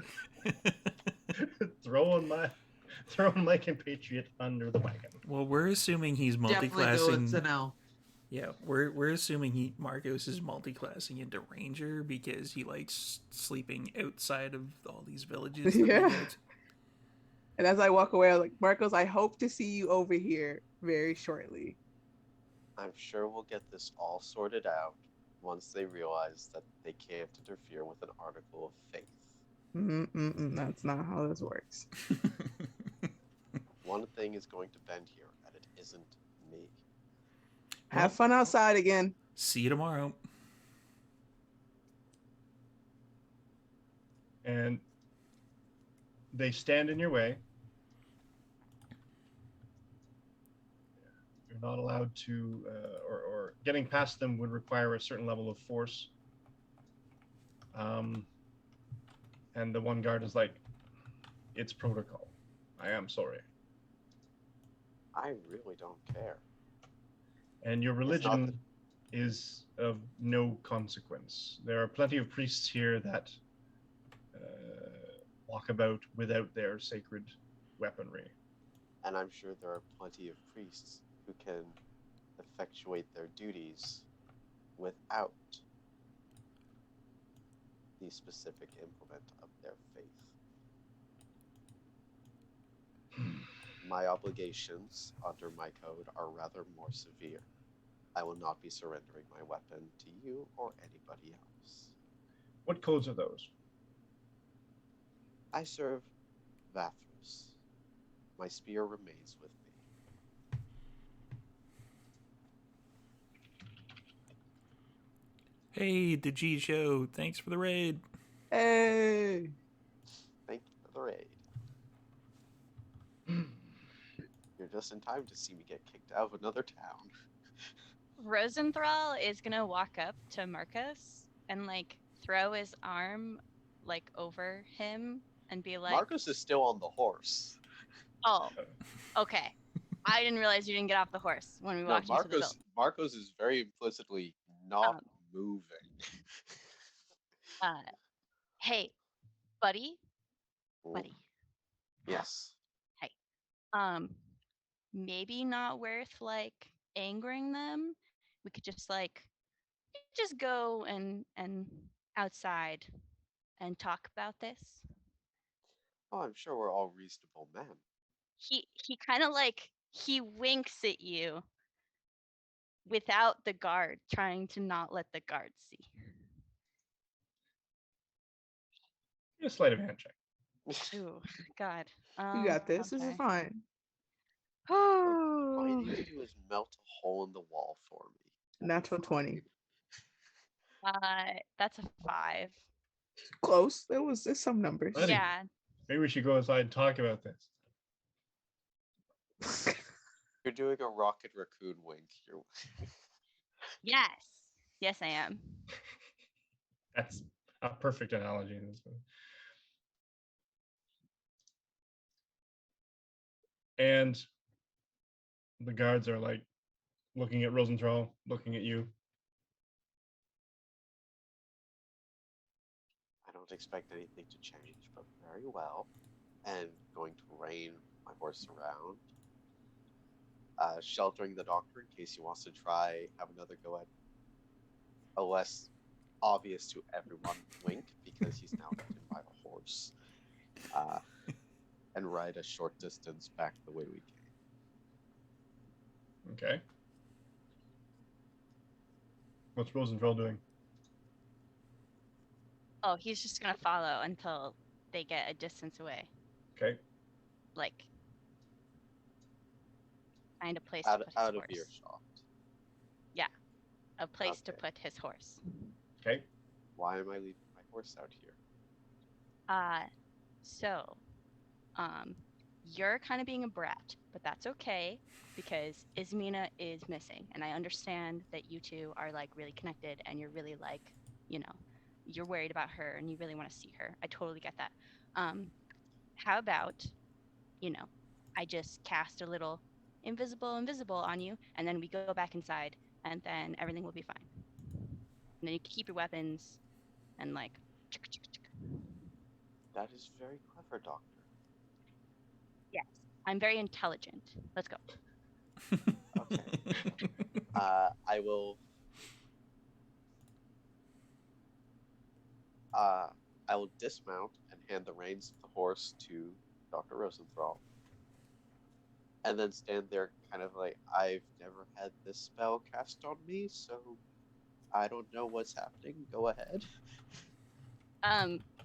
throwing my compatriot under the wagon. Well, we're assuming he's Definitely go with multiclassing. Zanel. Yeah, we're assuming Marcos is multiclassing into ranger because he likes sleeping outside of all these villages. That Yeah. we go to. And as I walk away, I'm like, Marcos, I hope to see you over here very shortly. I'm sure we'll get this all sorted out once they realize that they can't interfere with an article of faith. That's not how this works. One thing is going to bend here, and it isn't me. Have fun outside again. See you tomorrow. And they stand in your way. You're not allowed to, or getting past them would require a certain level of force. And the one guard is like, it's protocol. I am sorry. I really don't care. And your religion is of no consequence. There are plenty of priests here that walk about without their sacred weaponry. And I'm sure there are plenty of priests who can effectuate their duties without the specific implement of their faith. My obligations under my code are rather more severe. I will not be surrendering my weapon to you or anybody else. What codes are those? I serve Vathros. My spear remains with me. Hey, the G Show. Thanks for the raid. Hey. Thank you for the raid. You're just in time to see me get kicked out of another town. Rosenthal is gonna walk up to Marcus and like throw his arm like over him and be like, Marcus is still on the horse. "Oh, okay. I didn't realize you didn't get off the horse when we No, walked into the building." Marcos is very implicitly not moving. Hey, buddy. Yes. Maybe not worth like angering them. We could just go and outside and talk about this. Oh, I'm sure we're all reasonable men. He kind of like he winks at you without the guard, trying to not let the guard see. A sleight of hand check. Ooh, God. You got this. This is fine. All you need to do is melt a hole in the wall for me. Natural 20. That's a 5. Close. There's some numbers. Buddy. Yeah. Maybe we should go outside and talk about this. You're doing a rocket raccoon wink. Yes. Yes, I am. That's a perfect analogy in this one. And the guards are like looking at Rosenthal, looking at you. I don't expect anything to change, but very well. And going to rein my horse around. Sheltering the doctor in case he wants to try have another go at a less obvious to everyone wink because he's now ridden by a horse. And ride a short distance back the way we came. Okay. What's Rosenthal doing? Oh, he's just gonna follow until they get a distance away. Okay. Like, find a place out to put his of horse. earshot. Yeah, a place to Okay. put his horse. Okay. Why am I leaving my horse out here? So, you're kind of being a brat, but that's okay because Ismina is missing, and I understand that you two are like really connected and you're really like, you're worried about her and you really want to see her. I totally get that. How about, I just cast a little invisible on you, and then we go back inside, and then everything will be fine. And then you can keep your weapons, and like, That is very clever, Doctor. yes, I'm very intelligent. Let's go. Okay. I will. I will dismount and hand the reins of the horse to Dr. Rosenthal. And then stand there kind of like, I've never had this spell cast on me, so I don't know what's happening. Go ahead.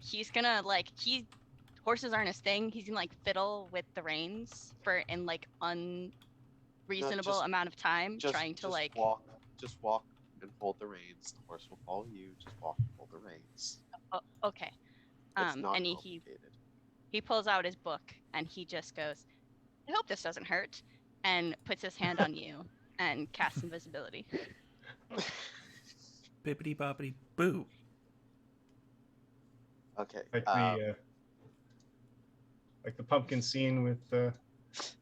He's gonna horses aren't his thing. He's gonna fiddle with the reins for in unreasonable amount of time, trying to just walk and hold the reins. The horse will follow you. Just walk and hold the reins. Oh, okay. It's not And complicated. he pulls out his book and he just goes, I hope this doesn't hurt, and puts his hand on you and casts invisibility. Bippity boppity boo. Okay. Like the pumpkin scene with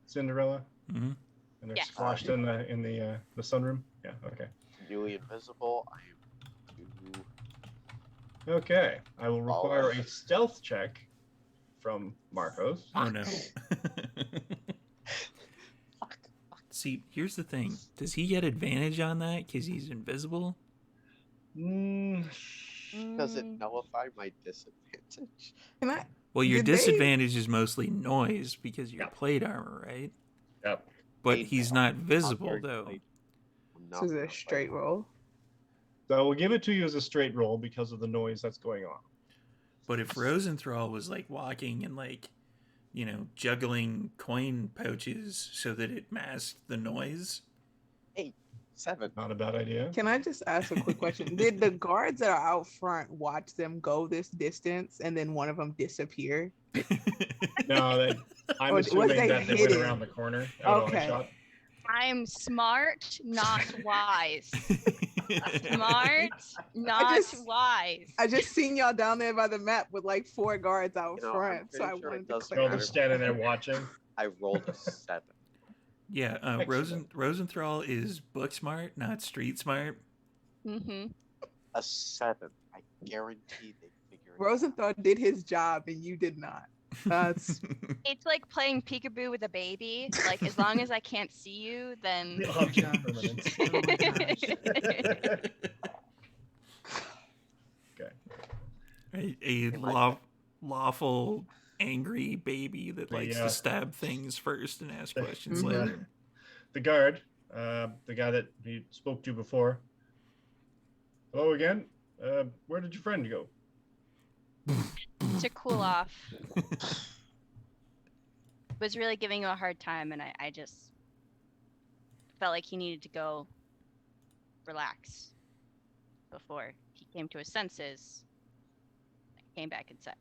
Cinderella, Mm-hmm. and they're Yeah. squashed in the sunroom. Yeah. Okay. Newly invisible. I am to Okay. I will require a stealth check from Marcos. Oh no. See, here's the thing. Does he get advantage on that because he's invisible? Does it nullify my disadvantage? Can I? Well, your Did they- disadvantage is mostly noise because you're plate armor, right? Yep. But Plate he's armor. not visible, very though. plate. I'm This not is a gonna straight play. roll. So we'll give it to you as a straight roll because of the noise that's going on. But if Rosenthal was walking and juggling coin pouches so that it masked the noise. 7. Not a bad idea. Can I just ask a quick question? Did the guards that are out front watch them go this distance and then one of them disappear? No, I'm Or was assuming they that they went hidden? around the corner. Out on a Okay. shot. I'm smart, not wise. Smart, not just- wise. I just seen y'all down there by the map with 4 guards out I'm front, so pretty I sure it wanted to doesn't They're all clarify. just standing there watching. I rolled a 7. Yeah, Excellent. Rosenthal is book smart, not street smart. Mm-hmm. A 7. I guarantee they figure it Rosenthal did his job and you did not. That's It's like playing peekaboo with a baby. As long as I can't see you, then. The object of permanence. Oh my gosh. Okay. a lawful, angry baby that likes to stab things first and ask questions Mhm. later. The guard, the guy that he spoke to before. Hello again. Where did your friend go? To cool off. Was really giving you a hard time, and I just felt like he needed to go relax before he came to his senses. Came back inside.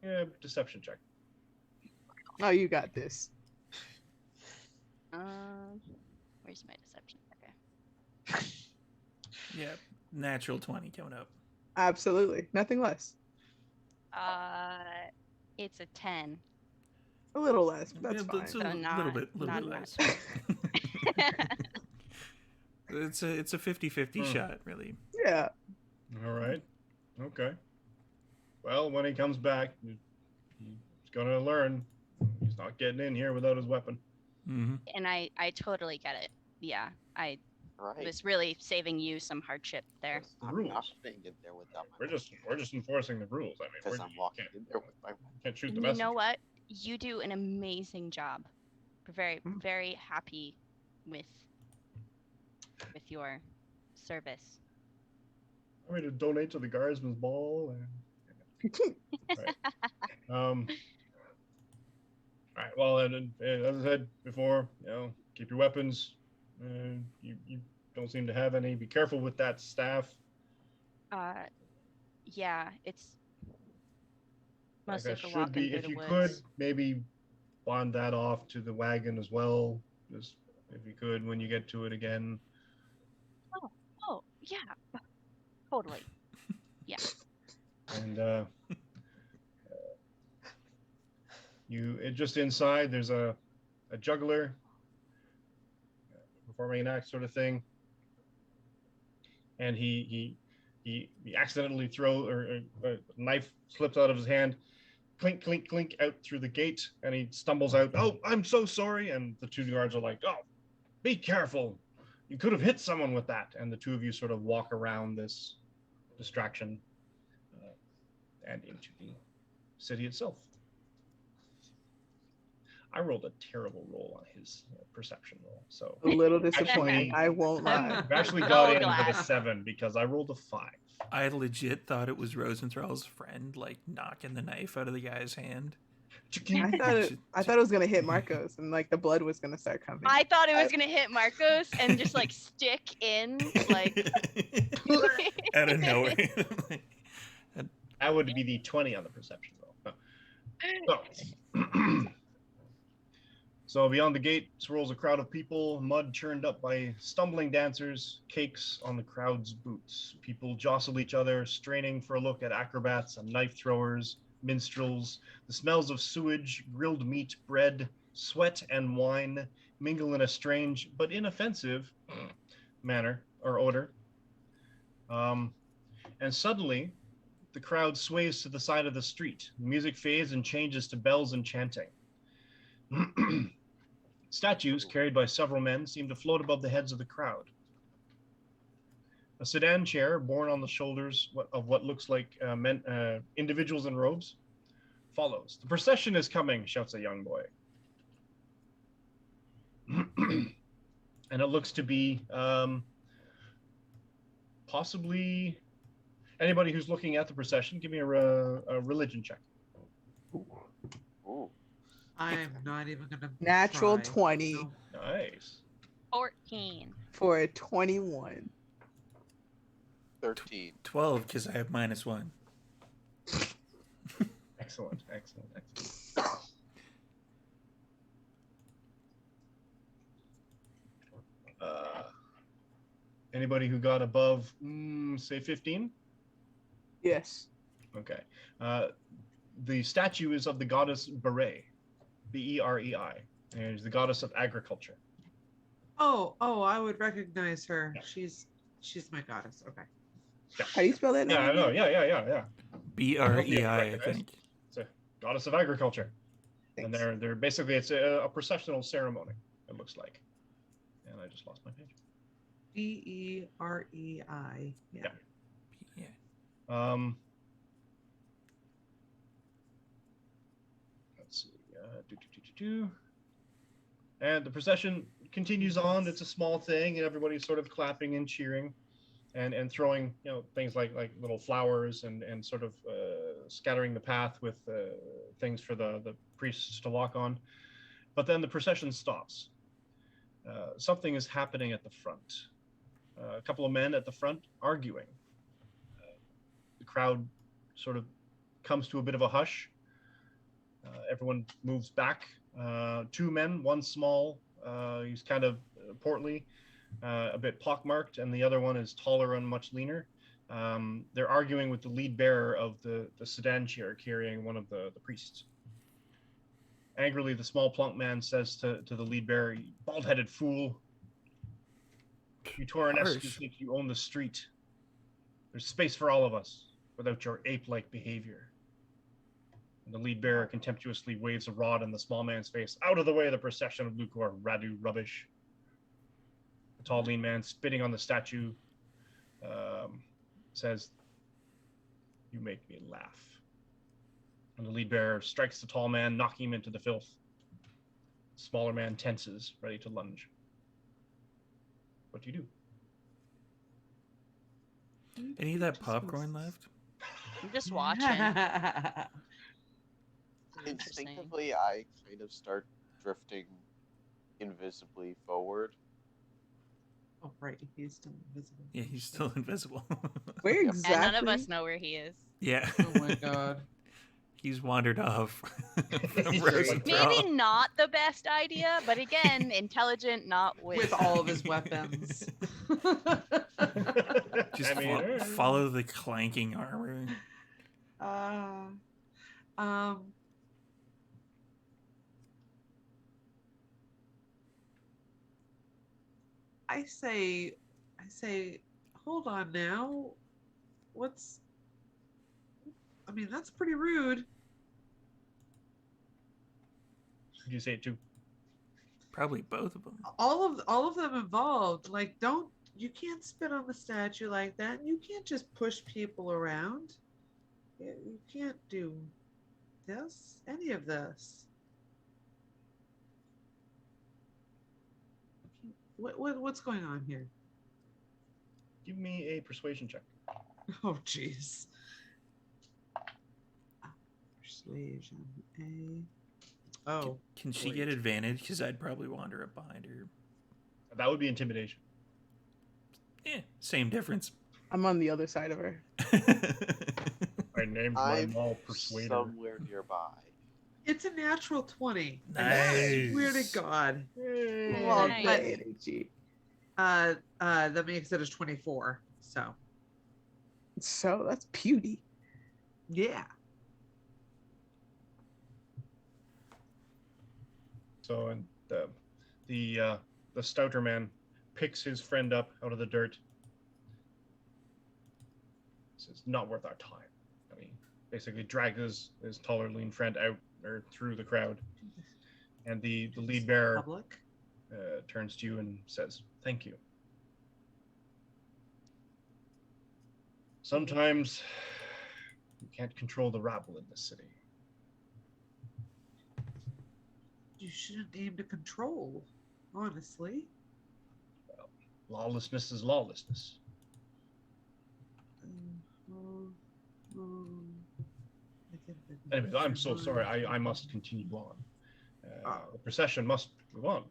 Yeah, deception check. oh, you got this. Where's my deception? Okay. Yeah, natural 20 coming up. Absolutely. Nothing less. It's a 10. A little less, but that's Yeah, fine. it's So a little not bit not less. enough. It's a 50-50 shot, really. Yeah. All right. Okay. Well, when he comes back, he's gonna learn. He's not getting in here without his weapon. Mm-hmm. And I totally get it. Yeah, I Right. was really saving you some hardship there. I'm Rules. not staying in there without my We're just enforcing the rules. I mean, because I'm walking in there with my weapon. can't shoot And the you messenger. know what? You do an amazing job. We're very, Mm. very happy with your service. I'm ready to donate to the Guardsman's Ball. Right. All right. Well, and as I said before, keep your weapons. You don't seem to have any. Be careful with that staff. Yeah, it's mostly That for should walking be, through if the you woods. could, maybe bond that off to the wagon as well. Just if you could, when you get to it again. Oh, yeah. Totally. Yeah. And just inside, there's a juggler performing an act sort of thing, and he accidentally a knife slips out of his hand, clink clink clink out through the gate, and he stumbles out. Oh, I'm so sorry! And the two guards are like, oh, be careful! You could have hit someone with that. And the two of you sort of walk around this distraction and into the city itself. I rolled a terrible roll on his perception roll, so A little disappointing. I won't lie. I've actually So got in glad. with a 7 because I rolled a 5. I legit thought it was Rosenthal's friend, like knocking the knife out of the guy's hand. I thought it was gonna hit Marcos, and like the blood was gonna start coming. I thought it was gonna hit Marcos and just like stick in, like out of nowhere. That would be the 20 on the perception roll. So beyond the gate swirls a crowd of people, mud churned up by stumbling dancers, cakes on the crowd's boots. People jostle each other, straining for a look at acrobats and knife throwers, minstrels. The smells of sewage, grilled meat, bread, sweat, and wine mingle in a strange but inoffensive manner or odor. And suddenly, the crowd sways to the side of the street. The music fades and changes to bells and chanting. Statues, carried by several men, seem to float above the heads of the crowd. A sedan chair, borne on the shoulders of what looks like individuals in robes, follows. The procession is coming, shouts a young boy. And it looks to be possibly anybody who's looking at the procession. Give me a religion check. Ooh. I'm not even gonna. Natural try. 20 No. Nice. 14. for a 21. 13. 12, because I have -1. Excellent. Anybody who got above, say 15? Yes. Okay. The statue is of the goddess Berei, Berei, and is the goddess of agriculture. Oh, I would recognize her. Yeah. She's my goddess. Okay. Yeah. How do you spell that name? Yeah, I know. Yeah. Berei, I think. It's a goddess of agriculture, Thanks. and they're basically it's a processional ceremony. It looks like, and I just lost my page. Berei. Yeah. Yeah. Let's see. And the procession continues on. It's a small thing, and everybody's sort of clapping and cheering, and throwing things like little flowers and sort of scattering the path with things for the priests to walk on. But then the procession stops. Something is happening at the front. A couple of men at the front arguing. The crowd sort of comes to a bit of a hush. Everyone moves back. Two men, one small, he's kind of portly, a bit pockmarked, and the other one is taller and much leaner. They're arguing with the lead bearer of the sedan chair carrying one of the priests. Angrily, the small plump man says to the lead bearer, "You bald-headed fool. You Tauronescu think you own the street. There's space for all of us without your ape-like behavior." And the lead bearer contemptuously waves a rod in the small man's face. "Out of the way of the procession of Lucor, Radu rubbish." The tall, lean man, spitting on the statue, says, "You make me laugh." And the lead bearer strikes the tall man, knocking him into the filth. The smaller man tenses, ready to lunge. What do you do? Any of that popcorn left? I'm just watching. Interesting. Instinctively, I kind of start drifting invisibly forward. Oh, right. He's still invisible. Yeah, he's still invisible. Where Yep. exactly? And none of us know where he is. Yeah. Oh my god. He's wandered off from Agreed. Rosenthal. Maybe not the best idea, but again, intelligent, not With all of his weapons. Just follow the clanking armor. Um, I say, hold on now. I mean, that's pretty rude. You say it too. Probably both of them. All of them involved. Like, you can't spit on the statue like that. You can't just push people around. You can't do any of this. What's going on here? Give me a persuasion check. Oh, jeez. Persuasion. Oh. Can she wait. get advantage? Because I'd probably wander up behind her. That would be intimidation. Same difference. I'm on the other side of her. I named my I'm mall Persuader. somewhere nearby. It's a natural 20. Nice. Swear to God. Love Nice. the energy. That makes it a 24. So that's puny. Yeah. So, and the stouter man picks his friend up out of the dirt. It's not worth our time. I mean, basically dragged his taller, lean friend out or through the crowd, and the lead bearer Public. turns to you and says, "Thank you." Sometimes you can't control the rabble in this city. You shouldn't aim to control, honestly. Lawlessness is lawlessness. Anyways, I'm so sorry. I must continue on. The procession must move on.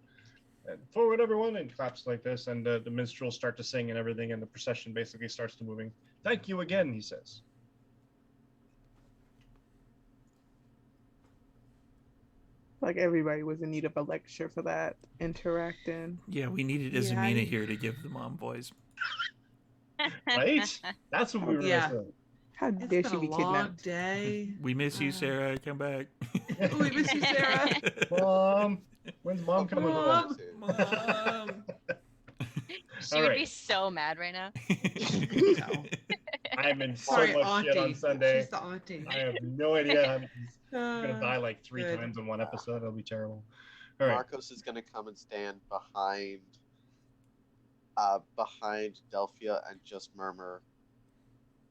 And forward, everyone, and claps like this, and the minstrels start to sing and everything, and the procession basically starts to moving. Thank you again, he says. Like everybody was in need of a lecture for that interacting. Yeah, we needed Ismina here to give the mom voice. Right? That's what we were missing. How It's dare been she a be long kidnapped? day. We miss you, Sarah. Come back. We miss you, Sarah. Mom, when's mom coming home? Mom. She All would right. be so mad right now. No. I'm in so Sorry, much auntie. shit on Sunday. She's the auntie. I have no idea. I'm gonna die like 3 good. times in one episode. It'll be terrible. All right. Marcos is gonna come and stand behind Delphia and just murmur,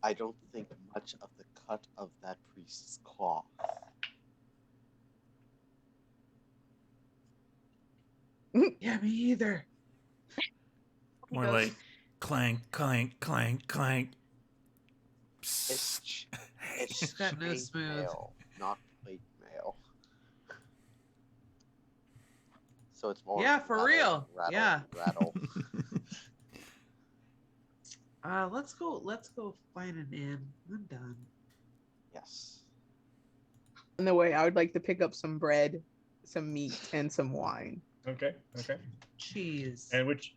"I don't think much of the cut of that priest's cloth." Yeah, me either. More Goes, like clank, clank, clank, clank. It's She's got no chain smooth. mail, not plate mail. So it's more Yeah, for rattle, real. rattle, Yeah. rattle. Let's go find an inn. I'm done. Yes. On the way, I would like to pick up some bread, some meat, and some wine. Okay. Cheese. And which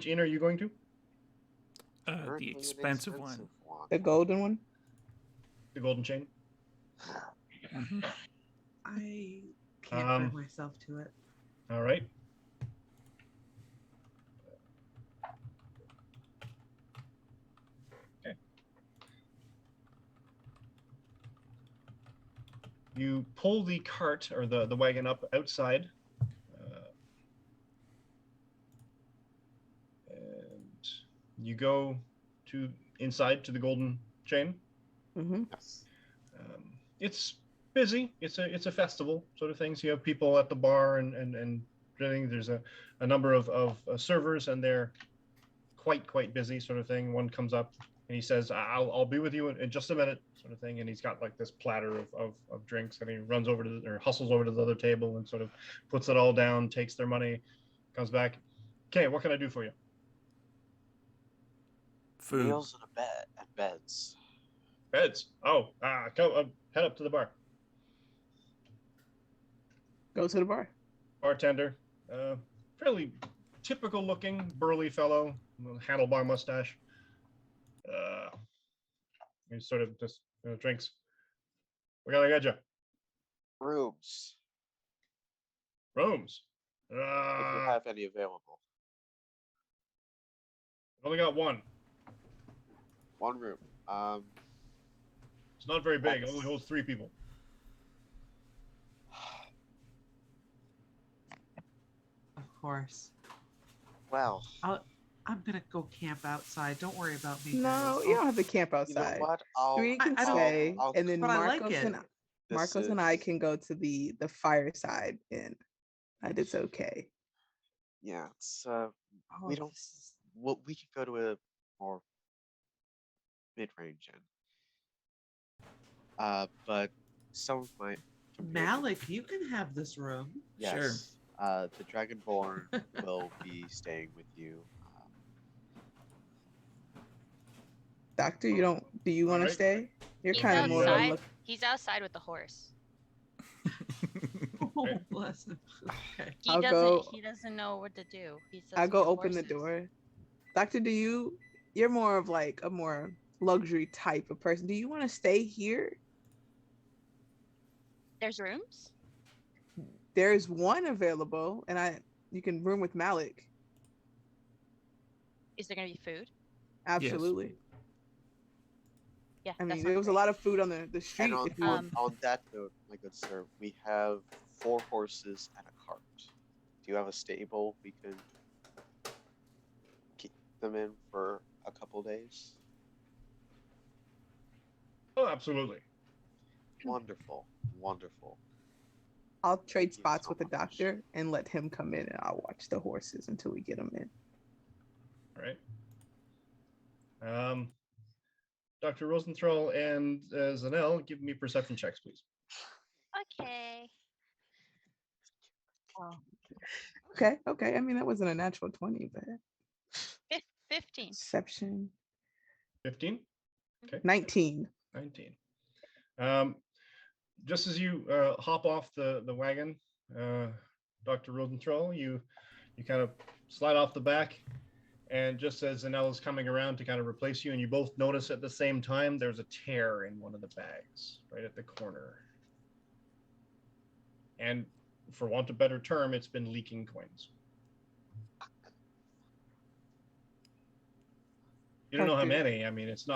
inn are you going to? Currently The an expensive one. The golden one? The Golden Chain? Mhm. I can't bring myself to it. All right. Okay. You pull the cart or the wagon up outside. And you go inside to the Golden Chain. Mm-hmm. Yes. It's busy. It's a festival sort of thing. So you have people at the bar and everything. There's a number of servers, and they're quite busy sort of thing. One comes up and he says, I'll be with you in just a minute sort of thing. And he's got like this platter of drinks, and he runs over or hustles over to the other table and sort of puts it all down, takes their money, comes back. Okay, what can I do for you? Food. Meals and beds. Beds. Oh, go head up to the bar. Go to the bar. Bartender, fairly typical looking, burly fellow, handlebar mustache. He sort of just drinks. What can I get you? Rooms, Rooms. if you I've have any available. only got one. One room. It's not very big. It That's- only holds 3 people. Of course. Well, I'm gonna go camp outside. Don't worry about me. No, guys. you don't have to camp you know outside. what? Three can I don't- stay, I'll and then But I like Marcos it. and This Marcos and I is- can go to the fireside inn. And it's okay. Yeah, it's Oh, we don't. this is- Well, we could go to a more mid-range inn. But some of my companions- Malik, you can have this room. Yes. Sure. The Dragonborn will be staying with you. Doctor, do you want to Alright. stay? You're He's kind of more of a outside. look. He's outside with the horse. Oh, bless him. Okay. He I'll doesn't. go- He doesn't know what to do. He's just I'll go with open the horses. door. Doctor, you're more of like a more luxury type of person. Do you want to stay here? There's rooms. There's one available, and you can room with Malik. Is there gonna be food? Absolutely. Yeah. I that mean, sounds there was a great. lot of food on the street. And on, If you on, want. on that note, my good sir, we have 4 horses and a cart. Do you have a stable we could keep them in for a couple days? Oh, absolutely. Wonderful, wonderful. I'll trade Thank you spots so with the much. doctor and let him come in, and I'll watch the horses until we get them in. All right. Dr. Rosenthal and Zanel, give me perception checks, please. Okay. Okay. I mean, that wasn't a natural 20, but 15. perception 15? 19. 19. Just as you hop off the wagon, Dr. Rosenthal, you kind of slide off the back, and just as Zanel is coming around to kind of replace you, and you both notice at the same time, there's a tear in one of the bags right at the corner. And for want of a better term, it's been leaking coins. You don't know how Okay. many. I mean, it's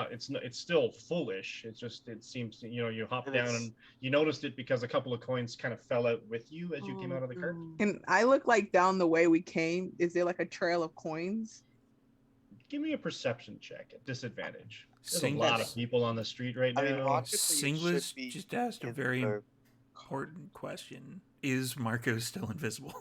still foolish. It's just, it seems, you hop And down it's- and you noticed it because a couple of coins kind of fell out with you as you came Oh, out of the cart. no. And I look like down the way we came. Is there like a trail of coins? Give me a perception check at disadvantage. There's Sing- a lot of people on the street right I mean, now. logically, it Singlis should be just asked a in very the- important question. Is Marco still invisible?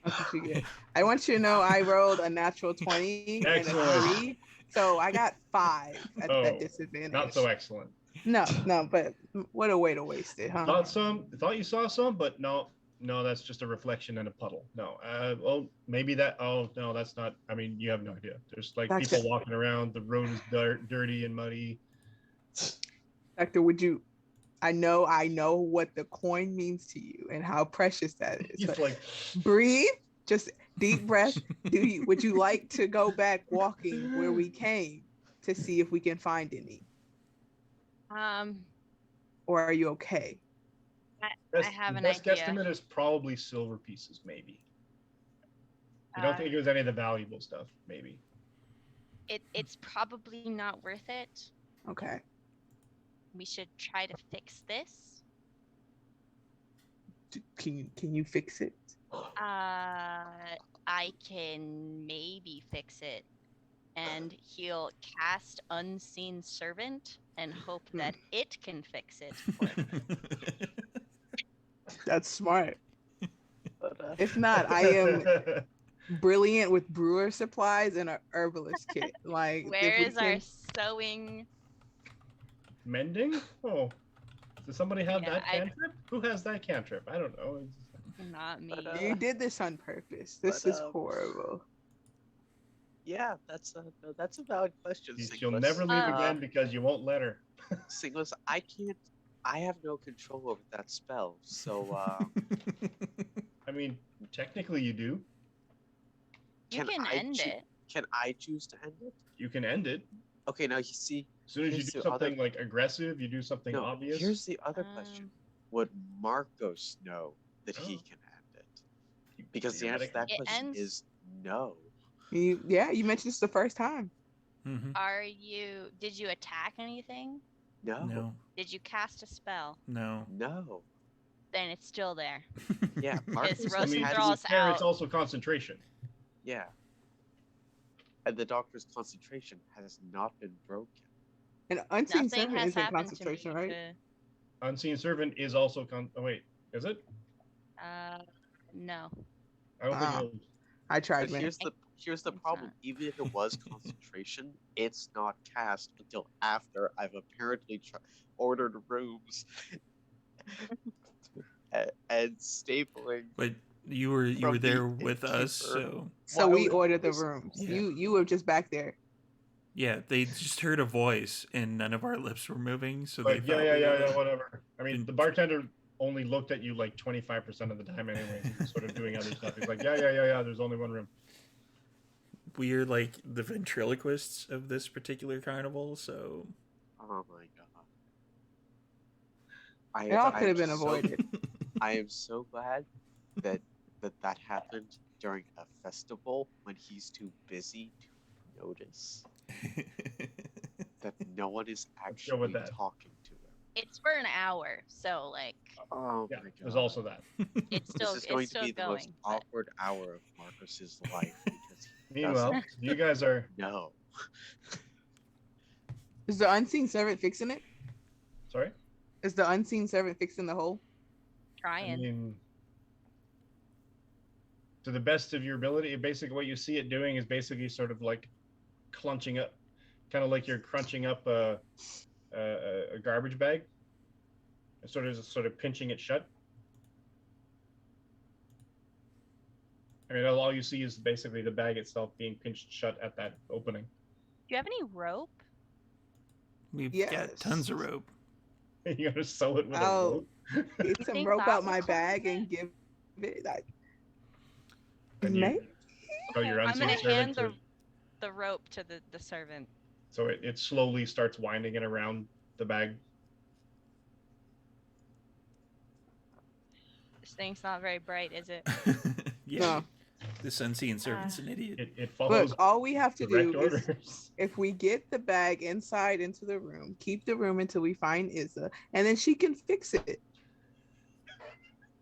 That's what you get. I want you to know I rolled a natural 20 and a Excellent. 3. So I got 5 at Oh, that disadvantage. Not so excellent. No, but what a way to waste it, huh? Thought you saw some, but no, that's just a reflection in a puddle. No, maybe that. Oh no, that's not. I mean, you have no idea. There's like That's people it. walking around. The road is dirty and muddy. Doctor, would you? I know what the coin means to you and how precious that is. He's but like, breathe, just deep breath. Would you like to go back walking where we came to see if we can find any? Or are you okay? I have an best idea. guesstimate is probably silver pieces, maybe. You don't Uh, think it was any of the valuable stuff, maybe. It's probably not worth it. Okay. We should try to fix this. Can you fix it? I can maybe fix it, and he'll cast Unseen Servant and hope that it can fix it. For him. That's smart. If not, I am brilliant with brewer supplies and a herbalist kit. Like, if Where we is our can- sewing? Mending? Oh, does somebody have Yeah, that cantrip? Who has that cantrip? I don't know. Not me. You did this on purpose. This But, is horrible. Yeah, that's a valid question, She'll Singlis. never leave Uh, again because you won't let her. Singlis, I can't. I have no control over that spell. So, I mean, technically you do. You can end it. Can I choose to end it? You can end it. Okay, now you see. As soon as you Here's do the other- something like aggressive, you do something No, obvious. here's the other question: Um, Would Marcos know that he Oh. can end it? Because the answer to that It question ends- is no. You mentioned this the first time. Mhm. Did you attack anything? No. No, Did you cast a spell? no. No. Then it's still there. Yeah, Marcos. It's I mean, to be Rosenthral's fair, it's out. also concentration. Yeah. And the doctor's concentration has not been broken. An unseen Nothing servant has is in happened to me concentration, right? Unseen servant is also oh wait, is it? No. I don't think Ah. it is. I tried, But man. here's the It's problem. not. Even if it was concentration, it's not cast until after I've apparently ordered rooms and stapling. But you were From the there with us, innkeeper. so So Why we would- ordered the rooms. Yeah. You were just back there. yeah, they just heard a voice and none of our lips were moving, so they Like, thought yeah, whatever. I mean, Didn't- the bartender only looked at you like 25% of the time anyway. He was sort of doing other stuff. He's like, yeah, there's only one room. we're like the ventriloquists of this particular carnival, so Oh my god. It all I'm could have been so- avoided. I am so glad that that happened during a festival when he's too busy to notice that no one is go with actually that. talking to him. It's for an hour, so like Oh Yeah, my god. there's also that. it's still This is going it's to still be the most going. but- awkward hour of Marcus's life because he Meanwhile, doesn't you guys are know. Is the unseen servant fixing it? sorry. Is the unseen servant fixing the hole? I Trying. mean, to the best of your ability, basically what you see it doing is basically sort of like clunching up, kind of like you're crunching up a garbage bag, sort of pinching it shut. I mean, all you see is basically the bag itself being pinched shut at that opening. Do you have any rope? we've Yes. got tons of rope. You gotta sew it with Oh. a rope. Get some think rope that out will my close bag it? and give it like And you May? tell your I'm unseen gonna servant hand to, the rope to the servant. so it slowly starts winding it around the bag. This thing's not very bright, is it? yeah, No. this unseen servant's an idiot. It follows Look, all we have to direct do is orders. if we get the bag inside into the room, keep the room until we find Izza, and then she can fix it.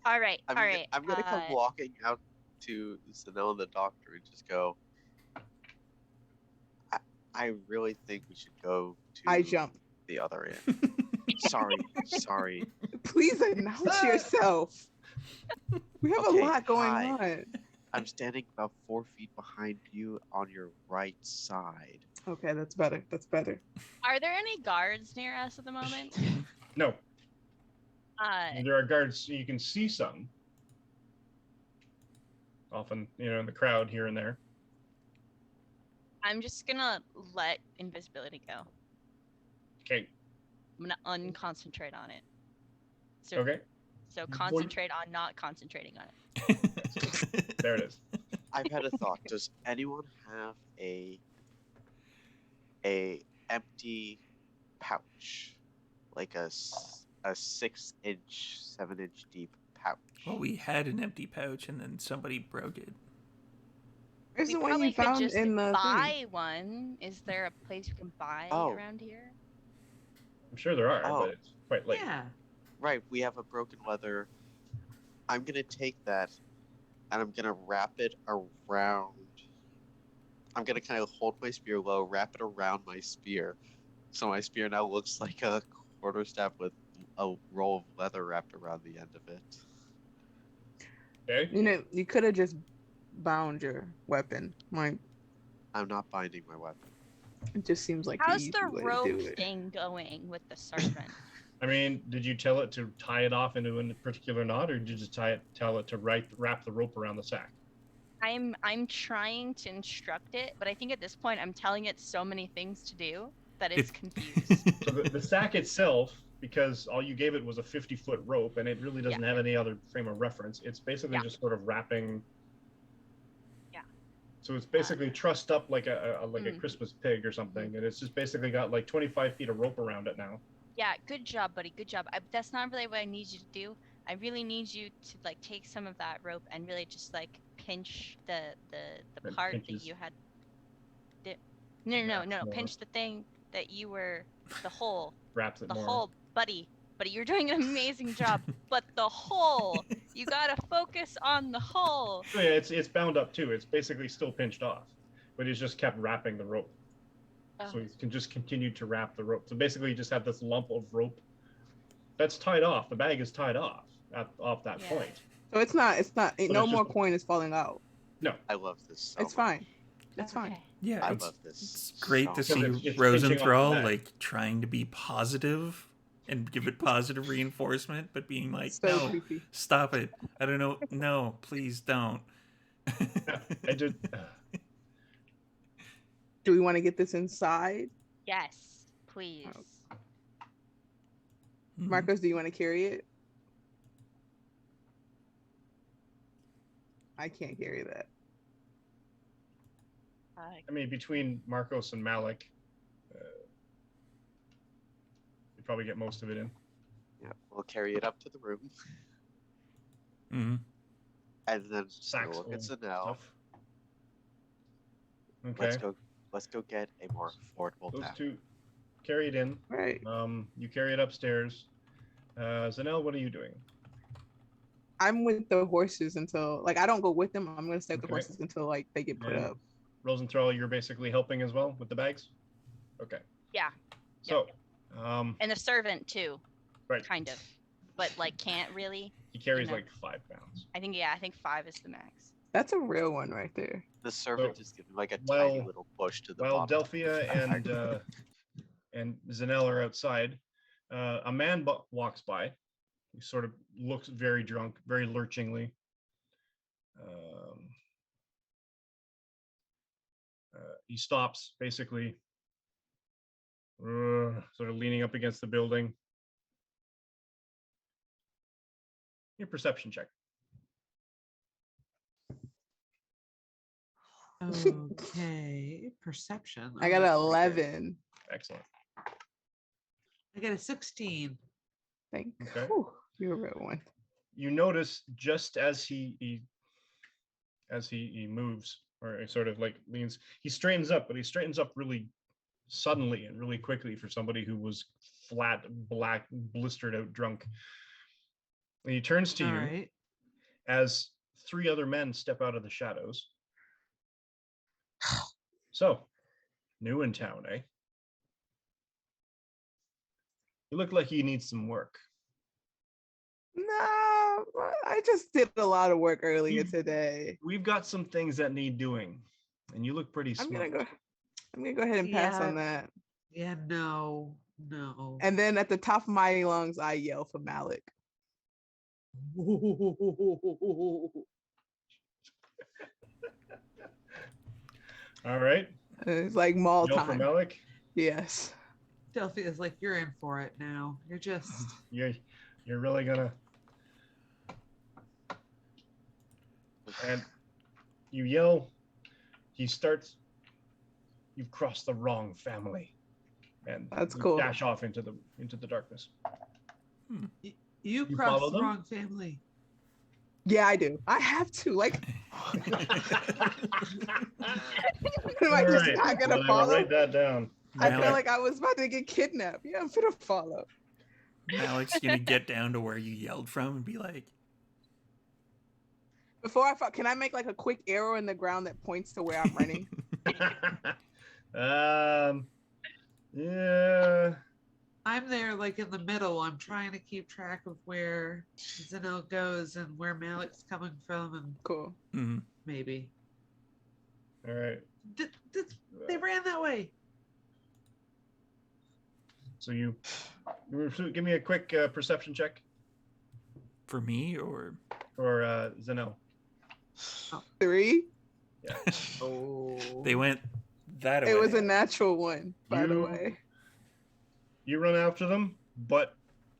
All right, I'm all gonna, right. I'm gonna come walking out to Sanel and the doctor and just go. I really think we should go to I jump. the other end. sorry. Please announce yourself. We have Okay, a lot going hi. on. I'm standing about 4 feet behind you on your right side. Okay, that's better. That's better. Are there any guards near us at the moment? No, Uh, there are guards. You can see some. Often, in the crowd here and there. I'm just gonna let invisibility go. Okay. I'm gonna unconcentrate on it. So, Okay. So Boy- concentrate on not concentrating on it. There it is. I've had a thought. Does anyone have a empty pouch, like a 6-inch, 7-inch deep pouch? Well, we had an empty pouch and then somebody broke it. Where's We the one probably you could found just in the thing? buy one. Is there a place you can buy Oh. around here? I'm sure there are, Oh. but it's quite late. Yeah. Right, we have a broken leather. I'm gonna take that, and I'm gonna wrap it around. I'm gonna kind of hold my spear low, wrap it around my spear, so my spear now looks like a quarterstaff with a roll of leather wrapped around the end of it. Okay. You could have just bound your weapon. Like, I'm not binding my weapon. it just seems like How's the easy the way rope to do it. thing going with the servant? I mean, did you tell it to tie it off into a particular knot, or did you just tell it to wrap the rope around the sack? I'm trying to instruct it, but I think at this point I'm telling it so many things to do that it's It- confused. So the sack itself, because all you gave it was a 50-foot rope, and it really doesn't have any other frame of reference. It's basically Yeah. just sort of wrapping. Yeah. So it's basically trussed up like a Mhm. Christmas pig or something, and it's just basically got like 25 feet of rope around it now. Yeah, good job, buddy. Good job. That's not really what I need you to do. I really need you to like take some of that rope and really just like pinch the It part pinches. that you had. No. More. Pinch the thing that you were the hole. Wraps it The more. hole, buddy. Buddy, you're doing an amazing job. But the hole, you gotta focus on the hole. Oh, yeah, it's bound up too. It's basically still pinched off, but he's just kept wrapping the rope. So he can just continue to wrap the rope. So basically, you just have this lump of rope that's tied off. The bag is tied off off that Yeah. point. So it's not. But No it's more just- coin is falling out. I love this so It's much. fine. It's fine. Okay. Yeah, I it's, love this it's great to so see much. It's pinching off the Rosenthal bag. like trying to be positive and give it positive reinforcement, but being like, So no, creepy. stop it. I don't know. No, please don't. I did. Do we want to get this inside? Yes, please. Mhm. Marcos, do you want to carry it? I can't carry that. I mean, between Marcos and Malik, you probably get most of it in. Yeah, we'll carry it up to the room, Mhm. and then Sacks look at full of Zanel. stuff. Okay. Let's go get a more affordable Those tavern. two carry it in. Right. You carry it upstairs. Zanel, what are you doing? I'm with the horses until I don't go with them. I'm gonna stay with the Okay. horses until they get put And up. Rosenthal, you're basically helping as well with the bags? Okay. Yeah. So, And the servant too, right. kind of, but like can't really. He carries you know. like 5 pounds. I think 5 is the max. That's a real one right there. The servant So, is giving like a while- tiny little push to the While bottom. Delphia and Zanel are outside, a man walks by. He sort of looks very drunk, very lurchingly. He stops, basically, sort of leaning up against the building. Your perception check. Okay, perception. I got Oh, an that's pretty good. 11. Excellent. I got a 16. Thank Okay. Whew, you're a real one. You notice just as he moves, or he sort of like leans, he straightens up, but he straightens up really suddenly and really quickly for somebody who was flat, black, blistered out drunk. And he turns to All you right. as 3 other men step out of the shadows. So, new in town, eh? You look like you need some work. No, I just did a lot of work earlier today. We've got some things that need doing, and you look pretty I'm smart. gonna go ahead and pass on that. Yeah, no. And then at the top of my lungs, I yell for Malik. All right. It's like mall Yell for time. Malik. Yes. Delphia's like, you're in for it now. You're just. You're really gonna. And you yell. He starts. You've crossed the wrong family, and That's you cool. dash off into the darkness. You You crossed follow the them? wrong family. Yeah, I do. I have to. Like, am I All just right, not gonna well, I will follow? write that down. I feel Malik- like I was about to get kidnapped. Yeah, I'm gonna follow. Malik's gonna get down to where you yelled from and be like, Before I fall, can I make like a quick arrow in the ground that points to where I'm running? Yeah. I'm there, like in the middle. I'm trying to keep track of where Zanel goes and where Malik's coming from, and Cool. mhm. maybe All right. they ran that way. So you give me a quick perception check For me or for Zanel. 3. Yeah. Oh. They went that away. It was a natural one, by the You- way. You run after them, but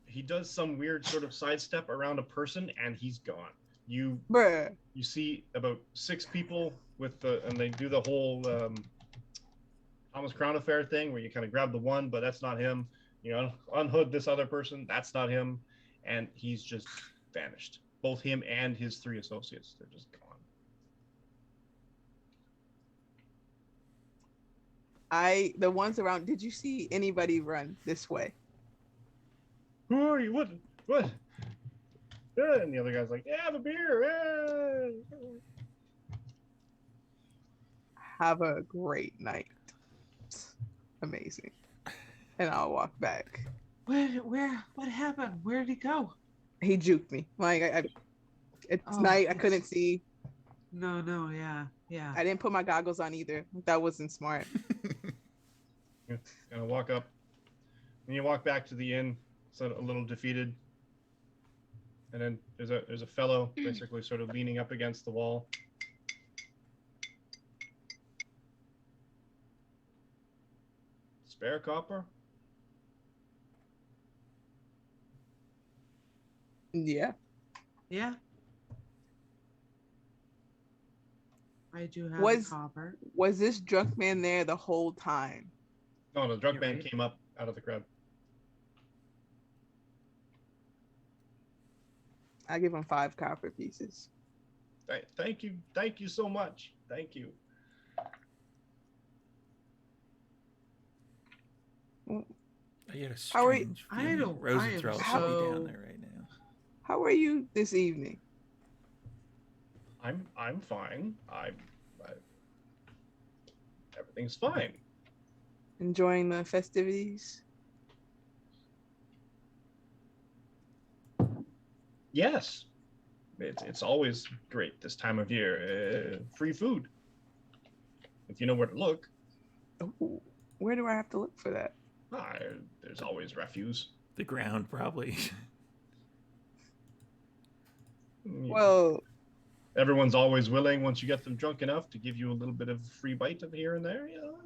he does some weird sort of sidestep around a person, and he's gone. You Bruh. see about 6 people and they do the whole Thomas Crown Affair thing where you kind of grab the one, but that's not him. You know, unhood this other person, that's not him, and he's just vanished. Both him and his 3 associates, they're just gone. The ones around, did you see anybody run this way? Who are you? What? Yeah, and the other guy's like, yeah, have a beer. Yeah. Have a great night. Amazing. And I'll walk back. What happened? Where did he go? He juked me. Like it's Oh, night. I couldn't see. No, yeah. I didn't put my goggles on either. That wasn't smart. Gonna walk up. And you walk back to the inn, sort of a little defeated. And then there's a fellow basically sort of leaning up against the wall. Spare copper? Yeah. Yeah. I do have Was- a copper. Was this drunk man there the whole time? No, the drunk You're man right. came up out of the crowd. I give him 5 copper pieces. Thank you so much. Thank you. I get a How are you- strange I feeling don't- Rosenthrall I am should be so- down there right now. How are you this evening? I'm fine. I everything's fine. Enjoying the festivities? Yes, it's always great this time of year. Free food, if you know where to look. Oh, where do I have to look for that? There's always refuse. The ground, probably. Well, Everyone's always willing, once you get them drunk enough, to give you a little bit of free bite of here and there. You know.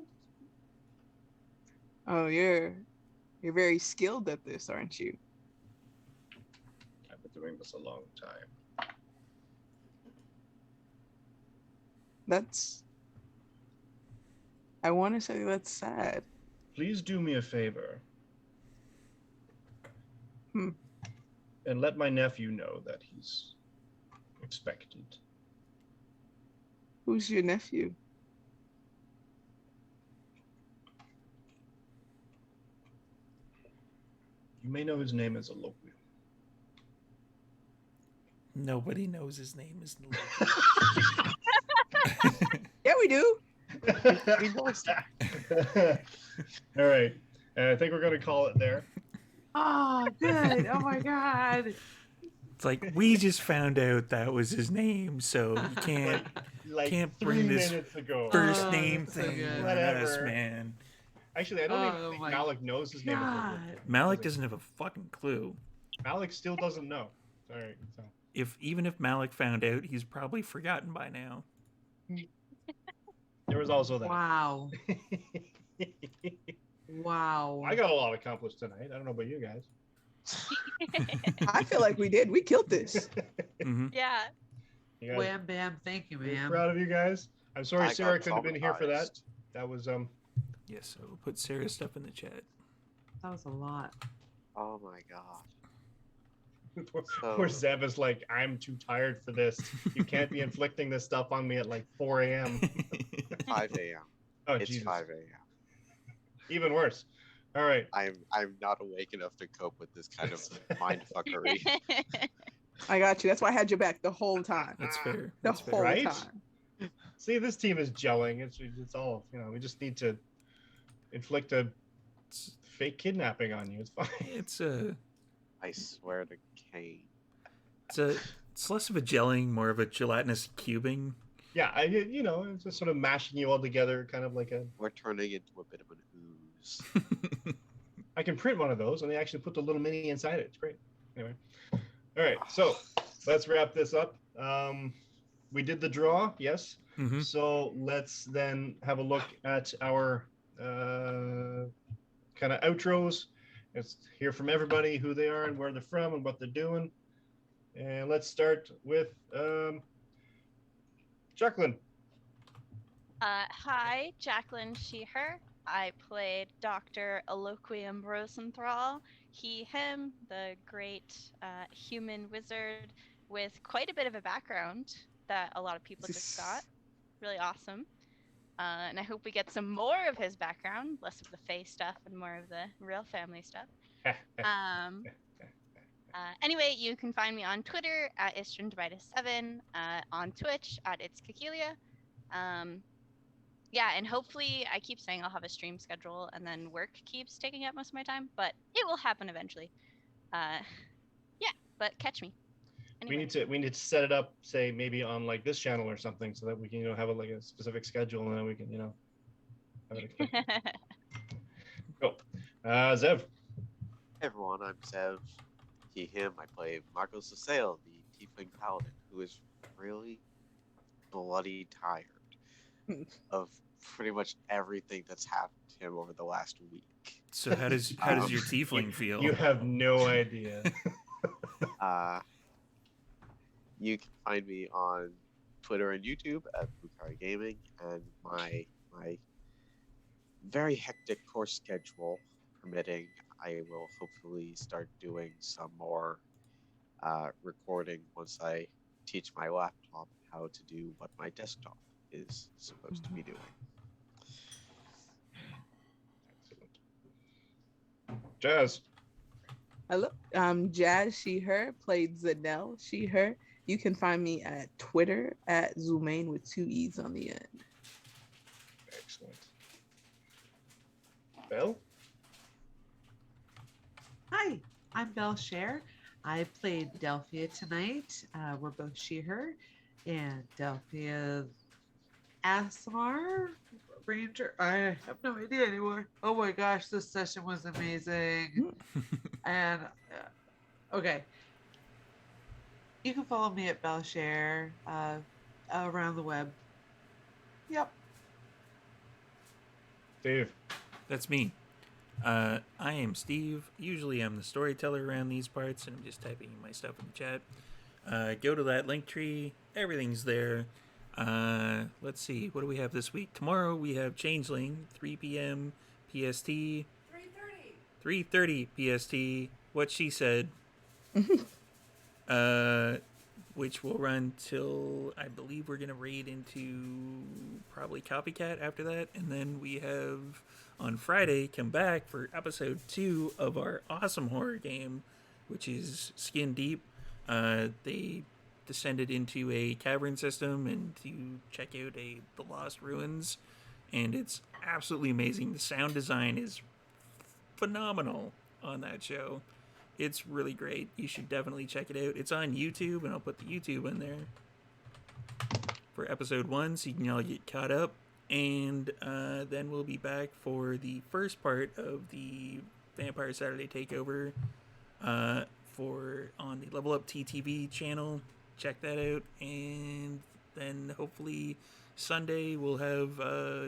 oh, you're very skilled at this, aren't you? I've been doing this a long time. I want to say that's sad. Please do me a favor. Hmm. And let my nephew know that he's expected. Who's your nephew? You may know his name as a Loki. Nobody knows his name is Yeah, we do. All right. I think we're going to call it there. Oh, good. Oh my god. It's like, we just found out that was his name, so you can't Like Can't 3 bring this minutes ago. first Oh, name that's so thing good. on Whatever. us, man. Actually, I don't even Oh think my Malik knows his name. God. Malik doesn't have a fucking clue. Malik still doesn't know. All right. So. Even if Malik found out, he's probably forgotten by now. There was also that. Wow. Wow. I got a lot accomplished tonight. I don't know about you guys. I feel like we did. We killed this. Hmm Yeah. You guys Wham bam. Thank you, I'm ma'am. proud of you guys. I'm sorry I Sarah got couldn't have been here for that. traumatized. That was Yes, so we'll put Sarah's stuff in the chat. That was a lot. Oh my god. poor Zev is like, I'm too tired for this. You can't be inflicting this stuff on me at like 4 a.m. 5 a.m. Oh, It's Jesus. 5 a.m. Even worse. All right. I'm not awake enough to cope with this kind of mind fuckery. I got you. That's why I had your back the whole time. That's fair. The That's fair. whole Right? time. See, this team is gelling. It's all, you know, we just need to inflict a It's fake kidnapping on you. It's fine. it's a I swear to Kane. it's less of a gelling, more of a gelatinous cubing. Yeah, you know, it's just sort of mashing you all together, kind of like a. We're turning into a bit of an ooze. I can print one of those, and they actually put the little mini inside it. It's great. Anyway, all right, so let's wrap this up. We did the draw, yes. Mhm. So let's then have a look at our kind of outros. Let's hear from everybody who they are and where they're from and what they're doing. And let's start with Jacqueline. Hi, Jacqueline Sheher. I played Dr. Eloquium Rosenthal, he, him, the great human wizard with quite a bit of a background that a lot of people just got. Really awesome. And I hope we get some more of his background, less of the Fae stuff and more of the real family stuff. Anyway, you can find me on Twitter at Istrandivitis7, on Twitch at It's Kikilia. Yeah, and hopefully I keep saying I'll have a stream schedule and then work keeps taking up most of my time, but it will happen eventually. Yeah, but catch me. Anyway. We need to set it up, say maybe on like this channel or something, so that we can have like a specific schedule, and then we can have it expected. Cool. Zev. Hey everyone, I'm Zev. He, him. I play Marcos Sasale, the Tiefling Paladin, who is really bloody tired of pretty much everything that's happened to him over the last week. So how does your tiefling feel? You have no idea. You can find me on Twitter and YouTube at Bukari Gaming, and my very hectic course schedule permitting, I will hopefully start doing some more recording once I teach my laptop how to do what my desktop is supposed to be doing. Jazz. Hello, I'm Jazz She Her, played Zanelle She Her. You can find me at Twitter at Zumain with 2 E's on the end. Excellent. Belle? Hi, I'm Belle Cher. I played Delphia tonight. We're both she, her, and Delphia's Asmar Ranger. I have no idea anymore. Oh my gosh, this session was amazing. And okay, you can follow me at Belle Cher around the web. Yep. Steve. That's me. I am Steve. Usually I'm the storyteller around these parts, and I'm just typing my stuff in the chat. Go to that link tree. Everything's there. Let's see. What do we have this week? Tomorrow we have Changeling, 3 p.m. PST. 3:30 PST. What she said. Which will run till I believe we're gonna raid into probably Copycat after that, and then we have on Friday come back for episode 2 of our awesome horror game, which is Skin Deep. They descended into a cavern system and to check out the Lost Ruins, and it's absolutely amazing. The sound design is phenomenal on that show. It's really great. You should definitely check it out. It's on YouTube, and I'll put the YouTube in there for episode 1, so you can all get caught up. And then we'll be back for the first part of the Vampire Saturday Takeover on the Level Up TTV channel. Check that out. And then hopefully Sunday we'll have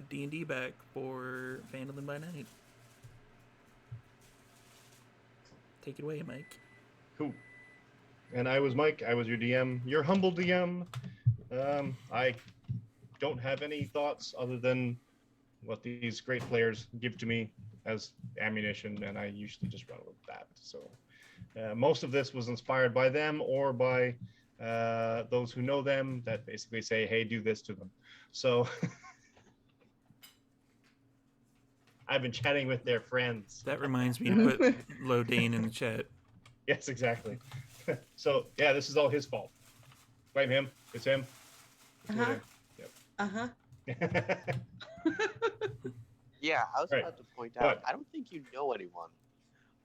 D&D back for Vandalin by Night. Take it away, Mike. Cool. And I was Mike. I was your DM, your humble DM. I don't have any thoughts other than what these great players give to me as ammunition, and I usually just run with that. So most of this was inspired by them or by those who know them that basically say, hey, do this to them. So I've been chatting with their friends. That reminds me to put Lodane in the chat. Yes, exactly. So yeah, this is all his fault. Blame him. It's him. Uh-huh. Yep. Uh-huh. Yeah, I was Right. about to point out, I don't think you know anyone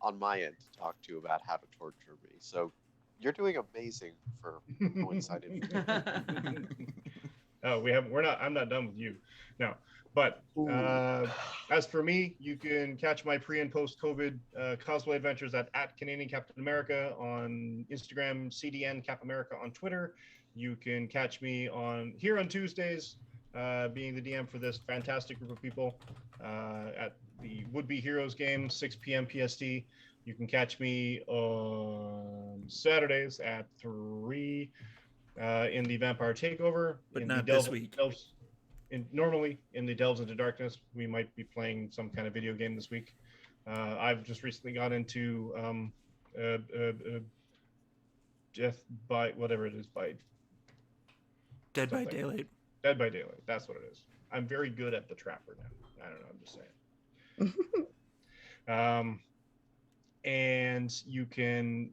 on my end to talk to about how to torture me. So you're doing amazing for coinciding. Oh, I'm not done with you. No. But as for me, you can catch my pre and post COVID cosplay adventures at Canadian Captain America on Instagram, CDN Cap America on Twitter. You can catch me here on Tuesdays being the DM for this fantastic group of people at the Would Be Heroes game, 6 p.m. PST. You can catch me on Saturdays at 3 in the Vampire Takeover. But in not the this week. Normally, in the Delves into Darkness, we might be playing some kind of video game this week. I've just recently got into Death by whatever it is by Dead by something. Daylight. Dead by Daylight. That's what it is. I'm very good at the Trapper now. I don't know. I'm just saying. And you can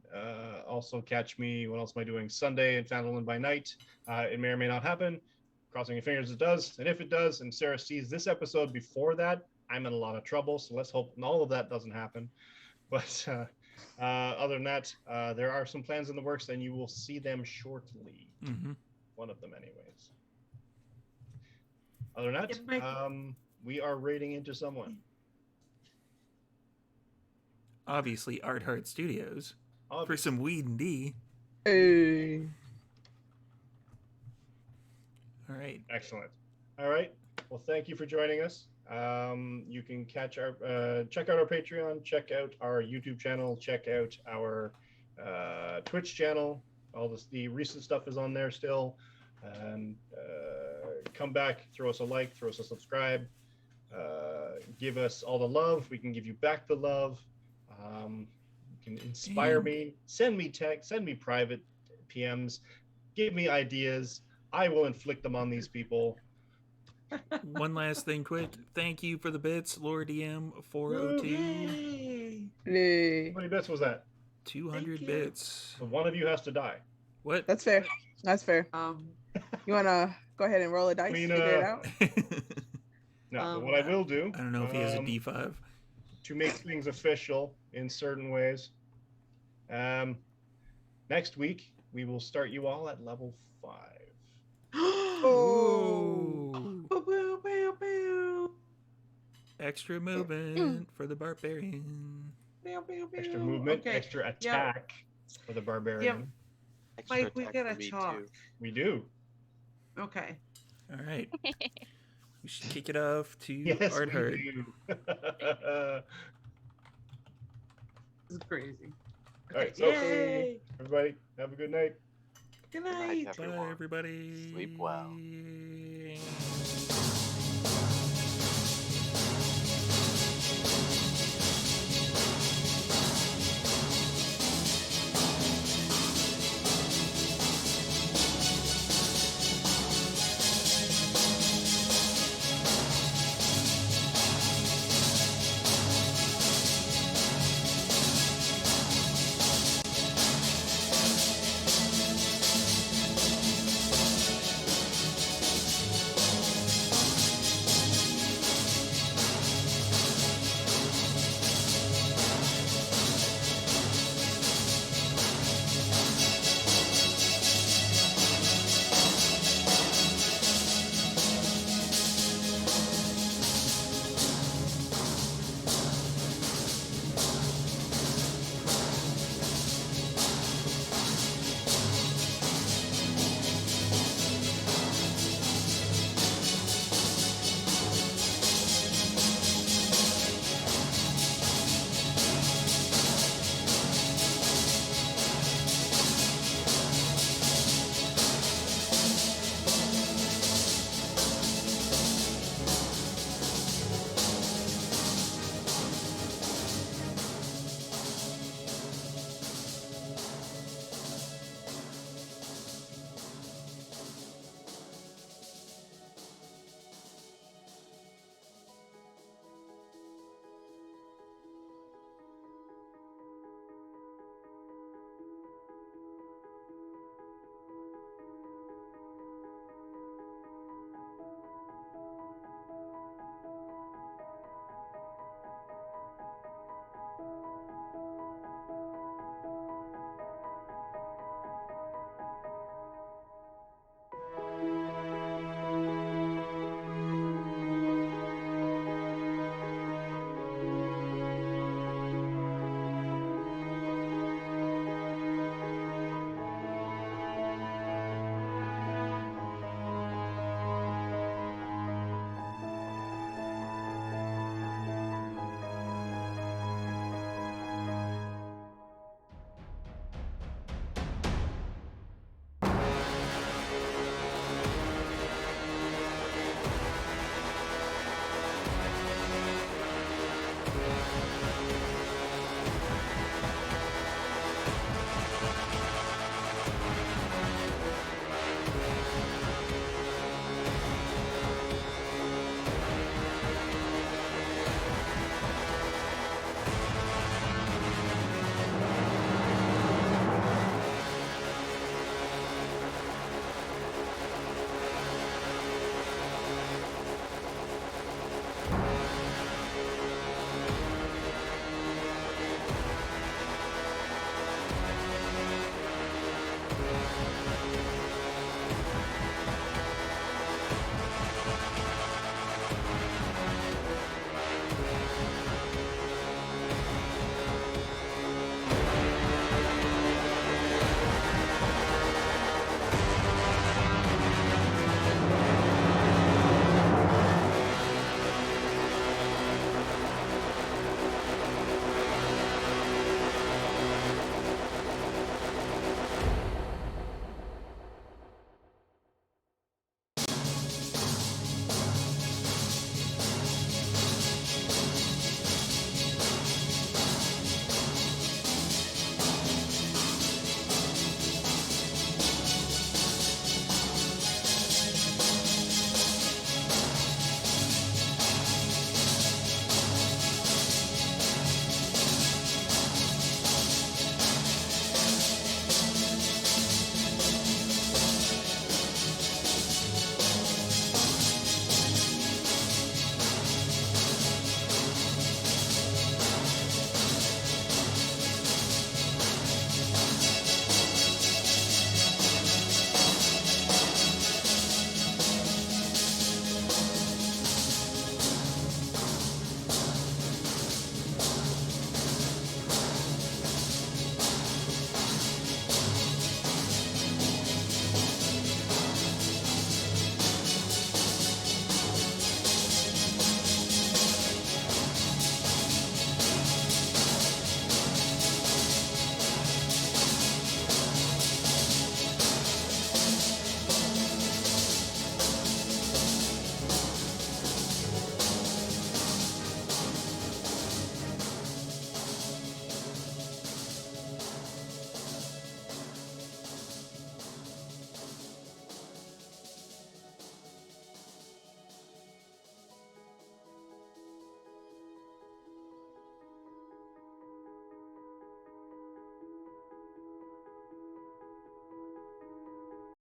also catch me. What else am I doing? Sunday in Fandolin by Night. It may or may not happen. Crossing your fingers it does. And if it does, and Sarah sees this episode before that, I'm in a lot of trouble. So let's hope all of that doesn't happen. But other than that, there are some plans in the works, and you will see them shortly. Mm-hmm. One of them, anyways. Other than that, we are raiding into someone. Obviously, Art Heart Studios for Obviously. some weed and D. Hey. All right. Excellent. All right. Well, thank you for joining us. You can catch our check out our Patreon, check out our YouTube channel, check out our Twitch channel. All this, the recent stuff is on there still. And come back, throw us a like, throw us a subscribe, give us all the love. We can give you back the love. You can inspire me. Send me text. Send me private PMs. Give me ideas. I will inflict them on these people. One last thing quick. Thank you for the bits, Lord DM 402. Yay. Hey. How many bits was that? 200 Thank you. bits. So one of you has to die. What? That's fair. That's fair. You wanna go ahead and roll a dice? I mean, Figure it out. No, but what I will do. I don't know if he has a D5. To make things official in certain ways. Next week we will start you all at level 5. Oh. Boo, boo, boo, boo. Extra movement for the barbarian. Boo, boo, boo. Extra movement, Okay. extra attack for the barbarian. Extra Mike, we attack gotta for me, talk. too. We do. Okay. All right. We should kick it off to Yes, Art we Heart. do. This is crazy. All right, so Yay. everybody, have a good night. Good night, night. everyone. Bye, everybody. Sleep well.